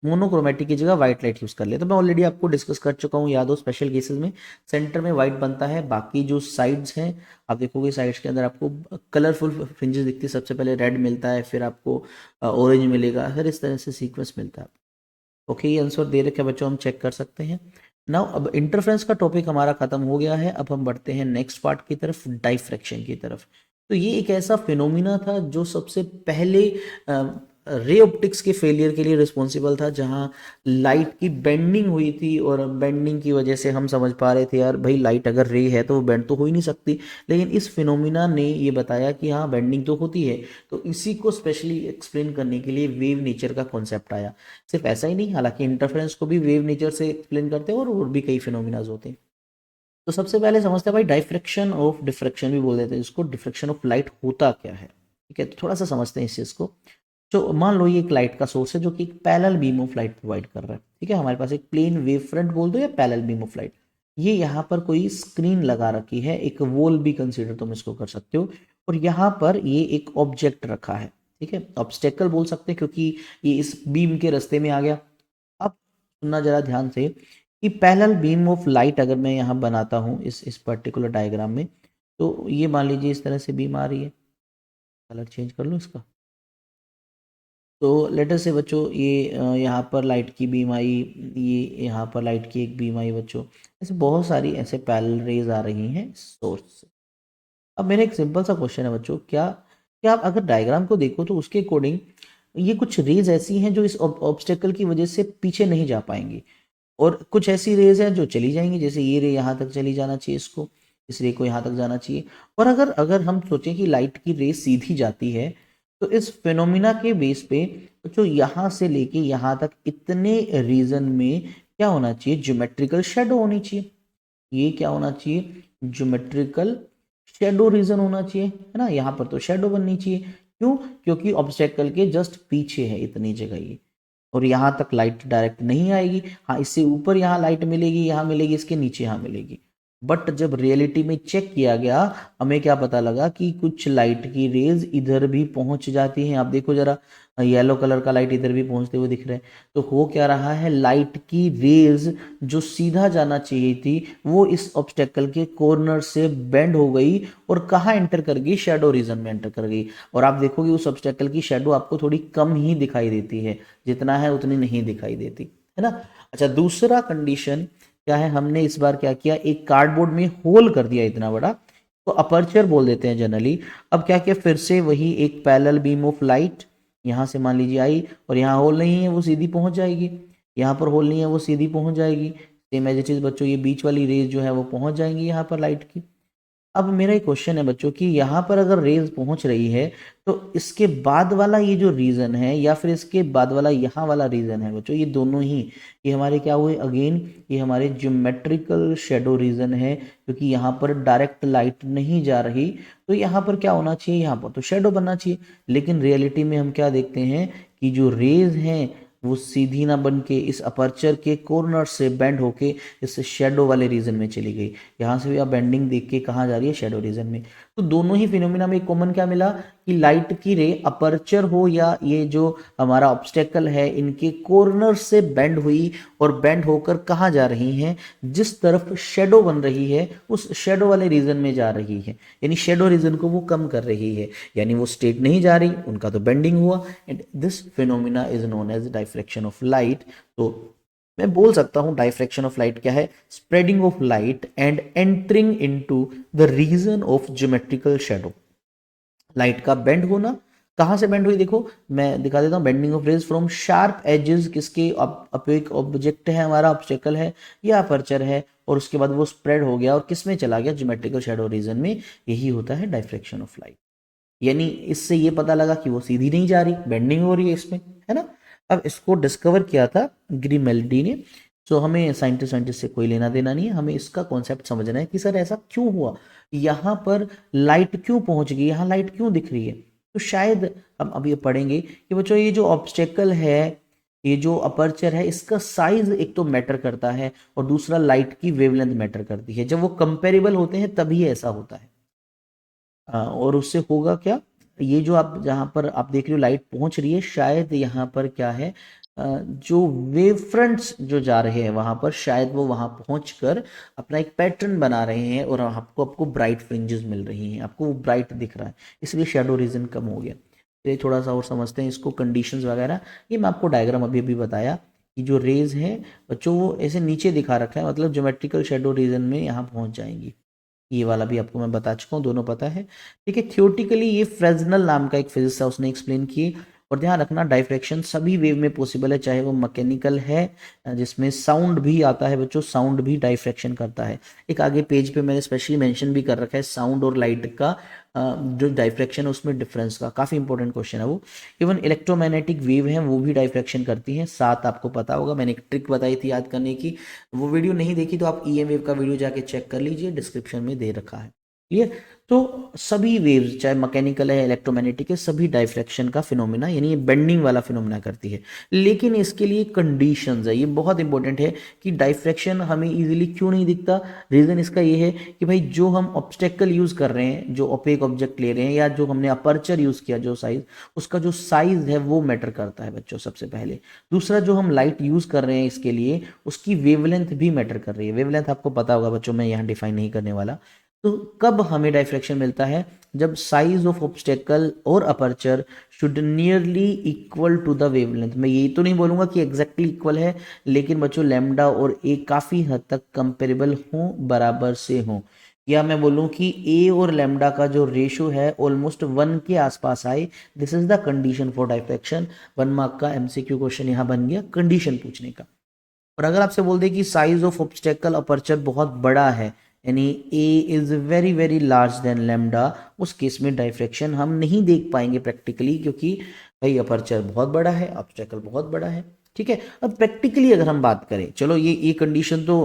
मोनोक्रोमेटिक की जगह व्हाइट लाइट यूज कर ले। तो मैं ऑलरेडी आपको डिस्कस कर चुका हूँ, याद हो, स्पेशल केसेस में सेंटर में व्हाइट बनता है, बाकी जो साइड्स हैं आप देखोगे साइड्स के अंदर आपको कलरफुल फ्रिंजेस दिखती है। सबसे पहले रेड मिलता है, फिर आपको ऑरेंज मिलेगा, फिर इस तरह से सीक्वेंस मिलता है। ओके, ये आंसर दे रखे बच्चों, हम चेक कर सकते हैं। नाउ अब इंटरफ्रेंस का टॉपिक हमारा खत्म हो गया है, अब हम बढ़ते हैं नेक्स्ट पार्ट की तरफ, डाइफ्रैक्शन की तरफ। तो ये एक ऐसा फिनोमिना था जो सबसे पहले रे ऑप्टिक्स के फेलियर के लिए रिस्पॉन्सिबल था, जहां लाइट की बेंडिंग हुई थी, और बेंडिंग की वजह से हम समझ पा रहे थे यार भाई लाइट अगर रे है तो वो बेंड तो हो ही नहीं सकती। लेकिन इस फिनोमिना ने ये बताया कि हाँ बेंडिंग तो होती है। तो इसी को स्पेशली एक्सप्लेन करने के लिए वेव नेचर का कॉन्सेप्ट आया। सिर्फ ऐसा ही नहीं, हालांकि इंटरफेरेंस को भी वेव नेचर से एक्सप्लेन करते हैं और भी कई फिनोमिनाज होते हैं। तो सबसे पहले समझते हैं भाई डाइफ्रैक्शन ऑफ डिफ्रैक्शन भी बोल देते हैं इसको, डिफ्रैक्शन ऑफ लाइट होता क्या है, ठीक है। तो थोड़ा सा समझते हैं इस चीज को। तो मान लो ये एक लाइट का सोर्स है जो कि एक parallel beam of light provide कर रहा है, ठीक है। हमारे पास एक प्लेन वेव फ्रंट बोल दो या पैरेलल बीम ऑफ लाइट। ये यहाँ पर कोई स्क्रीन लगा रखी है, एक वॉल भी कंसीडर तुम इसको कर सकते हो, और यहाँ पर ये एक ऑब्जेक्ट रखा है, ठीक है। ऑब्स्टेकल बोल सकते हैं क्योंकि ये इस बीम के रास्ते में आ गया। अब सुनना जरा ध्यान से कि पैरेलल बीम ऑफ लाइट अगर मैं यहाँ बनाता हूँ इस पर्टिकुलर डायग्राम में, तो ये मान लीजिए इस तरह से बीम आ रही है। कलर चेंज कर लो इसका। तो लेटर से बच्चों ये यहाँ पर लाइट की बीम आई, ये यहाँ पर लाइट की एक बीम आई बच्चों। ऐसे बहुत सारी ऐसे पैरेलल रेज आ रही हैं सोर्स से। अब मेरा एक सिंपल सा क्वेश्चन है बच्चों, क्या क्या आप अगर डायग्राम को देखो तो उसके अकॉर्डिंग ये कुछ रेज ऐसी हैं जो इस ऑब्स्टेकल की वजह से पीछे नहीं जा पाएंगी, और कुछ ऐसी रेज हैं जो चली जाएंगी, जैसे ये रे यहाँ तक चली जाना चाहिए इसको, इस रे को यहाँ तक जाना चाहिए। और अगर अगर हम सोचें कि लाइट की रे सीधी जाती है, तो इस फिनोमिना के बेस पे जो यहाँ से लेके यहाँ तक इतने रीजन में क्या होना चाहिए, ज्योमेट्रिकल शेडो होनी चाहिए। ये क्या होना चाहिए, ज्योमेट्रिकल शेडो रीजन होना चाहिए, है ना। यहाँ पर तो शेडो बननी चाहिए, क्यों, क्योंकि ऑब्स्टेकल के जस्ट पीछे है इतनी जगह ये, और यहाँ तक लाइट डायरेक्ट नहीं आएगी। हाँ, इससे ऊपर यहाँ लाइट मिलेगी, यहाँ मिलेगी, इसके नीचे यहाँ मिलेगी। बट जब रियलिटी में चेक किया गया, हमें क्या पता लगा कि कुछ लाइट की रेज इधर भी पहुंच जाती हैं। आप देखो जरा, येलो कलर का लाइट इधर भी पहुंचते हुए दिख रहे हैं। तो हो क्या रहा है, लाइट की रेज जो सीधा जाना चाहिए थी वो इस ऑब्स्टेकल के कॉर्नर से बेंड हो गई, और कहाँ एंटर कर गई, शेडो रीजन में एंटर कर गई। और आप देखोगे उस ऑब्स्टेकल की शेडो आपको थोड़ी कम ही दिखाई देती है, जितना है उतनी नहीं दिखाई देती, है ना। अच्छा, दूसरा कंडीशन क्या है, हमने इस बार क्या किया, एक कार्डबोर्ड में होल कर दिया इतना बड़ा, तो अपर्चर बोल देते हैं जनरली। अब क्या किया, फिर से वही एक पैरेलल बीम ऑफ लाइट यहाँ से मान लीजिए आई, और यहाँ होल नहीं है वो सीधी पहुंच जाएगी, यहाँ पर होल नहीं है वो सीधी पहुंच जाएगी। सेम एज इट इज बच्चों, ये बीच वाली रेज जो है वो पहुंच जाएंगी यहाँ पर लाइट की। अब मेरा एक क्वेश्चन है बच्चों कि यहाँ पर अगर रेज पहुंच रही है, तो इसके बाद वाला ये जो रीजन है या फिर इसके बाद वाला यहाँ वाला रीजन है बच्चों, ये दोनों ही ये हमारे क्या हुए, अगेन ये हमारे ज्योमेट्रिकल शेडो रीजन है, क्योंकि यहाँ पर डायरेक्ट लाइट नहीं जा रही। तो यहाँ पर क्या होना चाहिए, यहाँ पर तो शेडो बनना चाहिए। लेकिन रियलिटी में हम क्या देखते हैं कि जो रेज हैं वो सीधी ना बन के इस अपर्चर के कॉर्नर से बेंड होके इस शेडो वाले रीजन में चली गई। यहाँ से भी आप बेंडिंग देख के कहाँ जा रही है, शेडो रीजन में। तो दोनों ही फिनोमिना में कॉमन क्या मिला कि लाइट की रे अपर्चर हो या ये जो हमारा ऑब्स्टेकल है इनके कॉर्नर से बेंड हुई, और बेंड होकर कहाँ जा रही हैं, जिस तरफ शेडो बन रही है उस शेडो वाले रीजन में जा रही है, यानी शेडो रीजन को वो कम कर रही है, यानी वो स्टेट नहीं जा रही, उनका तो बेंडिंग हुआ। And this phenomena is known as diffraction of light. तो मैं बोल सकता हूँ डायफ्रैक्शन ऑफ लाइट क्या है, spreading of light and entering into the region of geometrical shadow. Light का बेंड होना, कहाँ से बेंड हुई देखो, मैं दिखा देता हूँ, bending of rays from sharp edges, किसके अपोइक ऑब्जेक्ट है हमारा, ऑब्स्टेकल है या अपर्चर है, और उसके बाद वो स्प्रेड हो गया और किस में चला गया, ज्योमेट्रिकल शेडो रीजन में। यही होता है डायफ्रैक्शन ऑफ लाइट। यानी इससे ये पता लगा कि वो सीधी नहीं जा रही, बेंडिंग हो रही है इसमें, है ना। अब इसको डिस्कवर किया था ग्रीमेल्डी ने। सो हमें साइंटिस्ट से कोई लेना देना नहीं है, हमें इसका कॉन्सेप्ट समझना है कि सर ऐसा क्यों हुआ, यहाँ पर लाइट क्यों पहुंच गई, यहाँ लाइट क्यों दिख रही है। तो शायद हम अभी पढ़ेंगे कि बच्चों ये जो ऑब्स्टेकल है, ये जो अपर्चर है, इसका साइज एक तो मैटर करता है और दूसरा लाइट की वेवलेंथ मैटर करती है। जब वो कंपेरेबल होते हैं तभी ऐसा होता है। और उससे होगा क्या, ये जो आप जहाँ पर आप देख रहे हो लाइट पहुंच रही है, शायद यहाँ पर क्या है, जो वेव फ्रंट्स जो जा रहे हैं वहां पर, शायद वो वहां पहुंचकर अपना एक पैटर्न बना रहे हैं और आपको आपको ब्राइट फ्रिंजेस मिल रही हैं, आपको वो ब्राइट दिख रहा है, इसलिए शेडो रीजन कम हो गया। तो ये थोड़ा सा और समझते हैं इसको, कंडीशंस वगैरह। ये मैं आपको डायग्राम अभी अभी बताया कि जो रेज है बच्चों वो ऐसे नीचे दिखा रखा है, मतलब ज्योमेट्रिकल शेडो रीजन में यहाँ पहुंच जाएंगी। ये वाला भी आपको मैं बता चुका हूँ, दोनों पता है। ठीक है, थियोटिकली ये फ्रेजनल नाम का एक फिजिक्स था, उसने एक्सप्लेन किए। और ध्यान रखना डायफ्रैक्शन सभी वेव में पॉसिबल है, चाहे वो मैकेनिकल है जिसमें साउंड भी आता है बच्चों, साउंड भी डायफ्रैक्शन करता है। एक आगे पेज पे मैंने स्पेशली मेंशन भी कर रखा है साउंड और लाइट का जो डायफ्रैक्शन है उसमें डिफरेंस का, काफ़ी इंपॉर्टेंट क्वेश्चन है वो। इवन इलेक्ट्रोमैग्नेटिक वेव है वो भी डायफ्रैक्शन करती हैं, साथ आपको पता होगा, मैंने एक ट्रिक बताई थी याद करने की। वो वीडियो नहीं देखी तो आप ईएम वेव का वीडियो जाके चेक कर लीजिए, डिस्क्रिप्शन में दे रखा है। क्लियर। तो सभी वेव्स चाहे मैकेनिकल है इलेक्ट्रोमैग्नेटिक है, सभी डायफ्रैक्शन का फिनोमिना यानी ये बेंडिंग वाला फिनोमिना करती है। लेकिन इसके लिए कंडीशंस है, ये बहुत इंपॉर्टेंट है कि डायफ्रैक्शन हमें इजीली क्यों नहीं दिखता। रीजन इसका ये है कि भाई जो हम ऑब्स्टेकल यूज कर रहे हैं, जो ओपेक ऑब्जेक्ट ले रहे हैं, या जो हमने अपर्चर यूज किया जो साइज, उसका जो साइज है वो मैटर करता है बच्चों सबसे पहले। दूसरा जो हम लाइट यूज कर रहे हैं इसके लिए, उसकी वेवलेंथ भी मैटर कर रही है। वेवलेंथ आपको पता होगा बच्चों, मैं यहाँ डिफाइन नहीं करने वाला। तो कब हमें डायफ्रैक्शन मिलता है, जब साइज ऑफ ऑब्स्टेकल और aperture should nearly equal to the wavelength. मैं ये तो नहीं बोलूंगा कि एग्जैक्टली इक्वल है, लेकिन बच्चों लैम्डा और ए काफी हद तक कंपेरेबल हो, बराबर से हो। या मैं बोलूं कि ए और लैम्डा का जो रेशो है ऑलमोस्ट 1 के आसपास आए, this is the condition for diffraction. 1 mark का एमसीक्यू क्वेश्चन यहाँ बन गया कंडीशन पूछने का। और अगर आपसे बोल दे कि साइज ऑफ ऑब्स्टेकल अपर्चर बहुत बड़ा है, यानी A is very very large then lambda, उस केस में डायफ्रैक्शन हम नहीं देख पाएंगे प्रैक्टिकली, क्योंकि भाई अपर्चर बहुत बड़ा है, ऑब्स्टेकल बहुत बड़ा है। ठीक है, अब प्रैक्टिकली अगर हम बात करें, चलो ये कंडीशन तो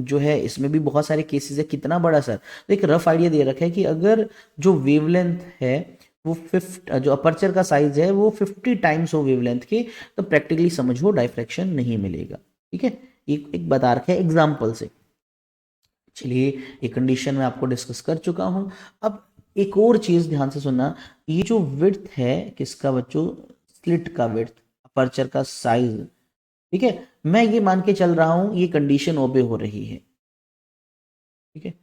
जो है इसमें भी बहुत सारे केसेस है, कितना बड़ा सर, तो एक रफ आइडिया दे रखा है कि अगर जो वेवलेंथ है वो 50, जो अपर्चर का साइज है वो 50 टाइम्स हो वेवलेंथ के, तो प्रैक्टिकली समझो डायफ्रैक्शन नहीं मिलेगा। ठीक है, एक बता रखा है एग्जाम्पल से। चलिए, ये कंडीशन मैं आपको डिस्कस कर चुका हूं। अब एक और चीज ध्यान से सुनना, ये जो विड्थ है किसका बच्चों, स्लिट का विड्थ, अपर्चर का साइज। ठीक है, मैं ये मान के चल रहा हूं ये कंडीशन ओबे हो रही है। ठीक है,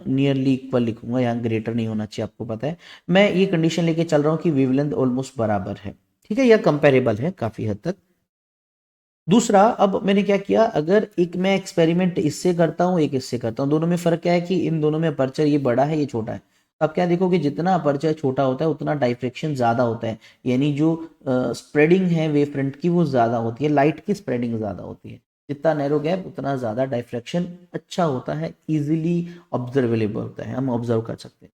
नियरली इक्वल लिखूंगा, यहाँ ग्रेटर नहीं होना चाहिए, आपको पता है। मैं ये कंडीशन लेके चल रहा हूँ कि वेवलेंथ ऑलमोस्ट बराबर है। ठीक है, यह कंपेरेबल है काफी हद तक। दूसरा, अब मैंने क्या किया, अगर एक मैं एक्सपेरिमेंट इससे करता हूँ एक इससे करता हूँ, दोनों में फर्क क्या है कि इन दोनों में अपर्चर ये बड़ा है ये छोटा है। अब क्या देखो कि जितना अपर्चर छोटा होता है उतना डायफ्रैक्शन ज्यादा होता है, यानी जो स्प्रेडिंग है वेव फ्रंट की वो ज्यादा होती है, लाइट की स्प्रेडिंग ज्यादा होती है। जितना नैरो गैप उतना ज्यादा डायफ्रैक्शन अच्छा होता है, इजिली ऑब्जर्वेबल होता है, हम ऑब्जर्व कर सकते हैं।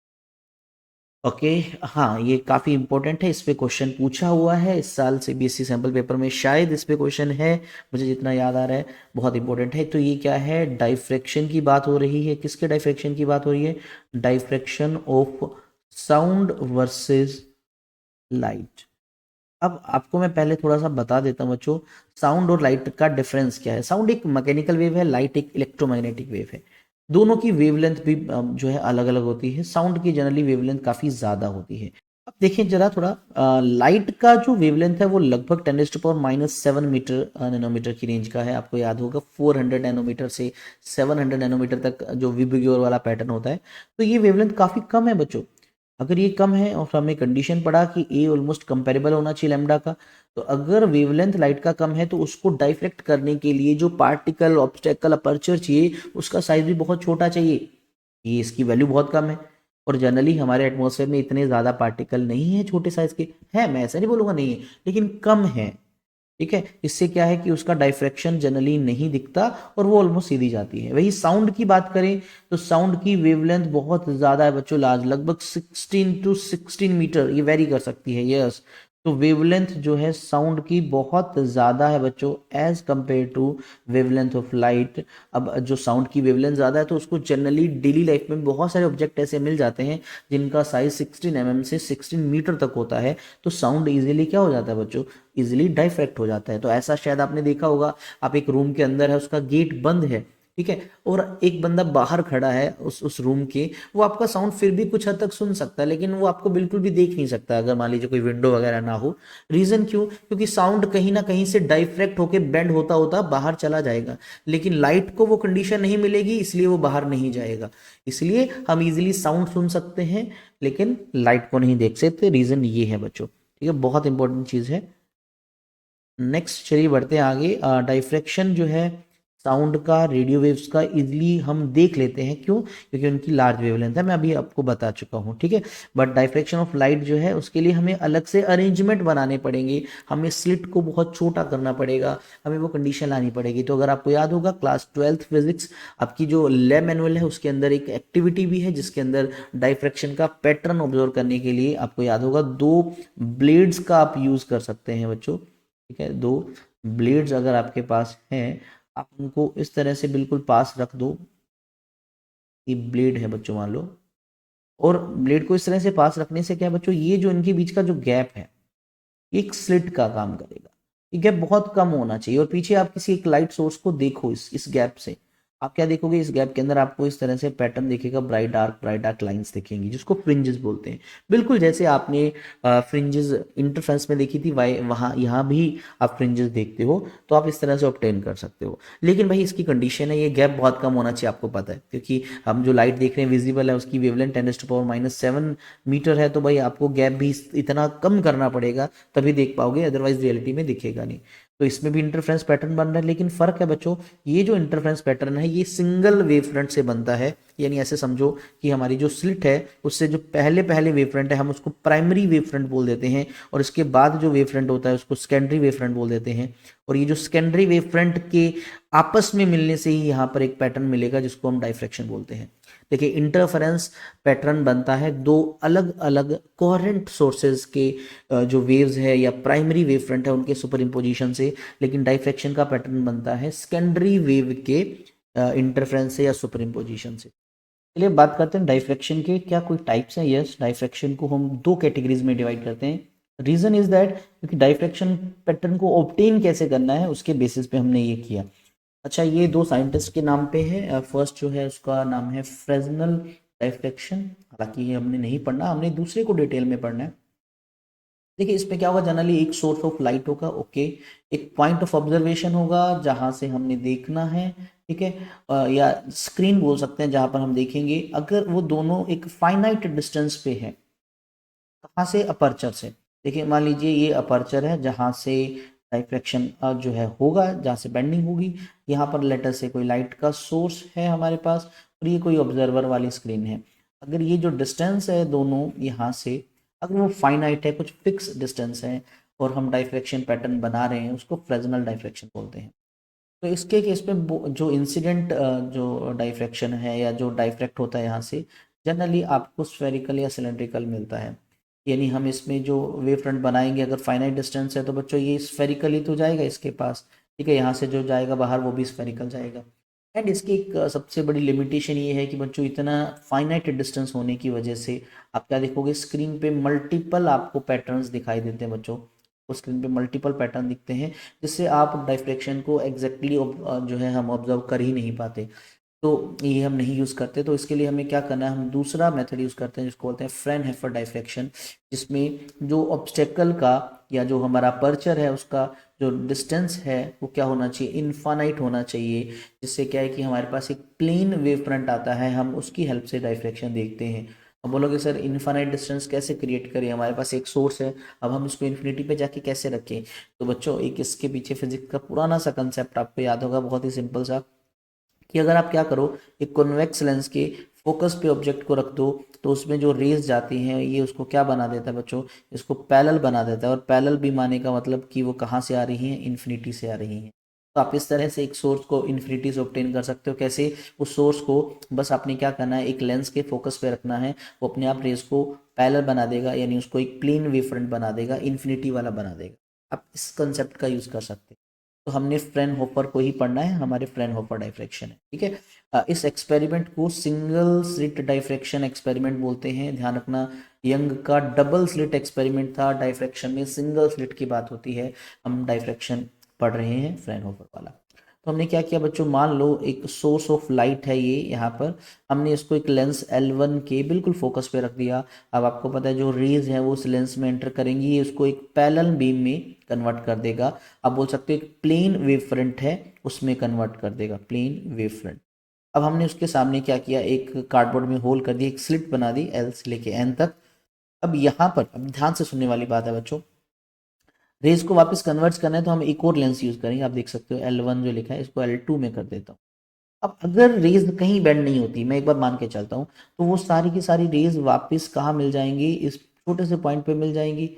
ओके, हाँ ये काफ़ी इंपॉर्टेंट है, इस पे क्वेश्चन पूछा हुआ है इस साल सीबीएसई सैम्पल पेपर में, शायद इस पे क्वेश्चन है, मुझे जितना याद आ रहा है, बहुत इंपॉर्टेंट है। तो ये क्या है, डायफ्रैक्शन की बात हो रही है, किसके डायफ्रैक्शन की बात हो रही है, diffraction of sound versus light. अब आपको मैं पहले थोड़ा सा बता देता हूँ बच्चों, साउंड और लाइट का डिफरेंस क्या है। साउंड एक मैकेनिकल वेव है, लाइट एक इलेक्ट्रोमैग्नेटिक वेव है। दोनों की वेवलेंथ भी जो है अलग अलग होती है। साउंड की जनरली वेवलेंथ काफी ज्यादा होती है। अब देखिए जरा थोड़ा, लाइट का जो वेवलेंथ है वो लगभग 10⁻⁻7 मीटर नैनोमीटर की रेंज का है। आपको याद होगा 400 नैनोमीटर से 700 नैनोमीटर तक जो विबग्योर वाला पैटर्न होता है, तो ये वेवलेंथ काफी कम है बच्चों। अगर ये कम है और हमें कंडीशन पड़ा कि ए ऑलमोस्ट कंपेरेबल होना चाहिए लैम्डा का, तो अगर वेवलेंथ लाइट का कम है तो उसको डाइफ्रेक्ट करने के लिए जो पार्टिकल ऑब्स्टेकल अपर्चर चाहिए उसका साइज भी बहुत छोटा चाहिए। ये इसकी वैल्यू बहुत कम है, और जनरली हमारे एटमॉस्फेयर में इतने ज़्यादा पार्टिकल नहीं है छोटे साइज के, हैं, मैं ऐसा नहीं बोलूँगा नहीं है, लेकिन कम है। ठीक है, इससे क्या है कि उसका डाइफ्रैक्शन जनरली नहीं दिखता और वो ऑलमोस्ट सीधी जाती है। वही साउंड की बात करें तो साउंड की वेवलेंथ बहुत ज़्यादा है बच्चों, लार्ज, लगभग 16 टू 16 मीटर ये वेरी कर सकती है, यस। तो वेवलेंथ जो है साउंड की बहुत ज़्यादा है बच्चों as compare to wavelength of light. अब जो साउंड की वेवलेंथ ज़्यादा है तो उसको जनरली डेली लाइफ में बहुत सारे ऑब्जेक्ट ऐसे मिल जाते हैं जिनका साइज 16 mm से 16 मीटर तक होता है, तो साउंड इजीली क्या हो जाता है बच्चों, इजीली डाइफ्रैक्ट हो जाता है। तो ऐसा शायद आपने देखा होगा, आप एक रूम के अंदर है, उसका गेट बंद है, ठीक है, और एक बंदा बाहर खड़ा है उस रूम के, वो आपका साउंड फिर भी कुछ हद तक सुन सकता है, लेकिन वो आपको बिल्कुल भी देख नहीं सकता अगर मान लीजिए कोई विंडो वगैरह ना हो। रीजन क्यों? क्योंकि साउंड कहीं ना कहीं से डाइफ्रैक्ट होके बेंड होता होता बाहर चला जाएगा, लेकिन लाइट को वो कंडीशन नहीं मिलेगी, इसलिए वो बाहर नहीं जाएगा। इसलिए हम इजीली साउंड सुन सकते हैं लेकिन लाइट को नहीं देख सकते, रीजन ये है बच्चों। ठीक है, बहुत इंपॉर्टेंट चीज है। नेक्स्ट चलिए बढ़ते हैं आगे। डाइफ्रैक्शन जो है साउंड का, रेडियो वेव्स का, इजीली हम देख लेते हैं, क्यों? क्योंकि उनकी लार्ज वेवलेंथ है, मैं अभी आपको बता चुका हूँ, ठीक है। बट डाइफ्रैक्शन ऑफ लाइट जो है उसके लिए हमें अलग से अरेंजमेंट बनाने पड़ेंगे, हमें स्लिट को बहुत छोटा करना पड़ेगा, हमें वो कंडीशन लानी पड़ेगी। तो अगर आपको याद होगा क्लास 12th फिजिक्स आपकी जो लैब मैनुअल है उसके अंदर एक एक्टिविटी भी है जिसके अंदर डाइफ्रैक्शन का पैटर्न ऑब्जर्व करने के लिए आपको याद होगा 2 ब्लेड्स का आप यूज कर सकते हैं बच्चों। ठीक है, 2 ब्लेड्स अगर आपके पास हैं, आप उनको इस तरह से बिल्कुल पास रख दो। ये ब्लेड है बच्चों मान लो, और ब्लेड को इस तरह से पास रखने से क्या है बच्चों, ये जो इनके बीच का जो गैप है ये एक स्लिट का काम करेगा। ये गैप बहुत कम होना चाहिए, और पीछे आप किसी एक लाइट सोर्स को देखो, इस गैप से आप क्या देखोगे, इस गैप के अंदर आपको इस तरह से पैटर्न दिखेगा, ब्राइट डार्क लाइंस दिखेंगी जिसको फ्रिंजेस बोलते हैं। बिल्कुल जैसे आपने फ्रिंजेस इंटरफेरेंस में देखी थी, वहाँ यहाँ भी आप फ्रिंजेस देखते हो, तो आप इस तरह से ऑब्टेन कर सकते हो। लेकिन भाई इसकी कंडीशन है, ये गैप बहुत कम होना चाहिए, आपको पता है, क्योंकि हम जो लाइट देख रहे हैं विजिबल है उसकी वेवलेंथ 10⁻⁻7 मीटर है, तो भाई आपको गैप भी इतना कम करना पड़ेगा तभी देख पाओगे, अदरवाइज रियलिटी में दिखेगा नहीं। तो इसमें भी इंटरफ्रेंस पैटर्न बन रहा है, लेकिन फर्क है बच्चों, ये जो इंटरफ्रेंस पैटर्न है ये सिंगल वेव फ्रंट से बनता है। यानी ऐसे समझो कि हमारी जो स्लिट है उससे जो पहले पहले वेव फ्रंट है हम उसको प्राइमरी वेव फ्रंट बोल देते हैं, और इसके बाद जो वेव फ्रंट होता है उसको सेकेंडरी वेव फ्रंट बोल देते हैं। और ये जो सेकेंडरी वेव फ्रंट के आपस में मिलने से ही यहाँ पर एक पैटर्न मिलेगा जिसको हम डाइफ्रैक्शन बोलते हैं। देखिए इंटरफेरेंस पैटर्न बनता है 2 अलग अलग कोहेरेंट सोर्सेज के जो वेव्स है या प्राइमरी वेव फ्रंट है उनके सुपर इम्पोजिशन से, लेकिन डाइफ्रैक्शन का पैटर्न बनता है सेकेंडरी वेव के इंटरफेरेंस से या सुपर इम्पोजिशन से। चलिए बात करते हैं डाइफ्रैक्शन के क्या कोई टाइप्स हैं। यस, डाइफ्रैक्शन को हम 2 कैटेगरीज में डिवाइड करते हैं। रीजन इज दैट क्योंकि डाइफ्रैक्शन पैटर्न को ऑब्टेन कैसे करना है उसके बेसिस पे हमने ये किया। अच्छा, ये 2 साइंटिस्ट के नाम पे है। फर्स्ट जो है उसका नाम है फ्रेजनल डाइफ्रैक्शन, हालांकि ये हमने नहीं पढ़ना, हमने दूसरे को डिटेल में पढ़ना है। देखिए इसमें क्या होगा, जनरली एक सोर्स ऑफ लाइट होगा, ओके, एक पॉइंट ऑफ ऑब्जर्वेशन होगा जहां से हमने देखना है, ठीक है, या स्क्रीन बोल सकते हैं जहां पर हम देखेंगे। अगर वो दोनों एक फाइनाइट डिस्टेंस पे है, कहाँ से, अपर्चर से। देखिए मान लीजिए ये अपर्चर है जहाँ से डाइफ्रैक्शन जो है होगा, जहाँ से बेंडिंग होगी। यहाँ पर लेटर से कोई लाइट का सोर्स है हमारे पास, और ये कोई ऑब्जर्वर वाली स्क्रीन है। अगर ये जो डिस्टेंस है दोनों यहाँ से, अगर वो फाइनाइट है, कुछ फिक्स डिस्टेंस है, और हम डाइफ्रैक्शन पैटर्न बना रहे हैं, उसको फ्रेजनल डाइफ्रैक्शन बोलते हैं। तो इसके केस में जो इंसिडेंट जो डाइफ्रैक्शन है या जो डाइफ्रैक्ट होता है यहाँ से, जनरली आपको स्फेरिकल या सिलेंड्रिकल मिलता है। यानी हम इसमें जो वेव फ्रंट बनाएंगे, अगर फाइनाइट डिस्टेंस है तो बच्चों ये स्फेरिकली तो जाएगा इसके पास, ठीक है, यहाँ से जो जाएगा बाहर वो भी स्फेरिकल जाएगा। एंड इसकी एक सबसे बड़ी लिमिटेशन ये है कि बच्चों इतना फाइनाइट डिस्टेंस होने की वजह से आप क्या देखोगे, स्क्रीन पे मल्टीपल आपको पैटर्न्स दिखाई देते हैं बच्चों, उस स्क्रीन पे मल्टीपल पैटर्न दिखते हैं, जिससे आप डाइफ्रैक्शन को एग्जैक्टली जो है हम ऑब्जर्व कर ही नहीं पाते। तो ये हम नहीं यूज़ करते, तो इसके लिए हमें क्या करना है, हम दूसरा मेथड यूज़ करते हैं जिसको बोलते हैं फ्रेनहोफर डाइफ्रैक्शन, जिसमें जो ऑब्स्टेकल का या जो हमारा अपर्चर है उसका जो डिस्टेंस है वो क्या होना चाहिए, इनफाइनाइट होना चाहिए, जिससे क्या है कि हमारे पास एक प्लेन वेव फ्रंट आता है, हम उसकी हेल्प से डाइफ्रैक्शन देखते हैं। अब बोलोगे सर इन्फानाइट डिस्टेंस कैसे क्रिएट करें, हमारे पास एक सोर्स है, अब हम इसको इन्फिनिटी पे जाके कैसे रखें। तो बच्चों एक इसके पीछे फिजिक्स का पुराना सा कंसेप्ट आपको याद होगा, बहुत ही सिंपल सा, कि अगर आप क्या करो, एक कॉन्वेक्स लेंस के फोकस पे ऑब्जेक्ट को रख दो, तो उसमें जो रेज जाती हैं ये उसको क्या बना देता है बच्चों, इसको पैरेलल बना देता है। और पैरेलल भी माने का मतलब कि वो कहाँ से आ रही हैं, इन्फिनिटी से आ रही हैं। तो आप इस तरह से एक सोर्स को इन्फिनिटी से ऑब्टेन कर सकते हो। कैसे, उस सोर्स को बस आपने क्या करना है, एक लेंस के फोकस पे रखना है, वो अपने आप रेज को पैरेलल बना देगा, यानी उसको एक प्लेन वेव फ्रंट बना देगा, इन्फिनिटी वाला बना देगा। आप इस कंसेप्ट का यूज़ कर सकते हैं। तो हमने फ्रेनहोफर को ही पढ़ना है, हमारे फ्रेनहोफर डाइफ्रैक्शन है, ठीक है। इस एक्सपेरिमेंट को सिंगल स्लिट डाइफ्रैक्शन एक्सपेरिमेंट बोलते हैं, ध्यान रखना। यंग का डबल स्लिट एक्सपेरिमेंट था, डाइफ्रैक्शन में सिंगल स्लिट की बात होती है, हम डाइफ्रैक्शन पढ़ रहे हैं फ्रेनहोफर वाला। तो हमने क्या किया बच्चों, मान लो एक सोर्स ऑफ लाइट है ये, यहाँ पर हमने इसको एक लेंस L1 के बिल्कुल फोकस पे रख दिया। अब आपको पता है जो रेज है वो उस लेंस में एंटर करेंगी, ये उसको एक पैरेलल बीम में कन्वर्ट कर देगा। आप बोल सकते हो एक प्लेन वेव फ्रंट है उसमें कन्वर्ट कर देगा, प्लेन वेव फ्रंट। अब हमने उसके सामने क्या किया, एक कार्डबोर्ड में होल कर दिया, एक स्लिट बना दी L से लेके N तक। अब यहाँ पर अब ध्यान से सुनने वाली बात है बच्चों, रेज को वापस कन्वर्ट करना है तो हम एक और लेंस यूज करेंगे। आप देख सकते हो L1 जो लिखा है इसको L2 में कर देता हूँ। अब अगर रेज कहीं बेंड नहीं होती, मैं एक बार मान के चलता हूँ, तो वो सारी की सारी रेज वापस कहाँ मिल जाएंगी, इस छोटे से पॉइंट पे मिल जाएंगी।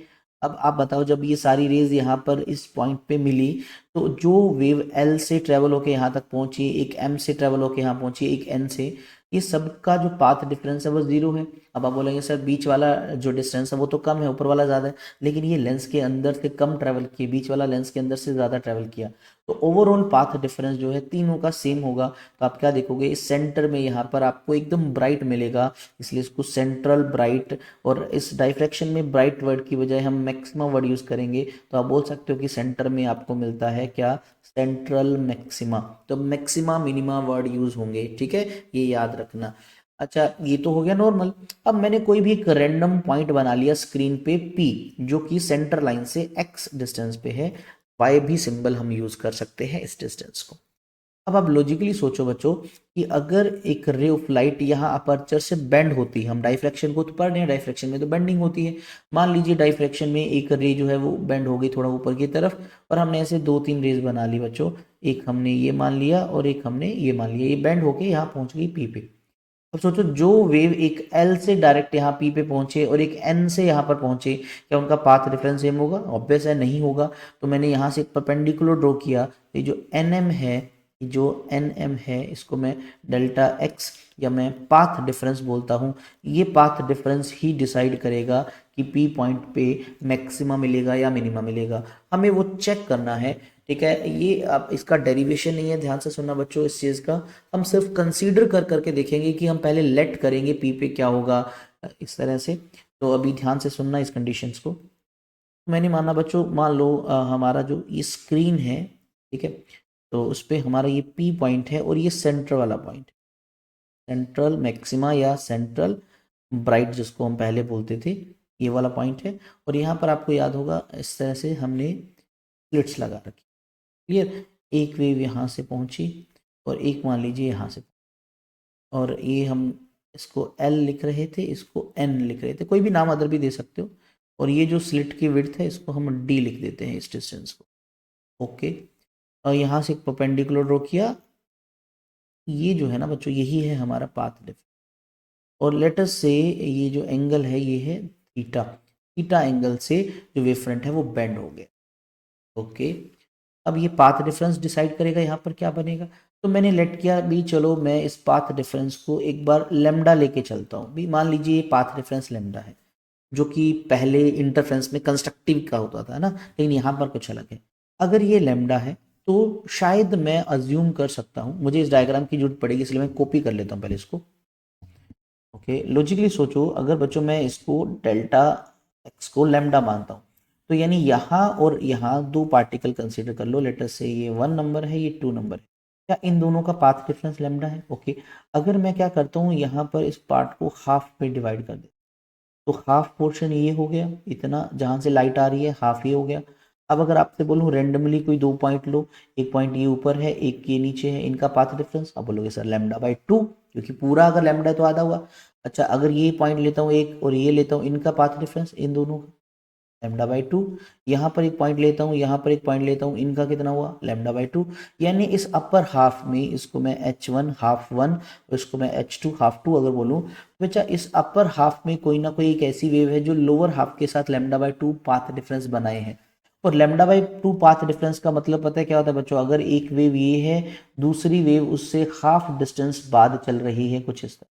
अब आप बताओ, जब ये सारी रेज यहाँ पर इस पॉइंट पे मिली, तो जो वेव L से ट्रेवल होके यहाँ तक पहुंची, एक M से ट्रेवल होके यहाँ पहुंची, एक N से, ये सबका जो पाथ डिफरेंस है वो जीरो है। अब आप बोलेंगे सर बीच वाला जो डिस्टेंस है वो तो कम है, ऊपर वाला ज़्यादा है, लेकिन ये लेंस के अंदर से कम ट्रेवल किया, बीच वाला लेंस के अंदर से ज़्यादा ट्रेवल किया। तो ओवरऑल पाथ डिफरेंस जो है तीनों का सेम होगा। तो आप क्या देखोगे, इस सेंटर में यहाँ पर आपको एकदम ब्राइट मिलेगा, इसलिए इसको सेंट्रल ब्राइट। और इस डाइफ्रैक्शन में ब्राइट वर्ड की बजाय हम मैक्सिमा वर्ड यूज़ करेंगे, तो आप बोल सकते हो कि सेंटर में आपको मिलता है क्या, सेंट्रल मैक्सिमा। तो मैक्सिमा मिनिमा वर्ड यूज होंगे, ठीक है, ये याद रखना। अच्छा, ये तो हो गया नॉर्मल। अब मैंने कोई भी एक रैंडम पॉइंट बना लिया स्क्रीन पे P, जो कि सेंटर लाइन से x डिस्टेंस पे है, y भी सिंबल हम यूज कर सकते हैं इस डिस्टेंस को। अब आप लॉजिकली सोचो बच्चों, कि अगर एक रे ऑफ लाइट यहाँ अपर्चर से बेंड होती है, हम डाइफ्रैक्शन को तो पढ़ रहे हैं, डाइफ्रैक्शन में तो बेंडिंग होती है। मान लीजिए डाइफ्रैक्शन में एक रे जो है वो बेंड हो गई थोड़ा ऊपर की तरफ, और हमने ऐसे दो तीन रेज बना ली बच्चों, एक हमने ये मान लिया और एक हमने ये मान लिया, ये बेंड होके यहाँ पहुंच गई P पे। अब सोचो, जो वेव एक L से डायरेक्ट यहाँ P पे पहुंचे और एक N से यहाँ पर पहुंचे, क्या उनका पाथ डिफरेंस सेम होगा? ऑब्वियस है, नहीं होगा। तो मैंने यहाँ से एक परपेंडिकुलर ड्रॉ किया, ये जो NM है, जो NM है, इसको मैं डेल्टा x या मैं पाथ डिफरेंस बोलता हूँ। ये पाथ डिफरेंस ही डिसाइड करेगा कि P पॉइंट पे मैक्सिमा मिलेगा या मिनिमा मिलेगा, हमें वो चेक करना है, ठीक है। ये आप इसका डेरिवेशन नहीं है, ध्यान से सुनना बच्चों इस चीज़ का, हम सिर्फ कंसीडर कर करके देखेंगे कि हम पहले लेट करेंगे P पे क्या होगा, इस तरह से। तो अभी ध्यान से सुनना इस कंडीशंस को। मैंने माना बच्चों, मान लो हमारा जो ये स्क्रीन है, ठीक है, तो उस पर हमारा ये P पॉइंट है और ये सेंटर वाला पॉइंट, सेंट्रल मैक्सिमा या सेंट्रल ब्राइट जिसको हम पहले बोलते थे, ये वाला पॉइंट है। और यहाँ पर आपको याद होगा इस तरह से हमने स्लिट्स लगा रखी, क्लियर। एक वेव यहाँ से पहुँची और एक मान लीजिए यहाँ से, और ये हम इसको L लिख रहे थे, इसको N लिख रहे थे, कोई भी नाम अदर भी दे सकते हो। और ये जो स्लिट की विड्थ है इसको हम D लिख देते हैं, इस डिस्टेंस को, ओके। और यहाँ से एक परपेंडिकुलर ड्रॉ किया, ये जो है ना बच्चों, यही है हमारा पाथ डिफरेंस। और लेटस से ये जो एंगल है ये है थीटा, थीटा एंगल से जो वेव फ्रंट है वो बेंड हो गया, ओके। अब ये पाथ डिफरेंस डिसाइड करेगा यहाँ पर क्या बनेगा। तो मैंने लेट किया भी, चलो मैं इस पाथ डिफरेंस को एक बार लेमडा लेके चलता हूँ भी। मान लीजिए ये पाथ डिफरेंस लेमडा है, जो कि पहले इंटरफ्रेंस में कंस्ट्रक्टिव का होता था ना, लेकिन यहाँ पर कुछ अलग है। अगर ये लेमडा है तो शायद मैं अज्यूम कर सकता हूँ, मुझे इस डायग्राम की जरूरत पड़ेगी इसलिए मैं कॉपी कर लेता हूँ पहले इसको, ओके। लॉजिकली सोचो, अगर बच्चों मैं इसको डेल्टा एक्स को लेमडा मानता हूँ, तो यानी यहाँ और यहाँ दो पार्टिकल कंसीडर कर लो, लेटर से ये 1 नंबर है, ये 2 नंबर है, क्या इन दोनों का पाथ डिफरेंस लेमडा है, ओके। अगर मैं क्या करता हूँ, यहाँ पर इस पार्ट को हाफ में डिवाइड कर दे, तो हाफ पोर्शन ये हो गया, इतना जहाँ से लाइट आ रही है हाफ ये हो गया। अब अगर आपसे बोलूँ रेंडमली कोई दो पॉइंट लो, एक पॉइंट ये ऊपर है एक ये नीचे है, इनका पाथ डिफरेंस, अब बोलोगे सर लेमडा बाई 2, क्योंकि पूरा अगर लैम्डा है तो आधा हुआ। अच्छा, अगर ये पॉइंट लेता हूँ एक और ये लेता हूँ, इनका पाथ डिफरेंस इन दोनों का λ/2, यहाँ पर एक पॉइंट लेता हूँ, यहाँ पर एक पॉइंट लेता हूँ, इनका कितना हुआ λ/2। यानी इस अपर हाफ में इसको मैं h1 हाफ 1 और इसको मैं h2 हाफ 2 अगर बोलूँ तो बच्चा इस अपर हाफ में कोई ना कोई एक ऐसी वेव है जो लोअर हाफ के साथ λ/2 पाथ डिफरेंस बनाए हैं। और λ/2 पाथ डिफरेंस का मतलब पता है क्या होता है बच्चों, अगर एक वेव ये है, दूसरी वेव उससे हाफ डिस्टेंस बाद चल रही है कुछ इस तरह।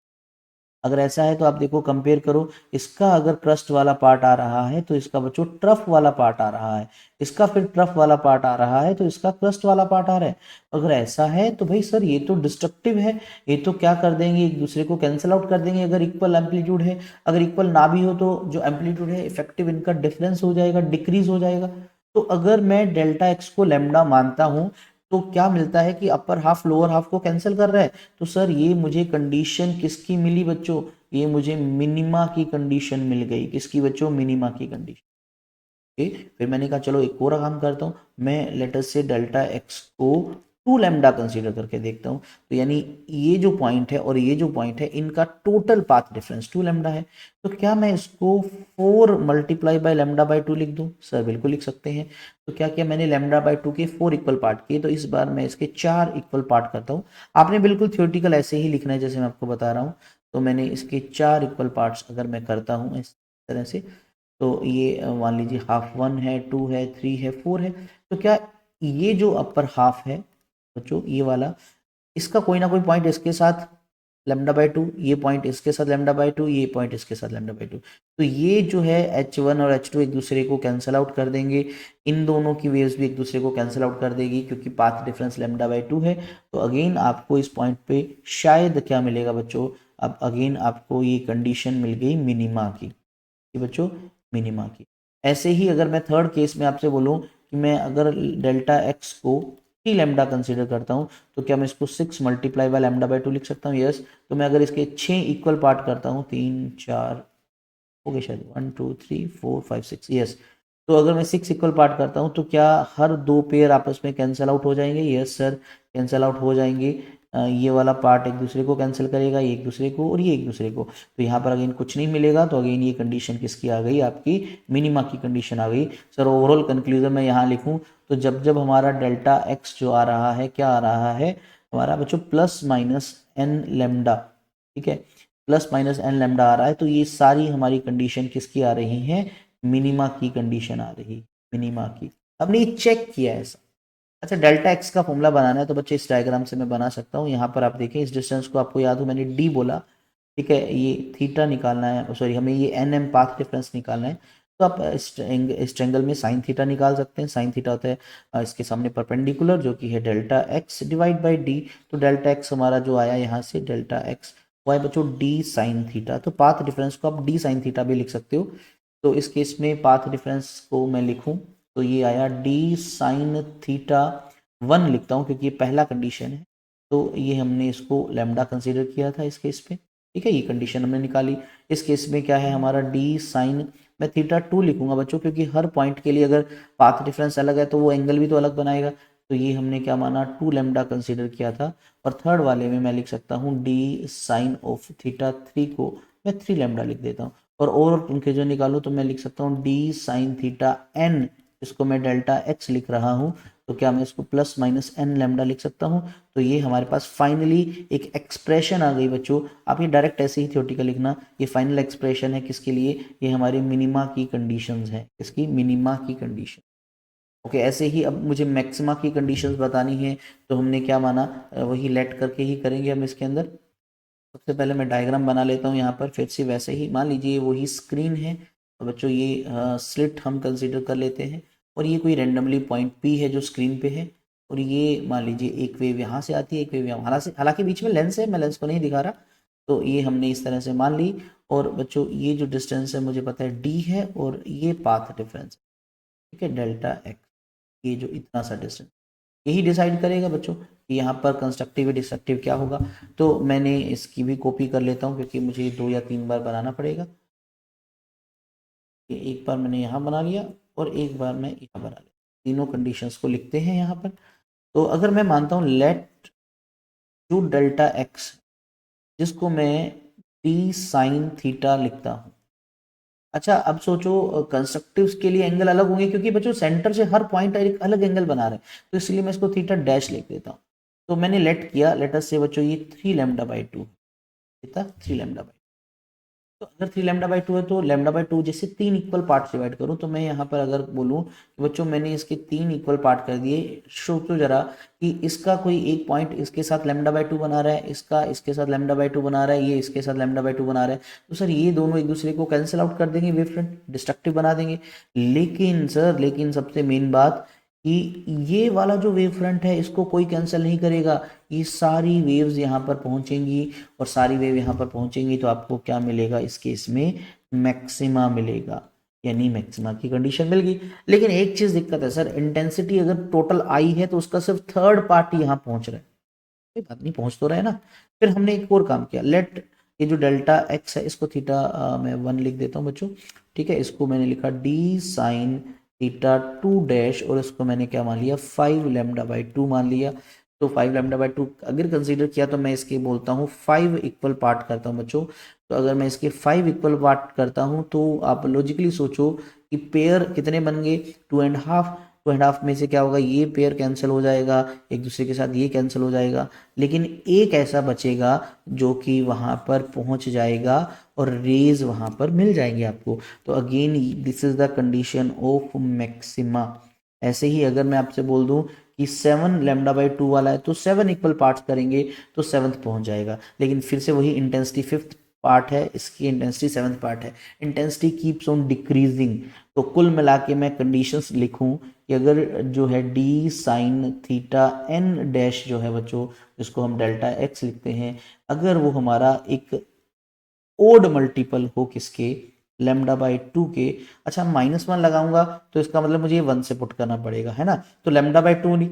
अगर ऐसा है तो आप देखो कंपेयर करो, इसका अगर क्रस्ट वाला पार्ट आ रहा है तो इसका बच्चों ट्रफ वाला पार्ट आ रहा है, इसका फिर ट्रफ वाला पार्ट आ रहा है तो इसका क्रस्ट वाला पार्ट आ रहा है। अगर ऐसा है तो भाई सर ये तो डिस्ट्रक्टिव है, ये तो क्या कर देंगे, एक दूसरे को कैंसिल आउट कर देंगे अगर इक्वल एम्पलीट्यूड है। अगर इक्वल ना भी हो तो जो एम्पलीट्यूड है इफेक्टिव इनका डिफरेंस हो जाएगा, डिक्रीज हो जाएगा। तो अगर मैं डेल्टा एक्स को लैम्डा मानता हूं तो क्या मिलता है कि अपर हाफ लोअर हाफ को कैंसिल कर रहा है। तो सर ये मुझे कंडीशन किसकी मिली बच्चों, ये मुझे मिनिमा की कंडीशन मिल गई। किसकी बच्चों, मिनिमा की कंडीशन। फिर मैंने कहा चलो एक और काम करता हूँ, मैं लेटर से डेल्टा एक्स को 2 लैम्डा कंसीडर करके देखता हूँ। तो यानी ये जो पॉइंट है और ये जो पॉइंट है इनका टोटल पाथ डिफरेंस 2 लैम्डा है। तो क्या मैं इसको 4 मल्टीप्लाई बाय λ/2 लिख दूँ? सर बिल्कुल लिख सकते हैं। तो क्या किया मैंने, λ/2 के 4 इक्वल पार्ट किए, तो इस बार मैं इसके 4 इक्वल पार्ट करता हूँ। आपने बिल्कुल थ्योरेटिकल ऐसे ही लिखना है जैसे मैं आपको बता रहा हूँ। तो मैंने इसके 4 इक्वल पार्ट्स अगर मैं करता हूँ इस तरह से, तो ये मान लीजिए हाफ 1 है, 2 है, 3 है, 4 है। तो क्या ये जो अपर हाफ है बच्चों, ये वाला, इसका कोई ना कोई पॉइंट इसके साथ λ/2, ये पॉइंट इसके साथ λ/2, ये पॉइंट इसके साथ λ/2। तो ये जो है h1 और h2 एक दूसरे को कैंसिल आउट कर देंगे, इन दोनों की वेव्स भी एक दूसरे को कैंसिल आउट कर देगी क्योंकि पाथ डिफरेंस λ/2 है। तो अगेन आपको इस पॉइंट पे शायद क्या मिलेगा बच्चों, अब अगेन आपको ये कंडीशन मिल गई मिनिमा की, ये बच्चों मिनिमा की। ऐसे ही अगर मैं थर्ड केस में आपसे बोलूं कि मैं अगर डेल्टा एक्स को 3 लैम्डा कंसीडर करता हूं, तो क्या मैं इसको 6 मल्टीप्लाई बाय λ/2 लिख सकता हूं? यस। तो मैं अगर इसके 6 इक्वल पार्ट करता हूं, 3 4 हो गए शायद, 1 2 3 4 5 6, यस। तो अगर मैं 6 इक्वल पार्ट करता हूं तो क्या हर दो पेयर आपस में कैंसिल आउट हो जाएंगे? यस सर, कैंसिल आउट हो जाएंगे। ये वाला पार्ट एक दूसरे को कैंसिल करेगा, ये एक दूसरे को और ये एक दूसरे को। तो यहाँ पर अगेन कुछ नहीं मिलेगा, तो अगेन ये कंडीशन किसकी आ गई, आपकी मिनिमा की कंडीशन आ गई। सर ओवरऑल कंक्लूजन में यहाँ लिखूँ तो जब जब हमारा डेल्टा एक्स जो आ रहा है, क्या आ रहा है हमारा बच्चों, प्लस माइनस एन लेमडा, ठीक है, प्लस माइनस एन लेमडा आ रहा है, तो ये सारी हमारी कंडीशन किसकी आ रही है, मिनिमा की कंडीशन आ रही, मिनिमा की। हमने ये चेक किया है ऐसा। अच्छा, डेल्टा एक्स का फॉर्मूला बनाना है तो बच्चे इस डायग्राम से मैं बना सकता हूँ। यहाँ पर आप देखें इस डिस्टेंस को, आपको याद हो मैंने डी बोला, ठीक है, ये थीटा निकालना है, सॉरी हमें ये एन एम पाथ डिफरेंस निकालना है। तो आप इस ट्रेंगल में साइन थीटा निकाल सकते हैं। साइन थीटा होता है इसके सामने परपेंडिकुलर, जो कि है delta x divide by D. तो डेल्टा एक्स हमारा जो आया यहाँ से, डेल्टा एक्स वो है बच्चों डी साइन थीटा। तो पाथ डिफरेंस को आप डी साइन थीटा भी लिख सकते हो। तो इस केस में पाथ डिफरेंस को मैं लिखूं तो ये आया डी साइन थीटा 1 लिखता हूँ क्योंकि ये पहला कंडीशन है। तो ये हमने इसको लैम्डा कंसीडर किया था इस केस पे, ठीक है, ये कंडीशन हमने निकाली। इस केस में क्या है हमारा डी साइन, मैं थीटा 2 लिखूंगा बच्चों क्योंकि हर पॉइंट के लिए अगर पाथ डिफरेंस अलग है तो वो एंगल भी तो अलग बनाएगा। तो ये हमने क्या माना, 2 लैम्डा कंसीडर किया था। और थर्ड वाले में मैं लिख सकता हूँ डी साइन ऑफ थीटा 3 को मैं 3 लैम्डा लिख देता हूँ। और ओवर उनके जो निकालूँ तो मैं लिख सकता हूँ डी साइन थीटा एन, इसको मैं डेल्टा एक्स लिख रहा हूँ। तो क्या मैं इसको प्लस माइनस एन लैम्डा लिख सकता हूँ। तो ये हमारे पास फाइनली एक एक्सप्रेशन आ गई बच्चों। आप ये डायरेक्ट ऐसे ही थ्योरेटिकल लिखना, ये फाइनल एक्सप्रेशन है किसके लिए, ये हमारी मिनिमा की कंडीशंस है, इसकी मिनिमा की कंडीशन। ओके, ऐसे ही अब मुझे मैक्सिमा की कंडीशंस बतानी है तो हमने क्या माना, वही लेट करके ही करेंगे हम इसके अंदर। सबसे पहले मैं डायग्राम बना लेता हूँ यहाँ पर, फिर से वैसे ही मान लीजिए वही स्क्रीन है। तो बच्चों ये स्लिट हम कंसीडर कर लेते हैं और ये कोई रेंडमली पॉइंट पी है जो स्क्रीन पे है। और ये मान लीजिए एक वेव यहाँ से आती है, एक वेव यहाँ, हालांकि बीच में लेंस है, मैं लेंस को नहीं दिखा रहा। तो ये हमने इस तरह से मान ली। और बच्चों ये जो डिस्टेंस है मुझे पता है डी है और ये पाथ डिफरेंस, ठीक है, डेल्टा एक्स, ये जो इतना सा डिस्टेंस यही डिसाइड करेगा बच्चों कि यहाँ पर कंस्ट्रक्टिव डिस्ट्रक्टिव क्या होगा। तो मैंने इसकी भी कॉपी कर लेता हूँ क्योंकि मुझे 2 या 3 बार बनाना पड़ेगा। एक बार मैंने यहाँ बना लिया और एक बार मैं यहाँ बना लिया, तीनों कंडीशंस को लिखते हैं यहाँ पर। तो अगर मैं मानता हूँ लेट जो डेल्टा एक्स जिसको मैं डी साइन थीटा लिखता हूँ। अच्छा अब सोचो कंस्ट्रक्टिव्स के लिए एंगल अलग होंगे क्योंकि बच्चों सेंटर से हर पॉइंट एक अलग एंगल बना रहे हैं, तो इसलिए मैं इसको थीटा डैश लिख देता हूँ। तो मैंने लेट किया, लेटस से बच्चों ये 3 λ/2 कितना 3 λ/2। तो अगर 3 λ/2 है तो λ/2 जैसे 3 इक्वल पार्ट डिवाइड करूं, तो मैं यहाँ पर अगर बोलूं कि बच्चों मैंने इसके 3 इक्वल पार्ट कर दिए, सोचो जरा कि इसका कोई एक पॉइंट इसके साथ λ/2 बना रहा है, इसका इसके साथ λ/2 बना रहा है, ये इसके साथ λ/2 बना रहा है, तो सर ये दोनों एक दूसरे को कैंसिल आउट कर देंगे, वेव फ्रंट डिस्ट्रक्टिव बना देंगे। लेकिन सर लेकिन सबसे मेन बात कि ये वाला जो वेव फ्रंट है इसको कोई कैंसिल नहीं करेगा, ये सारी वेव्स यहाँ पर पहुंचेंगी और सारी वेव यहाँ पर पहुंचेंगी, तो आपको क्या मिलेगा इस केस में, मैक्सिमा मिलेगा, यानी मैक्सिमा की कंडीशन मिल गई। लेकिन एक चीज दिक्कत है सर, इंटेंसिटी अगर टोटल आई है तो उसका सिर्फ थर्ड पार्ट यहाँ पहुंच रहा है, कोई बात नहीं पहुंच तो रहा है ना। फिर हमने एक और काम किया, लेट ये जो डेल्टा एक्स है इसको थीटा मैं 1 लिख देता हूँ बच्चों, ठीक है। इसको मैंने लिखा डी साइन थीटा 2 डैश, और इसको मैंने क्या मान लिया 5 λ/2 मान लिया। तो 5 λ/2 अगर कंसीडर किया तो मैं इसके बोलता हूँ 5 इक्वल पार्ट करता हूँ बच्चों। तो अगर मैं इसके 5 इक्वल पार्ट करता हूँ तो आप लॉजिकली सोचो कि पेयर कितने बन गए, 2.5। 2.5 में से क्या होगा, ये पेयर कैंसिल हो जाएगा एक दूसरे के साथ, ये कैंसिल हो जाएगा, लेकिन एक ऐसा बचेगा जो कि वहां पर पहुंच जाएगा और रेज वहां पर मिल जाएंगे आपको। तो again this is the condition of maxima. ऐसे ही अगर मैं आपसे बोल दूं कि 7 λ/2 वाला है तो 7 इक्वल पार्ट्स करेंगे तो 7th पहुंच जाएगा, लेकिन फिर से वही इंटेंसिटी 5th पार्ट है, इसकी इंटेंसिटी 7th पार्ट है, इंटेंसिटी कीप्स ऑन डिक्रीजिंग। तो कुल मिला के मैं कंडीशंस लिखूं कि अगर जो है d sine theta n dash जो है बच्चों, जिसको हम डेल्टा एक्स लिखते हैं, अगर वो हमारा एक ओड मल्टीपल हो किसके, λ/2 के। अच्छा -1 लगाऊंगा तो इसका मतलब मुझे 1 से पुट करना पड़ेगा, है ना। तो λ/2 नहीं,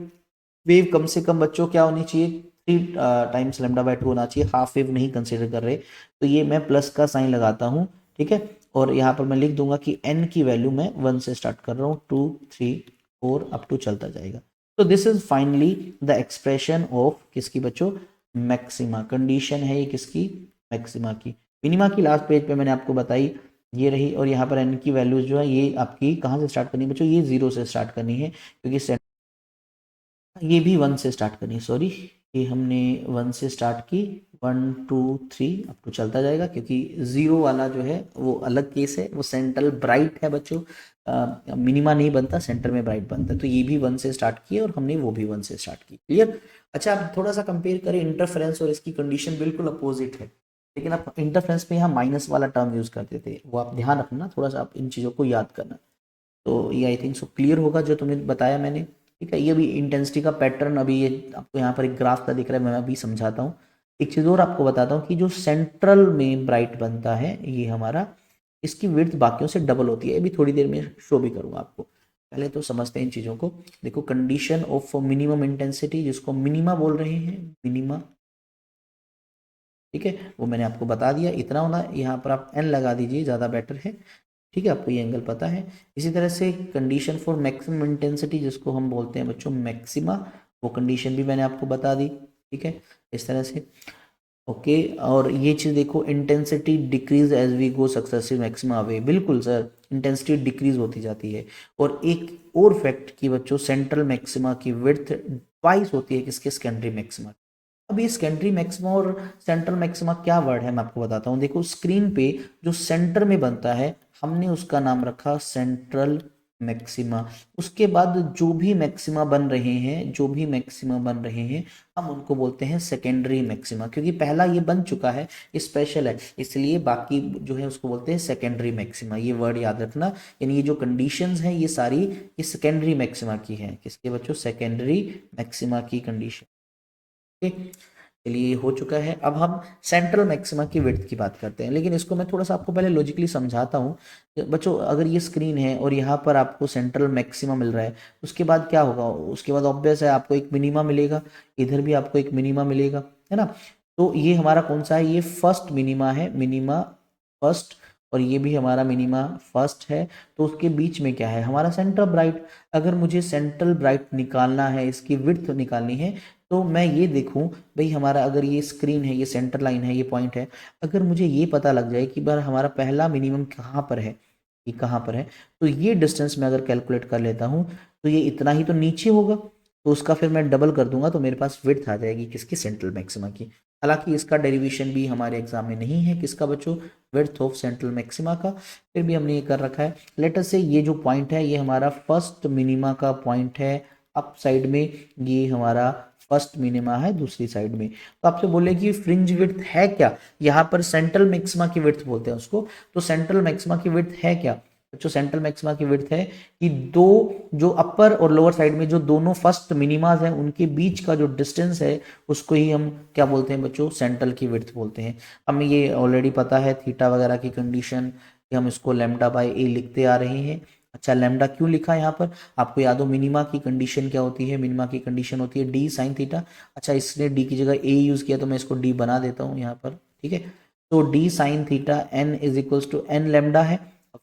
वेव कम से कम बच्चों क्या होनी चाहिए, 3 टाइम्स λ/2 होना चाहिए, हाफ वेव नहीं कंसिडर कर रहे। तो ये मैं प्लस का साइन लगाता हूँ, ठीक है। और यहाँ पर मैं लिख दूंगा कि n की वैल्यू मैं 1 से स्टार्ट कर रहा हूँ, 2 3 4 अप टू चलता जाएगा। तो this is finally the expression of किसकी बच्चों, मैक्सिमा। कंडीशन है ये किसकी, मैक्सिमा की। मिनिमा की लास्ट पेज पे मैंने आपको बताई, ये रही। और यहाँ पर n की वैल्यूज जो है ये आपकी कहाँ से स्टार्ट करनी है बच्चों, ये 0 से स्टार्ट करनी है, क्योंकि ये भी 1 से स्टार्ट करनी है, सॉरी ये हमने 1 से स्टार्ट की, 1 2 3 अप टू चलता जाएगा, क्योंकि 0 वाला जो है वो अलग केस है, वो सेंट्रल ब्राइट है बच्चों, मिनिमा नहीं बनता, सेंटर में ब्राइट बनता है। तो ये भी 1 से स्टार्ट किया और हमने वो भी 1 से स्टार्ट की, क्लियर। अच्छा अब थोड़ा सा कंपेयर करें इंटरफेरेंस और इसकी कंडीशन बिल्कुल अपोजिट है, लेकिन आप इंटरफेरेंस में यहाँ माइनस वाला टर्म यूज करते थे, वो आप ध्यान रखना, थोड़ा सा आप इन चीज़ों को याद करना। तो ये आई थिंक सो क्लियर होगा जो तुमने बताया मैंने, ठीक है। ये भी इंटेंसिटी का पैटर्न अभी ये आपको यहाँ पर एक ग्राफ का दिख रहा है, मैं अभी समझाता हूँ। एक चीज़ और आपको बताता हूँ कि जो सेंट्रल में ब्राइट बनता है ये हमारा, इसकी विड्थ बाकियों से डबल होती है, अभी थोड़ी देर में शो भी करूँगा आपको। पहले तो समझते हैं इन चीज़ों को। देखो कंडीशन ऑफ मिनिमम इंटेंसिटी, जिसको मिनिमा बोल रहे हैं, मिनिमा, ठीक है, वो मैंने आपको बता दिया। इतना होना, यहाँ पर आप एन लगा दीजिए, ज़्यादा बेटर है, ठीक है, आपको ये एंगल पता है। इसी तरह से कंडीशन फॉर मैक्सिमम इंटेंसिटी, जिसको हम बोलते हैं बच्चों मैक्सिमा, वो कंडीशन भी मैंने आपको बता दी, ठीक है, इस तरह से। ओके, और ये चीज़ देखो, intensity decrease as we go successive maxima away, बिल्कुल सर, इंटेंसिटी डिक्रीज होती जाती है। और एक और फैक्ट कि बच्चों सेंट्रल मैक्सिमा की विड्थ ट्वाइस होती है किसके, सेकेंडरी मैक्सिमा। अब ये सेकेंडरी मैक्सिमा और सेंट्रल मैक्सिमा क्या वर्ड है मैं आपको बताता हूँ। देखो स्क्रीन पे जो सेंटर में बनता है हमने उसका नाम रखा सेंट्रल मैक्सिमा। उसके बाद जो भी मैक्सिमा बन रहे हैं, जो भी मैक्सिमा बन रहे हैं, हम उनको बोलते हैं सेकेंडरी मैक्सिमा, क्योंकि पहला ये बन चुका है, स्पेशल है, इसलिए बाकी जो है उसको बोलते हैं सेकेंडरी मैक्सिमा। ये वर्ड याद रखना, यानी ये जो कंडीशंस हैं ये सारी ये सेकेंडरी मैक्सिमा की हैं, किसके बच्चों, सेकेंडरी मैक्सिमा की कंडीशन। चलिए ये हो चुका है। अब हम सेंट्रल मैक्सिमा की विड्थ की बात करते हैं, लेकिन इसको मैं थोड़ा सा आपको पहले लॉजिकली समझाता हूँ। बच्चों अगर ये स्क्रीन है और यहाँ पर आपको सेंट्रल मैक्सिमा मिल रहा है, उसके बाद क्या होगा, उसके बाद ऑब्वियस है आपको एक मिनिमा मिलेगा, इधर भी आपको एक मिनिमा मिलेगा, है ना। तो ये हमारा कौन सा है, ये फर्स्ट मिनिमा है, मिनिमा फर्स्ट। और ये भी हमारा मिनिमा फर्स्ट है, तो उसके बीच में क्या है हमारा सेंटर ब्राइट। अगर मुझे सेंट्रल ब्राइट निकालना है, इसकी विड्थ निकालनी है, तो मैं ये देखूं भाई हमारा अगर ये स्क्रीन है, ये सेंटर लाइन है, ये पॉइंट है, अगर मुझे ये पता लग जाए कि बार हमारा पहला मिनिमम कहाँ पर है, ये कहाँ पर है, तो ये डिस्टेंस मैं अगर कैलकुलेट कर लेता हूँ तो ये इतना ही तो नीचे होगा, तो उसका फिर मैं डबल कर दूंगा तो मेरे पास विड्थ आ जाएगी किसकी, सेंट्रल मैक्सिमा की। हालांकि इसका डेरिवेशन भी हमारे एग्जाम में नहीं है, किसका बच्चों, विड्थ ऑफ सेंट्रल मैक्सिमा का, फिर भी हमने ये कर रखा है। लेटर से ये जो पॉइंट है ये हमारा फर्स्ट मिनिमा का पॉइंट है, अप साइड में ये हमारा फर्स्ट मिनिमा है दूसरी साइड में। तो आपसे बोले कि फ्रिंज विड्थ है क्या, यहाँ पर सेंट्रल मैक्सिमा की विड्थ बोलते हैं उसको, तो सेंट्रल मैक्सिमा की विड्थ है क्या, जो सेंट्रल मैक्सिमा की विड्थ है कि दो जो अपर और लोअर साइड में जो दोनों फर्स्ट मिनिमाज हैं उनके बीच का जो डिस्टेंस है उसको ही हम क्या बोलते हैं बच्चों, सेंट्रल की विड्थ बोलते हैं। हमें ये ऑलरेडी पता है थीटा वगैरह की कंडीशन कि हम इसको लैम्डा बाय ए लिखते आ रहे हैं। अच्छा लैम्डा क्यों लिखा है यहाँ पर, आपको याद हो मिनिमा की कंडीशन क्या होती है, मिनिमा की कंडीशन होती है डी साइन थीटा। अच्छा इसने डी की जगह ए यूज किया तो मैं इसको डी बना देता हूँ यहाँ पर, ठीक है। तो d sine theta n is equals to n lambda है,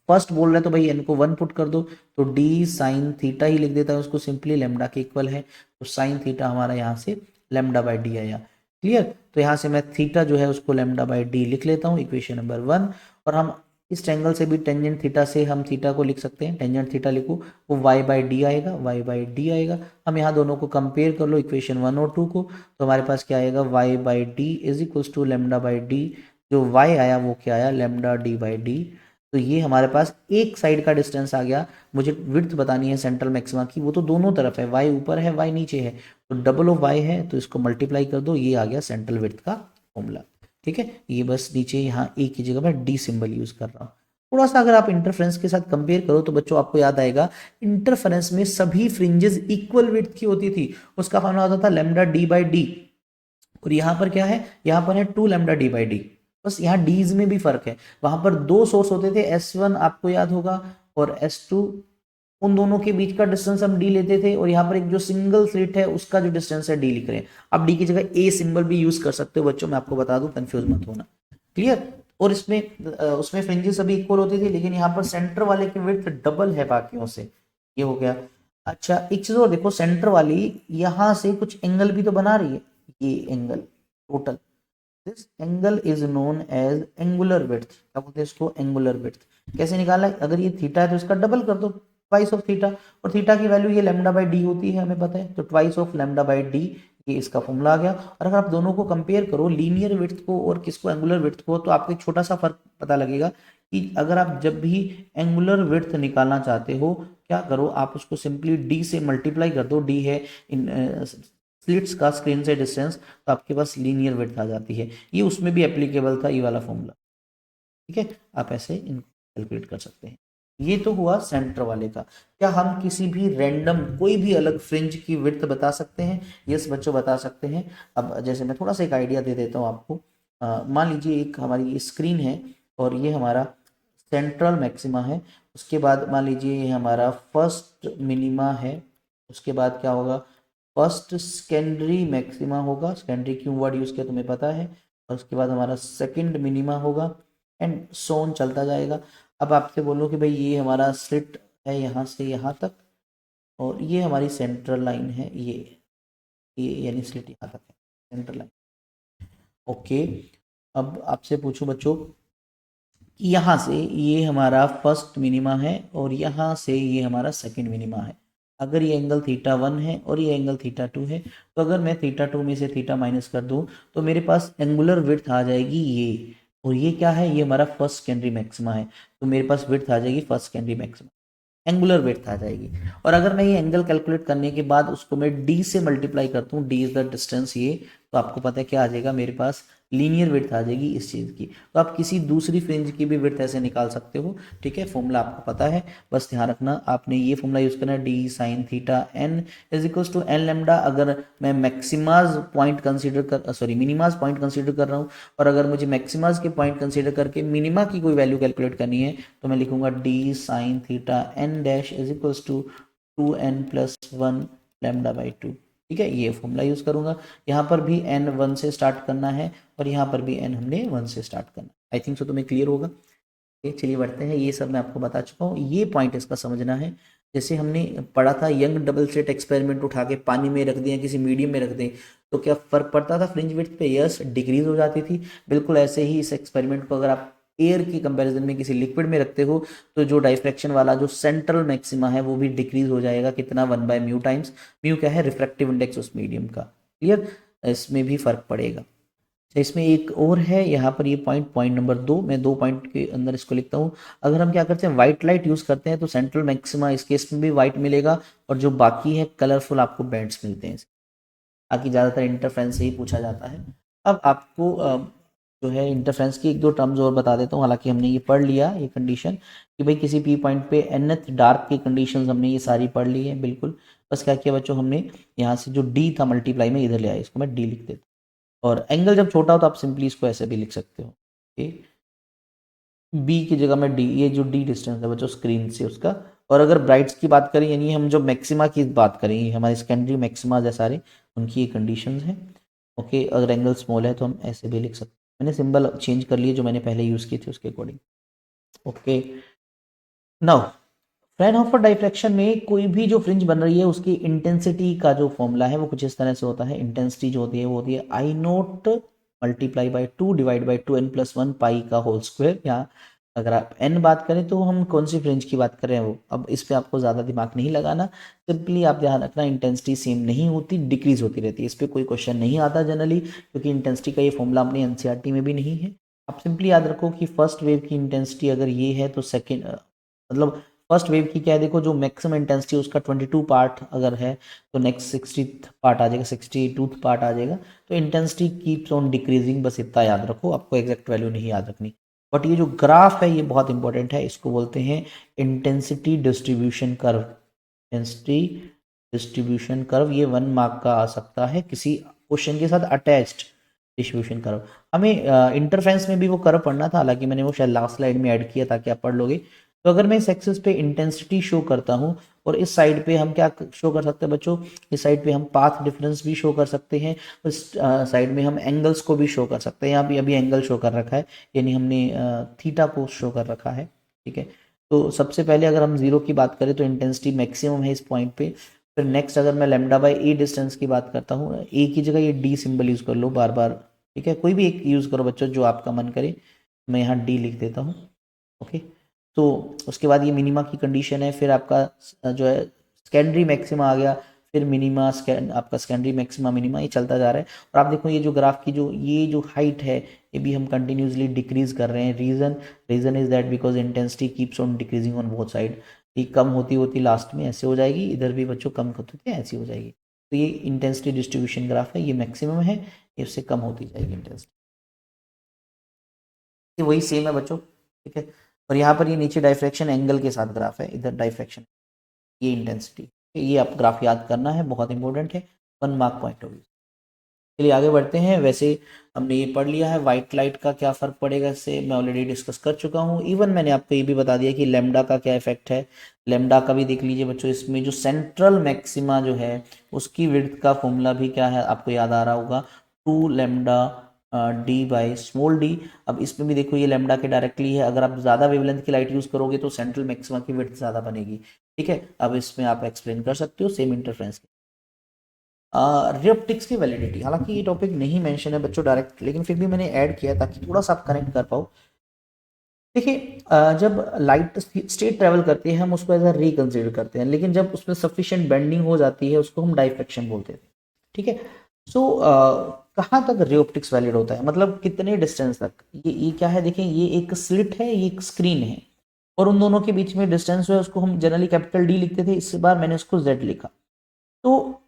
फर्स्ट बोल रहे हैं तो भाई एन को 1 पुट कर दो, तो डी साइन थीटा ही लिख देता है उसको सिंपली, लैम्डा के इक्वल है, तो साइन थीटा हमारा यहाँ से लैम्डा बाय डी आया। क्लियर, तो यहाँ से मैं थीटा जो है उसको लैम्डा बाय डी लिख लेता हूँ, इक्वेशन नंबर 1। और हम इस ट्रायंगल से भी टेंजेंट थीटा से हम थीटा को लिख सकते हैं, टेंजेंट थीटा लिखो वो वाई बाई डी आएगा, वाई बाई डी आएगा। हम यहाँ दोनों को कंपेयर कर लो इक्वेशन 1 और 2 को, तो हमारे पास क्या आएगा, y by d is equals to lambda by d, जो वाई आया वो क्या आया, लैम्डा डी बाई डी। तो ये हमारे पास एक साइड का डिस्टेंस आ गया, मुझे विड्थ बतानी है सेंट्रल मैक्सिमा की, वो तो दोनों तरफ है, वाई ऊपर है वाई नीचे है, तो डबल ऑफ वाई है तो इसको मल्टीप्लाई कर दो, ये आ गया सेंट्रल विड्थ का फॉर्मूला। ठीक है, ये बस नीचे यहाँ ए की जगह मैं डी सिंबल यूज कर रहा हूँ। थोड़ा सा अगर आप इंटरफेरेंस के साथ कंपेयर करो तो बच्चों आपको याद आएगा इंटरफेरेंस में सभी फ्रिंजेस इक्वल विड्थ की होती थी, उसका फॉर्मूला होता था लैम्डा डी बाई डी, और यहाँ पर क्या है, यहाँ पर है 2 लैम्डा डी बाई डी, बस यहाँ डीज में भी फर्क है। वहां पर दो सोर्स होते थे, S1 आपको याद होगा और S2, उन दोनों के बीच का डिस्टेंस हम डी लेते थे, और यहाँ पर एक जो सिंगल स्लिट है उसका जो डिस्टेंस है डी लिख रहे हैं। आप डी की जगह ए सिंबल भी यूज कर सकते हो बच्चों, मैं आपको बता दूं, कंफ्यूज मत होना। क्लियर, और इसमें उसमें फ्रिंजेस सभी इक्वल होती थी, लेकिन यहाँ पर सेंटर वाले की विड्थ डबल है बाकियों से, ये हो गया। अच्छा एक चीज और देखो, सेंटर वाली यहाँ से कुछ एंगल भी तो बना रही है, ये angle total, this angle is known as angular width, क्या बोलते हैं इसको, एंगुलर विड्थ। कैसे निकालना है, अगर ये थीटा है तो इसका डबल कर दो, ट्वाइस ऑफ थीटा, और थीटा की वैल्यू ये लैम्डा बाय डी होती है हमें पता है, तो twice of lambda by D, ये इसका फॉर्मूला आ गया। और अगर आप दोनों को कंपेयर करो, लीनियर विड्थ को और किसको, एंगुलर विड्थ को, तो आपको एक छोटा सा फर्क पता लगेगा कि अगर आप जब भी एंगुलर विड्थ निकालना चाहते हो, क्या करो, आप उसको सिंपली डी से मल्टीप्लाई कर दो, डी है इन स्लिट्स का स्क्रीन से डिस्टेंस, तो आपके पास लीनियर विड्थ आ जाती है। ये उसमें भी एप्लीकेबल था ये वाला फॉर्मूला, ठीक है, आप ऐसे इनको कैलकुलेट कर सकते हैं। ये तो हुआ सेंटर वाले का। क्या हम किसी भी रैंडम कोई भी अलग फ्रिंज की विड्थ बता सकते हैं, यस बच्चों बता सकते हैं। अब जैसे मैं थोड़ा सा एक आइडिया दे देता हूँ आपको, मान लीजिए एक हमारी स्क्रीन है और ये हमारा सेंट्रल मैक्सिमा है, उसके बाद मान लीजिए ये हमारा फर्स्ट मिनिमा है, उसके बाद क्या होगा, फर्स्ट सेकेंडरी मैक्सिमा होगा, सेकेंडरी क्यों वर्ड यूज किया तुम्हें पता है, और उसके बाद हमारा सेकंड मिनिमा होगा, एंड सोन चलता जाएगा। अब आपसे बोलो कि भाई ये हमारा स्लिट है यहाँ से यहाँ तक, और ये हमारी सेंट्रल लाइन है, ये यानी स्लिट यहाँ तक है, सेंट्रल लाइन। ओके, अब आपसे पूछूं बच्चों, यहाँ से ये हमारा फर्स्ट मिनिमा है और यहाँ से ये हमारा सेकंड मिनिमा है। अगर ये एंगल थीटा 1 है और ये एंगल थीटा 2 है, तो अगर मैं थीटा 2 में से थीटा माइनस कर दूं तो मेरे पास एंगुलर विड्थ आ जाएगी ये, और ये क्या है, ये हमारा फर्स्ट सेकेंडरी मैक्सिमा है, तो मेरे पास विड्थ आ जाएगी first secondary maxima, angular width आ जाएगी। और अगर मैं ये एंगल कैलकुलेट करने के बाद उसको मैं डी से मल्टीप्लाई करता हूँ, डी इज द डिस्टेंस ये, तो आपको पता है क्या आ जाएगा, मेरे पास लीनियर विड्थ आ जाएगी इस चीज़ की। तो आप किसी दूसरी फ्रिंज की भी विड्थ ऐसे निकाल सकते हो, ठीक है, फॉर्मूला आपको पता है, बस ध्यान रखना आपने ये फॉर्मूला यूज करना है, d sine theta n is equals to n lambda. अगर मैं मैक्सिमाज पॉइंट कंसीडर कर सॉरी मिनिमाज पॉइंट कंसीडर कर रहा हूँ, और अगर मुझे मैक्सिमाज के पॉइंट कंसीडर करके मिनिमा की कोई वैल्यू कैलकुलेट करनी है, तो मैं लिखूंगा d sine theta n dash is equals to 2n plus 1 lambda by 2, ठीक है, ये फॉर्मूला यूज करूंगा। यहाँ पर भी n 1 से स्टार्ट करना है और यहाँ पर भी n हमने 1 से स्टार्ट करना है। आई थिंक सो तुम्हें क्लियर होगा। चलिए बढ़ते हैं, ये सब मैं आपको बता चुका हूँ, ये पॉइंट इसका समझना है। जैसे हमने पढ़ा था यंग डबल स्लिट एक्सपेरिमेंट उठा के पानी में रख दिया, किसी मीडियम में रख दें तो क्या फर्क पड़ता था फ्रिंज विड्थ पे? यस, डिक्रीज हो जाती थी। बिल्कुल ऐसे ही इस एक्सपेरिमेंट को अगर आप एयर की कंपैरिजन में किसी लिक्विड में रखते हो तो जो डाइफ्रैक्शन वाला जो सेंट्रल मैक्सिमा है वो भी डिक्रीज हो जाएगा। कितना? 1/μ टाइम्स। म्यू क्या है? रिफ्रैक्टिव इंडेक्स उस मीडियम का। क्लियर? इसमें भी फर्क पड़ेगा। अच्छा, इसमें एक और है यहाँ पर, ये पॉइंट नंबर 2, मैं 2 पॉइंट के अंदर इसको लिखता हूँ। अगर हम क्या करते हैं, वाइट लाइट यूज़ करते हैं तो सेंट्रल मैक्सिमा इस केस में भी वाइट मिलेगा, और जो बाकी है कलरफुल आपको बैंड्स मिलते हैं। बाकी ज़्यादातर इंटरफ्रेंस से ही पूछा जाता है। अब आपको जो है इंटरफ्रेंस की 1-2 टर्म्स और बता देता हूँ। हालांकि हमने ये पढ़ लिया ये कंडीशन कि भाई किसी पी पॉइंट पे nth डार्क की कंडीशंस हमने ये सारी पढ़ ली है। बिल्कुल, बस क्या किया बच्चों, हमने यहाँ से जो डी था मल्टीप्लाई में इधर ले आया, इसको मैं डी लिख देता हूँ। और एंगल जब छोटा हो तो आप सिंपली इसको ऐसे भी लिख सकते हो। ओके, बी की जगह में डी, ये जो डी डिस्टेंस है बच्चों स्क्रीन से उसका। और अगर ब्राइट्स की बात करें, यानी हम जो मैक्सिमा की बात करेंगे, हमारे सेकेंडरी मैक्सिमा जैसे सारे, उनकी ये कंडीशंस हैं। ओके, अगर एंगल स्मॉल है तो हम ऐसे भी लिख सकते हैं। मैंने सिंबल चेंज कर लिए जो मैंने पहले यूज़ किए थे उसके according. Okay, now Fraunhofer diffraction में कोई भी जो फ्रिंज बन रही है उसकी इंटेंसिटी का जो फॉर्मूला है वो कुछ इस तरह से होता है। इंटेंसिटी जो होती है वो होती है I naught multiply by 2 divide by 2n+1 pi का होल स्क्वायर। या अगर आप n बात करें तो हम कौन सी फ्रिंज की बात कर रहे हैं वो, अब इस पे आपको ज़्यादा दिमाग नहीं लगाना। सिंपली आप ध्यान रखना इंटेंसिटी सेम नहीं होती, डिक्रीज होती रहती है। इस पर कोई क्वेश्चन नहीं आता जनरली, क्योंकि इंटेंसिटी का ये फॉर्मूला अपनी एनसीईआरटी में भी नहीं है। आप सिंपली याद रखो कि फर्स्ट वेव की इंटेंसिटी अगर ये है तो सेकेंड, मतलब फर्स्ट वेव की क्या है, देखो जो मैक्सिमम इंटेंसिटी उसका 22 पार्ट अगर है तो नेक्स्ट 60th पार्ट आ जाएगा, 62th पार्ट आ जाएगा। तो इंटेंसिटी कीप्स ऑन डिक्रीजिंग, बस इतना याद रखो, आपको एग्जैक्ट वैल्यू नहीं याद रखनी। बट ये जो ग्राफ है ये बहुत इंपॉर्टेंट है, इसको बोलते हैं intensity distribution curve. Intensity distribution curve, ये 1 मार्क का आ सकता है किसी क्वेश्चन के साथ अटैच्ड। डिस्ट्रीब्यूशन कर्व हमें इंटरफेरेंस में भी वो कर्व पढ़ना था, हालांकि मैंने वो शायद लास्ट स्लाइड में ऐड किया ताकि आप पढ़ लोगे। तो अगर मैं इस एक्सिस पे इंटेंसिटी शो करता हूँ और इस साइड पे हम क्या शो कर सकते हैं बच्चों, इस साइड पे हम पाथ डिफरेंस भी शो कर सकते हैं, उस साइड में हम एंगल्स को भी शो कर सकते हैं। यहाँ पे अभी एंगल शो कर रखा है, यानी हमने थीटा को शो कर रखा है। ठीक है, तो सबसे पहले अगर हम जीरो की बात करें तो इंटेंसिटी मैक्सिमम है इस पॉइंट पे। फिर नेक्स्ट अगर मैं लेमडा बाई ए डिस्टेंस की बात करता हूँ, ए की जगह ये डी सिंबल यूज कर लो बार बार। ठीक है, कोई भी एक यूज करो बच्चों जो आपका मन करे, मैं यहाँ डी लिख देता हूँ। ओके, तो उसके बाद ये मिनिमा की कंडीशन है, फिर आपका जो है सेकेंडरी मैक्सिमा आ गया, फिर मिनिमा आपका सेकेंडरी मैक्सिमा मिनिमा, ये चलता जा रहा है। और आप देखो ये जो ग्राफ की जो ये जो हाइट है ये भी हम कंटिन्यूसली डिक्रीज कर रहे हैं। Reason is that because intensity keeps on decreasing on both side. ये कम होती होती लास्ट में ऐसे हो जाएगी, इधर भी बच्चों कम होती होती ऐसी हो जाएगी। तो ये इंटेंसिटी डिस्ट्रीब्यूशन ग्राफ है, ये मैक्सिमम है, इससे कम होती जाएगी इंटेंसिटी। ये वही सेम है बच्चों। ठीक है, और यहाँ पर ये नीचे डाइफ्रैक्शन एंगल के साथ ग्राफ है, इधर डाइफ्रैक्शन, ये इंटेंसिटी, ये आप ग्राफ याद करना है, बहुत इंपॉर्टेंट है, 1 मार्क पॉइंट होगी। चलिए आगे बढ़ते हैं। वैसे हमने ये पढ़ लिया है वाइट लाइट का क्या फ़र्क पड़ेगा, इससे मैं ऑलरेडी डिस्कस कर चुका हूँ। इवन मैंने आपको ये भी बता दिया कि लेमडा का क्या इफेक्ट है। लेमडा का भी देख लीजिए बच्चों, इसमें जो सेंट्रल मैक्सिमा जो है उसकी विड्थ का फॉर्मूला भी क्या है आपको याद आ रहा होगा, 2 lambda D by small D. अब इसमें भी देखो ये लेमडा के डायरेक्टली है, अगर आप ज़्यादा वेवलेंथ की लाइट यूज़ करोगे तो सेंट्रल मैक्सिमा की विड्थ ज़्यादा बनेगी। ठीक है, अब इसमें आप एक्सप्लेन कर सकते हो सेम इंटरफ्रेंस। रियोप्टिक्स की वैलिडिटी, हालांकि ये टॉपिक नहीं मेंशन है बच्चों डायरेक्ट, लेकिन फिर भी मैंने ऐड किया ताकि थोड़ा सा आप कनेक्ट कर पाओ। देखिए जब लाइट स्टेट ट्रेवल करती है हम उसको एज अ रे कंसिडर करते हैं, लेकिन जब उसमें सफिशिएंट बेंडिंग हो जाती है उसको हम डाइफ्रैक्शन बोलते हैं। ठीक है, सो कहाँ तक रे ऑप्टिक्स वैलिड होता है, मतलब कितने डिस्टेंस तक। ये क्या है, देखें ये एक स्लिट है, ये एक स्क्रीन है, और उन दोनों के बीच में डिस्टेंस जो है उसको हम जनरली कैपिटल डी लिखते थे, इस बार मैंने उसको जेड लिखा। तो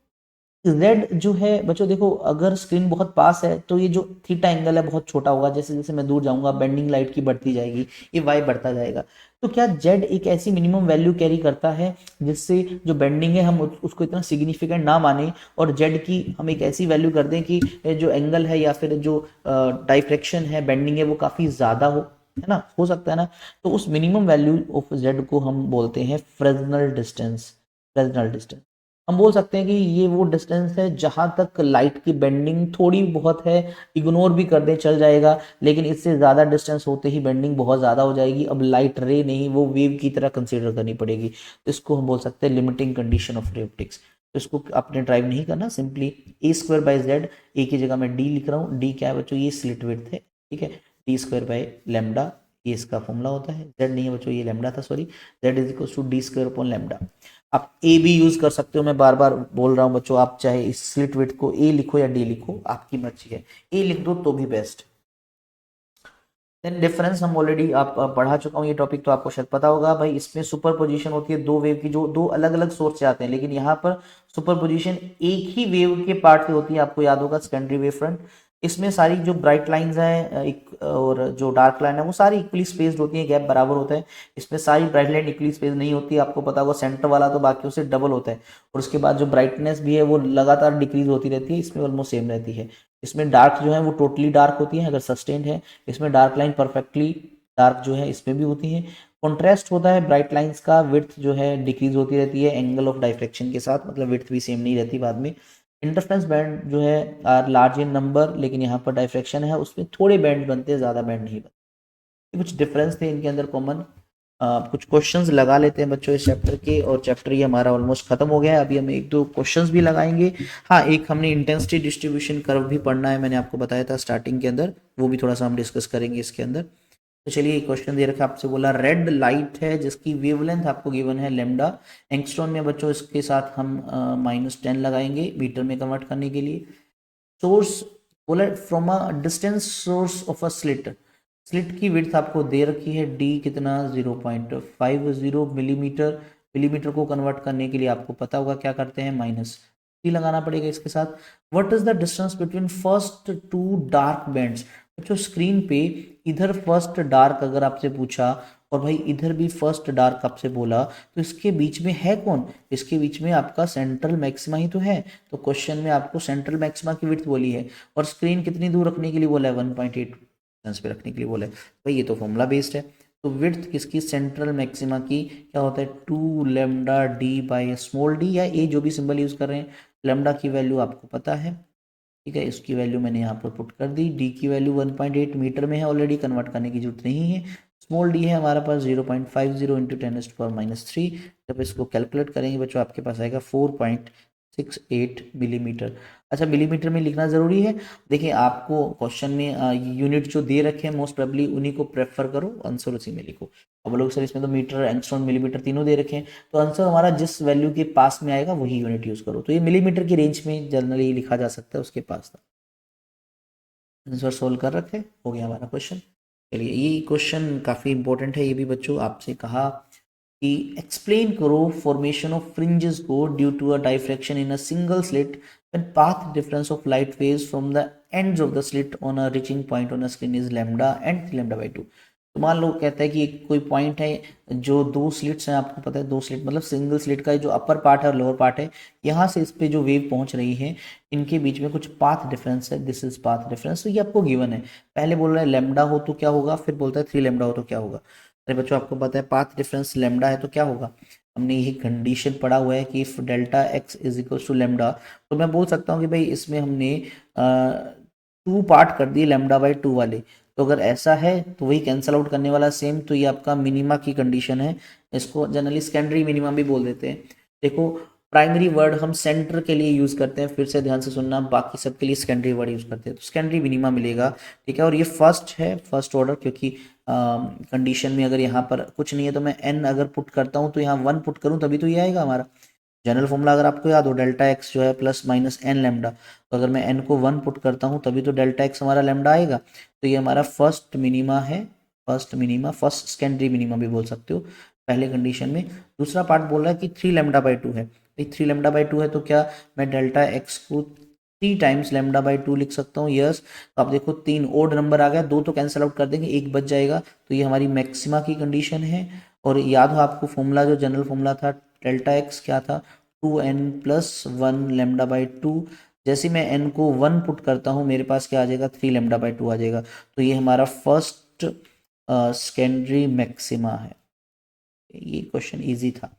जेड जो है बच्चों देखो, अगर स्क्रीन बहुत पास है तो ये जो थीटा एंगल है बहुत छोटा होगा, जैसे जैसे मैं दूर जाऊंगा बेंडिंग लाइट की बढ़ती जाएगी, ये वाई बढ़ता जाएगा। तो क्या जेड एक ऐसी मिनिमम वैल्यू कैरी करता है जिससे जो बेंडिंग है हम उसको इतना सिग्निफिकेंट ना माने, और जेड की हम एक ऐसी वैल्यू कर दें कि जो एंगल है या फिर जो डाइफ्रैक्शन है बेंडिंग है वो काफ़ी ज़्यादा हो, है ना, हो सकता है ना। तो उस मिनिमम वैल्यू ऑफ जेड को हम बोलते हैं फ्रेजनल डिस्टेंस। फ्रेजनल डिस्टेंस, हम बोल सकते हैं कि ये वो डिस्टेंस है जहां तक लाइट की बेंडिंग थोड़ी बहुत है, इग्नोर भी कर दें चल जाएगा, लेकिन इससे ज़्यादा डिस्टेंस होते ही बेंडिंग बहुत ज़्यादा हो जाएगी, अब लाइट रे नहीं वो वेव की तरह कंसीडर करनी पड़ेगी। तो इसको हम बोल सकते हैं limiting condition of ray optics. तो इसको आपने ड्राइव नहीं करना, simply A square by Z, A की जगह मैं डी लिख रहा हूँ, डी क्या है बच्चों, ये स्लिट विड्थ है, ठीक है, डी स्क्वायर बाई लेमडा, ये इसका फॉर्मूला होता है, जेड नहीं है बच्चों ये लेमडा था, sorry, z is equal to d square upon lambda. आप ए भी यूज कर सकते हो, मैं बार बार बोल रहा हूँ बच्चों, आप चाहे इस स्लिट विड्थ को ए लिखो या डी लिखो, आपकी मर्जी है, ए लिख दो तो भी बेस्ट। देन डिफरेंस हम ऑलरेडी आप पढ़ा चुका हूँ ये टॉपिक, तो आपको शायद पता होगा भाई, इसमें सुपर पोजिशन होती है दो वेव की, जो दो अलग अलग सोर्स से आते हैं, लेकिन यहाँ पर सुपर पोजिशन एक ही वेव के पार्ट से होती है, आपको याद होगा सेकेंडरी वेव फ्रंट। इसमें सारी जो ब्राइट लाइंस हैं एक और जो डार्क लाइन है वो सारी इक्वली स्पेस्ड होती है, गैप बराबर होता है। इसमें सारी ब्राइट लाइन इक्वली स्पेस नहीं होती, आपको पता होगा सेंटर वाला तो बाकी से डबल होता है, और उसके बाद जो ब्राइटनेस भी है वो लगातार डिक्रीज होती रहती है, इसमें ऑलमोस्ट सेम रहती है। इसमें डार्क जो है वो टोटली डार्क होती है अगर सस्टेन्ड है, इसमें डार्क लाइन परफेक्टली डार्क जो है इसमें भी होती है। कॉन्ट्रास्ट होता है ब्राइट लाइंस का, विड्थ जो है डिक्रीज होती रहती है एंगल ऑफ डायफ्रेक्शन के साथ, मतलब विड्थ भी सेम नहीं रहती बाद में। इंटरफ्रेंस बैंड जो है आर लार्ज इन नंबर, लेकिन यहाँ पर डायफ्रेक्शन है उसमें थोड़े बैंड बनते हैं, ज़्यादा बैंड नहीं बनते। कुछ डिफरेंस थे इनके अंदर कॉमन। कुछ क्वेश्चंस लगा लेते हैं बच्चों इस चैप्टर के, और चैप्टर ये हमारा ऑलमोस्ट खत्म हो गया है, अभी हम एक दो क्वेश्चंस भी लगाएंगे। हाँ, एक हमने इंटेंसिटी डिस्ट्रीब्यूशन कर्व भी पढ़ना है, मैंने आपको बताया था स्टार्टिंग के अंदर, वो भी थोड़ा सा हम डिस्कस करेंगे इसके अंदर। तो चलिए क्वेश्चन दे रखा, आपसे बोला रेड लाइट है जिसकी वेवलेंथ आपको गिवन है लेमडा, एंगस्ट्रॉन में बच्चों इसके साथ हम -10 लगाएंगे मीटर में कन्वर्ट करने के लिए। सोर्स बोला from a distance source of a slit, slit की विड्थ आपको दे रखी है डी कितना 0.50 मिलीमीटर, मिलीमीटर को कन्वर्ट करने के लिए आपको पता होगा क्या करते हैं, -3 लगाना पड़ेगा इसके साथ। What is the distance between first two dark bands, बच्चों स्क्रीन पे इधर फर्स्ट डार्क अगर आपसे पूछा और भाई इधर भी फर्स्ट डार्क आपसे बोला, तो इसके बीच में है कौन, इसके बीच में आपका सेंट्रल मैक्सिमा ही तो है। तो क्वेश्चन में आपको सेंट्रल मैक्सिमा की विड्थ बोली है, और स्क्रीन कितनी दूर रखने के लिए बोला है, 1.8 डिस्टेंस पे रखने के लिए बोला है, भाई ये तो फॉर्मूला बेस्ड है। तो विड्थ किसकी, सेंट्रल मैक्सिमा की, क्या होता है 2 lambda D by small D, या ए जो भी सिंबल यूज कर रहे हैं, लेमडा की वैल्यू आपको पता है, ठीक है, इसकी वैल्यू मैंने यहाँ पर पुट कर दी, डी की वैल्यू 1.8 मीटर में है ऑलरेडी, कन्वर्ट करने की जरूरत नहीं है। स्मॉल डी है हमारे पास 0.50 इंटू 10⁻⁻3, जब इसको कैलकुलेट करेंगे बच्चों आपके पास आएगा 4.68 मिलीमीटर। अच्छा, मिलीमीटर में लिखना ज़रूरी है, देखिए आपको क्वेश्चन में यूनिट जो दे रखे हैं मोस्ट प्रोबेबली उन्हीं को प्रेफर करो, आंसर उसी में लिखो। अब लोग सर इसमें तो मीटर एंगस्ट्रॉम मिलीमीटर तीनों दे रखे हैं, तो आंसर हमारा जिस वैल्यू के पास में आएगा वही यूनिट यूज़ करो, तो ये मिलीमीटर की रेंज में जनरली लिखा जा सकता है उसके पास था। आंसर सोल्व कर रखे, हो गया हमारा क्वेश्चन। चलिए ये क्वेश्चन काफ़ी इंपॉर्टेंट है, ये भी बच्चों आपसे कहा कि एक्सप्लेन करो फॉर्मेशन ऑफ फ्रिंजेस को due to a diffraction in a single slit when path difference of light waves from the ends of the slit on a reaching point on a screen is lambda and 3 lambda by 2। तो मान लो कहता है कि एक कोई point है, जो दो स्लिट्स हैं, आपको पता है दो स्लिट मतलब सिंगल स्लिट का जो अपर पार्ट है और लोअर पार्ट है, यहाँ से इस पे जो वेव पहुंच रही है इनके बीच में कुछ पाथ डिफरेंस है, दिस इज पाथ डिफरेंस, तो ये आपको गिवन है। पहले बोल रहा है लेमडा हो तो क्या होगा, फिर बोलता है 3 लेमडा हो तो क्या होगा। अरे बच्चों आपको पता है पाथ डिफरेंस लेमडा है तो क्या होगा, हमने यही कंडीशन पढ़ा हुआ है कि if delta x is equal to lambda, तो मैं बोल सकता हूँ कि भाई इसमें हमने 2 पार्ट कर दिए लेमडा बाई 2 वाले, तो अगर ऐसा है तो वही कैंसल आउट करने वाला सेम, तो ये आपका मिनिमा की कंडीशन है, इसको जनरली सेकेंडरी मिनिमा भी बोल देते हैं। देखो प्राइमरी वर्ड हम सेंटर के लिए यूज करते हैं, फिर से ध्यान से सुनना, बाकी सब के लिए सेकेंडरी वर्ड यूज करते हैं, तो सेकेंडरी मिनिमा मिलेगा, ठीक है। और ये फर्स्ट है, फर्स्ट ऑर्डर, क्योंकि कंडीशन में अगर यहाँ पर कुछ नहीं है तो मैं एन अगर पुट करता हूँ तो यहाँ 1 पुट करूँ तभी तो ये आएगा हमारा जनरल फॉर्मूला, अगर आपको याद हो डेल्टा एक्स जो है प्लस माइनस एन लेमडा, तो अगर मैं एन को 1 पुट करता हूँ तभी तो डेल्टा एक्स हमारा लेमडा आएगा, तो ये हमारा फर्स्ट मिनिमा है, first minima, first secondary minima भी बोल सकते हो पहले कंडीशन में। दूसरा पार्ट बोल रहा है कि 3 लेमडा बाई 2 है, भाई 3 लेमडा बाई 2 है तो क्या मैं डेल्टा एक्स को 3 टाइम्स लेमडा बाई 2 लिख सकता हूँ, यस। तो आप देखो 3 ओड नंबर आ गया, 2 तो कैंसिल आउट कर देंगे, एक बच जाएगा, तो ये हमारी मैक्सिमा की कंडीशन है। और याद हो आपको फॉर्मूला, जो जनरल फॉर्मूला था डेल्टा एक्स क्या था, 2n+1 लेमडा बाई 2, जैसे मैं n को 1 पुट करता हूँ मेरे पास क्या आ जाएगा, 3 लेमडा बाई 2 आ जाएगा, तो ये हमारा फर्स्ट सेकेंडरी मैक्सिमा है। ये क्वेश्चन इजी था।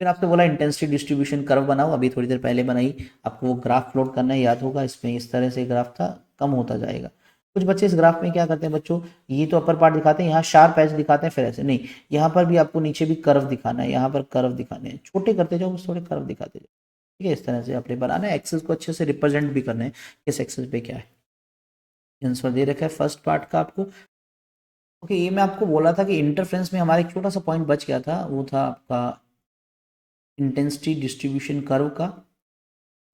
फिर आपसे बोला इंटेंसिटी डिस्ट्रीब्यूशन कर्व बनाओ, अभी थोड़ी देर पहले बनाई, आपको वो ग्राफ प्लॉट करना है, याद होगा। इसमें इस तरह से ग्राफ था, कम होता जाएगा। कुछ बच्चे इस ग्राफ में क्या करते हैं बच्चों, ये तो अपर पार्ट दिखाते हैं, यहाँ शार्प एज दिखाते हैं, फिर ऐसे नहीं, यहाँ पर भी आपको नीचे भी कर्व दिखाना है, यहाँ पर कर्व दिखाने हैं, छोटे करते जाओ थोड़े कर्व दिखाते जाओ, ठीक है। इस तरह से आपने बनाना है, एक्सेस को अच्छे से रिप्रेजेंट भी करना है, किस एक्सेस पे क्या है। आंसर दे रखा है फर्स्ट पार्ट का आपको। ओके, ये मैं आपको बोला था कि इंटरफ्रेंस में हमारा एक छोटा सा पॉइंट बच गया था, वो था आपका इंटेंसिटी डिस्ट्रीब्यूशन कर्व का।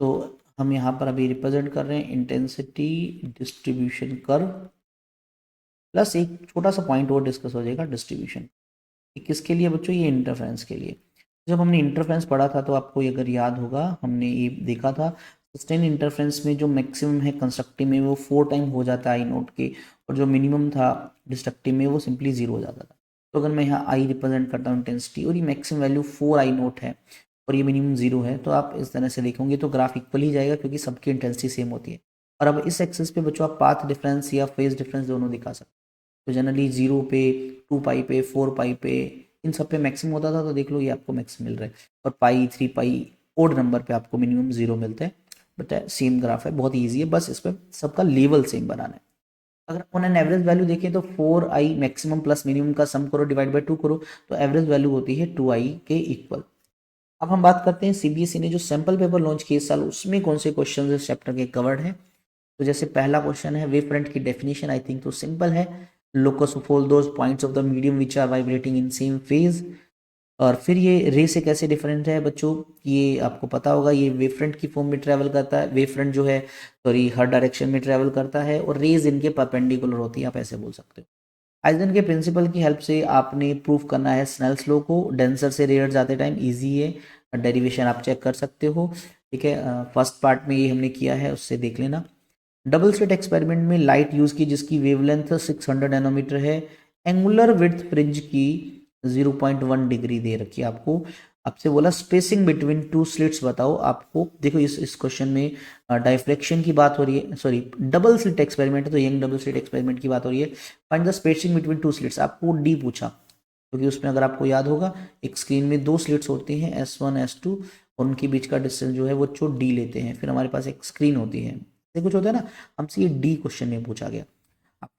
तो हम यहाँ पर अभी रिप्रेजेंट कर रहे हैं इंटेंसिटी डिस्ट्रीब्यूशन कर्व, प्लस एक छोटा सा पॉइंट और डिस्कस हो जाएगा डिस्ट्रीब्यूशन। किसके लिए बच्चों, ये इंटरफ्रेंस के लिए। जब हमने इंटरफ्रेंस पढ़ा था तो आपको अगर याद होगा, हमने ये देखा था सस्टेन इंटरफ्रेंस में जो मैक्सिमम है कंस्ट्रक्टिव में वो 4 टाइम हो जाता है आई नोट के, और जो मिनिमम था डिस्ट्रक्टिव में वो सिंपली 0 हो जाता था। तो अगर मैं यहाँ आई रिप्रेजेंट करता हूँ इंटेंसिटी, और ये मैक्सिमम वैल्यू 4 आई नोट है और ये मिनिमम 0 है, तो आप इस तरह से देखोगे तो ग्राफ इक्वल ही जाएगा, क्योंकि सबकी इंटेंसिटी सेम होती है। और अब इस एक्सेस पे बच्चों आप पाथ डिफरेंस या फेज डिफरेंस दोनों दिखा सकते हैं। तो जनरली 0 पे, 2 पाई पे, 4 पाई पे, इन सब पे मैक्सिमम होता था, तो देख लो ये आपको मैक्सिमम मिल रहा है। और पाई, 3 पाई, ओड नंबर पे आपको मिनिमम 0 मिलता है। बट सेम ग्राफ है, बहुत ईजी है, बस इस पर सबका लेवल सेम बनाना है। अगर ऑन एन एवरेज वैल्यू देखें तो 4i मैक्सिमम प्लस मिनिमम का सम करो, डिवाइड बाई 2 करो, तो एवरेज वैल्यू होती है 2i के इक्वल। अब हम बात करते हैं सीबीएसई ने जो सैंपल पेपर लॉन्च किए इस साल, उसमें कौन से क्वेश्चन इस चैप्टर के कवर्ड हैं। तो जैसे पहला क्वेश्चन है वेव फ्रंट की डेफिनेशन, आई थिंक तो सिंपल है, locus of all those points of the medium which are vibrating in same phase. और फिर ये रे से कैसे डिफरेंट है बच्चों, ये आपको पता होगा, ये वेव फ्रंट की फॉर्म में ट्रैवल करता है, वेव फ्रंट जो है सॉरी हर डायरेक्शन में ट्रैवल करता है, और रेज इनके परपेंडिकुलर होती है, आप ऐसे बोल सकते हो। आइजन के प्रिंसिपल की हेल्प से आपने प्रूफ करना है स्नेल्स लॉ को, डेंसर से रेयर जाते टाइम, इजी है, डेरिवेशन आप चेक कर सकते हो, ठीक है। फर्स्ट पार्ट में ये हमने किया है, उससे देख लेना। डबल स्लिट एक्सपेरिमेंट में लाइट यूज की जिसकी वेवलेंथ 600 नैनोमीटर है, एंगुलर विड्थ फ्रिंज की 0.1 डिग्री दे रखी है आपको। आपसे बोला स्पेसिंग बिटवीन टू स्लिट्स बताओ। आपको देखो इस क्वेश्चन में डाइफ्रेक्शन की बात हो रही है, सॉरी डबल स्लिट एक्सपेरिमेंट है, तो यंग डबल स्लिट एक्सपेरिमेंट की बात हो रही है। Find the spacing between two slits, आपको डी पूछा, क्योंकि उसमें अगर आपको याद होगा एक स्क्रीन में 2 स्लिट्स होती हैं S1 S2, और उनके बीच का डिस्टेंस जो है वो चो डी लेते हैं, फिर हमारे पास एक स्क्रीन होती है, ऐसे कुछ होता है ना। हमसे ये डी क्वेश्चन में पूछा गया।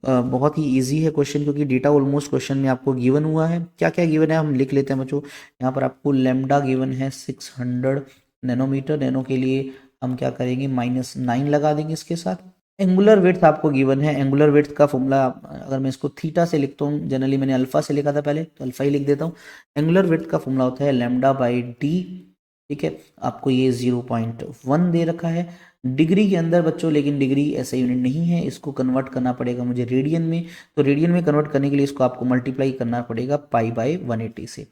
बहुत ही इजी है क्वेश्चन, क्योंकि डेटा ऑलमोस्ट क्वेश्चन में आपको गिवन हुआ है। क्या क्या गिवन है हम लिख लेते हैं बच्चों। यहाँ पर आपको लेमडा गिवन है 600 नैनोमीटर, नैनो के लिए हम क्या करेंगे -9 लगा देंगे इसके साथ। एंगुलर विड्थ आपको गिवन है, एंगुलर विड्थ का फॉर्मूला अगर मैं इसको थीटा से लिखता हूँ, जनरली मैंने अल्फा से लिखा था पहले, तो अल्फा ही लिख देता हूँ। एंगुलर विड्थ का फॉर्मूला होता है लैम्डा बाई डी, ठीक है। आपको ये 0.1 दे रखा है डिग्री के अंदर बच्चों, लेकिन डिग्री ऐसा यूनिट नहीं है, इसको कन्वर्ट करना पड़ेगा मुझे रेडियन में। तो रेडियन में कन्वर्ट करने के लिए इसको आपको मल्टीप्लाई करना पड़ेगा पाई बाई 180 से।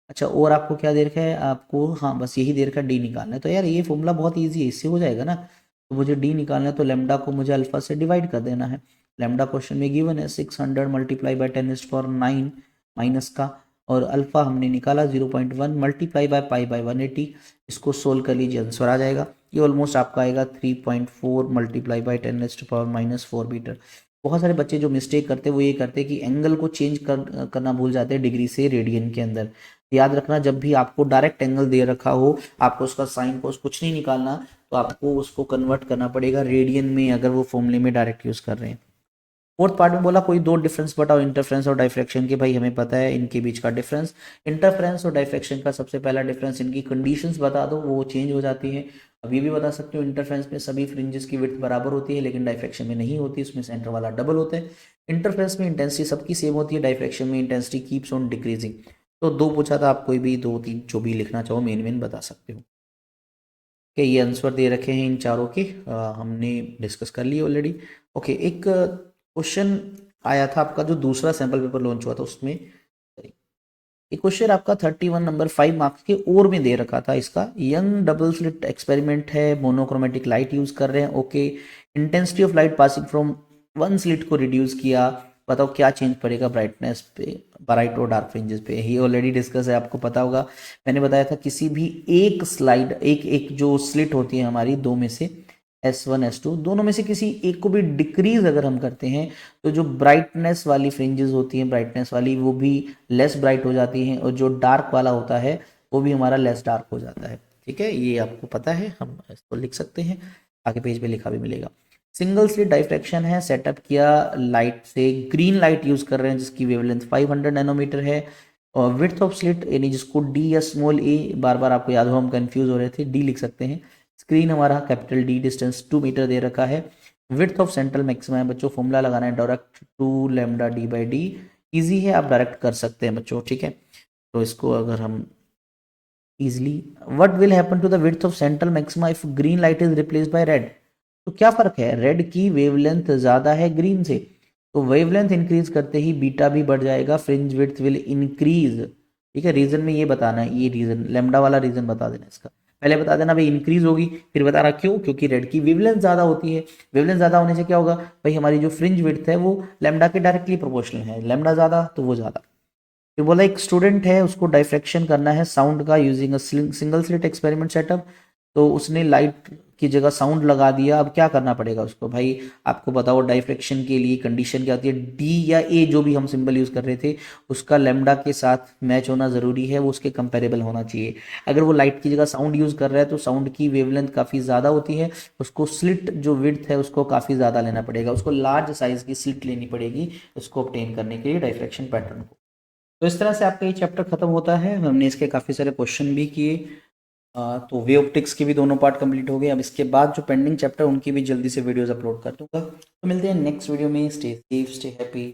अच्छा, और आपको क्या दे रखा है आपको, हाँ बस यही दे रखा है, डी निकालना है। तो यार ये फॉर्मूला बहुत ईजी है, इससे हो जाएगा ना। तो मुझे डी निकालना है, तो लेमडा को मुझे अल्फा से डिवाइड कर देना है। लेमडा क्वेश्चन में गिवन है 600 मल्टीप्लाई बाई 10⁻⁹ माइनस का, और अल्फा हमने निकाला 0.1 मल्टीप्लाई बाय पाई बाई 180। इसको सोल्व कर लीजिए, आंसर आ जाएगा। ये ऑलमोस्ट आपका आएगा 3.4 मल्टीप्लाई बाई 10⁻⁻⁴ मीटर। बहुत सारे बच्चे जो मिस्टेक करते हैं वो ये करते हैं कि एंगल को चेंज करना भूल जाते हैं डिग्री से रेडियन के अंदर। याद रखना, जब भी आपको डायरेक्ट एंगल दे रखा हो, आपको उसका साइन कोस कुछ नहीं निकालना, तो आपको उसको कन्वर्ट करना पड़ेगा रेडियन में, अगर वो फॉर्मूले में डायरेक्ट यूज कर रहे हैं। फोर्थ पार्ट में बोला कोई 2 डिफरेंस बताओ इंटरफ्रेंस और डाइफ्रेक्शन के। भाई हमें पता है इनके बीच का डिफरेंस। इंटरफ्रेंस और डाइफ्रेक्शन का सबसे पहला डिफरेंस, इनकी कंडीशंस बता दो, वो चेंज हो जाती है। अब ये भी बता सकते हो इंटरफ्रेंस में सभी फ्रिंजेस की विड्थ बराबर होती है, लेकिन डाइफ्रेक्शन में नहीं होती, उसमें सेंटर वाला डबल होता है। इंटरफ्रेंस में इंटेंसिटी सबकी सेम होती है, डाइफ्रेक्शन में इंटेंसिटी कीप्स ऑन डिक्रीजिंग। तो 2 पूछा था, आप कोई भी 2 3 जो भी लिखना चाहो मेन मेन बता सकते हो। कि ये आंसर दे रखे हैं इन चारों के, हमने डिस्कस कर लिए ऑलरेडी। ओके, एक क्वेश्चन आया था आपका जो दूसरा सैंपल पेपर लॉन्च हुआ था, उसमें एक क्वेश्चन आपका 31 नंबर 5 मार्क्स के और में दे रखा था। इसका यंग डबल स्लिट एक्सपेरिमेंट है, मोनोक्रोमेटिक लाइट यूज कर रहे हैं। Okay, intensity of light passing from one slit को रिड्यूस किया, बताओ क्या चेंज पड़ेगा ब्राइटनेस पे, ब्राइट और डार्क फ्रिंजेस पे। ये ऑलरेडी डिस्कस है, आपको पता होगा। मैंने बताया था किसी भी एक स्लाइड, एक एक जो स्लिट होती है हमारी, 2 में से S1 S2 दोनों में से किसी एक को भी डिक्रीज अगर हम करते हैं, तो जो ब्राइटनेस वाली फ्रिंजेस होती हैं, ब्राइटनेस वाली, वो भी लेस ब्राइट हो जाती हैं, और जो डार्क वाला होता है वो भी हमारा लेस डार्क हो जाता है। ठीक है, ये आपको पता है, हम इसको लिख सकते हैं, आगे पेज पे लिखा भी मिलेगा। सिंगल स्लिट डाइफ्रैक्शन है, सेटअप किया लाइट से, ग्रीन लाइट यूज कर रहे हैं जिसकी वेवलेंथ 500 नैनोमीटर है, और विड्थ ऑफ स्लिट यानी जिसको डी या स्मॉल ए, बार बार आपको याद हो हम कंफ्यूज हो रहे थे, डी लिख सकते हैं। स्क्रीन हमारा कैपिटल डी, डिस्टेंस 2 मीटर दे रखा है। विड्थ ऑफ सेंट्रल मैक्सिमा है बच्चों, फॉर्मूला लगाना है direct 2 lambda D by D, easy है, आप डायरेक्ट कर सकते हैं बच्चों। ठीक है, तो इसको अगर हम easily, what will happen to the width of central maxima if green light is replaced by red? तो क्या फर्क है, रेड की वेवलेंथ ज्यादा है ग्रीन से, तो वेवलेंथ इंक्रीज करते ही बीटा भी बढ़ जाएगा, फ्रिंज विड्थ विल इंक्रीज। ठीक है, रीजन में ये बताना है, ये रीजन लेमडा वाला रीजन बता देना, इसका पहले बता देना भाई इंक्रीज होगी, फिर बता रहा क्यों, क्योंकि रेड की वेवलेंथ ज्यादा होती है। वेवलेंथ ज्यादा होने से क्या होगा भाई, हमारी जो फ्रिंज विड्थ है वो लेमडा के डायरेक्टली प्रोपोर्शनल है, लेमडा ज्यादा तो वो ज्यादा। फिर बोला एक स्टूडेंट है, उसको डाइफ्रैक्शन करना है साउंड का using a single slit experiment setup, तो उसने लाइट की जगह साउंड लगा दिया। अब क्या करना पड़ेगा उसको भाई, आपको बताओ डाइफ्रैक्शन के लिए कंडीशन क्या होती है, डी या ए जो भी हम सिंबल यूज कर रहे थे उसका लेमडा के साथ मैच होना जरूरी है, वो उसके कंपेरेबल होना चाहिए। अगर वो लाइट की जगह साउंड यूज कर रहा है तो साउंड की वेवलेंथ काफी ज्यादा होती है, उसको स्लिट जो विड्थ है उसको काफी ज्यादा लेना पड़ेगा, उसको लार्ज साइज की स्लिट लेनी पड़ेगी उसको ऑब्टेन करने के लिए डाइफ्रैक्शन पैटर्न को। तो इस तरह से आपका ये चैप्टर खत्म होता है, हमने इसके काफ़ी सारे क्वेश्चन भी किए। तो वे ऑप्टिक्स के भी दोनों पार्ट कंप्लीट हो गए। अब इसके बाद जो पेंडिंग चैप्टर उनकी भी जल्दी से वीडियोस अपलोड कर दूंगा। तो मिलते हैं नेक्स्ट वीडियो में, स्टे सेफ, स्टे हैप्पी।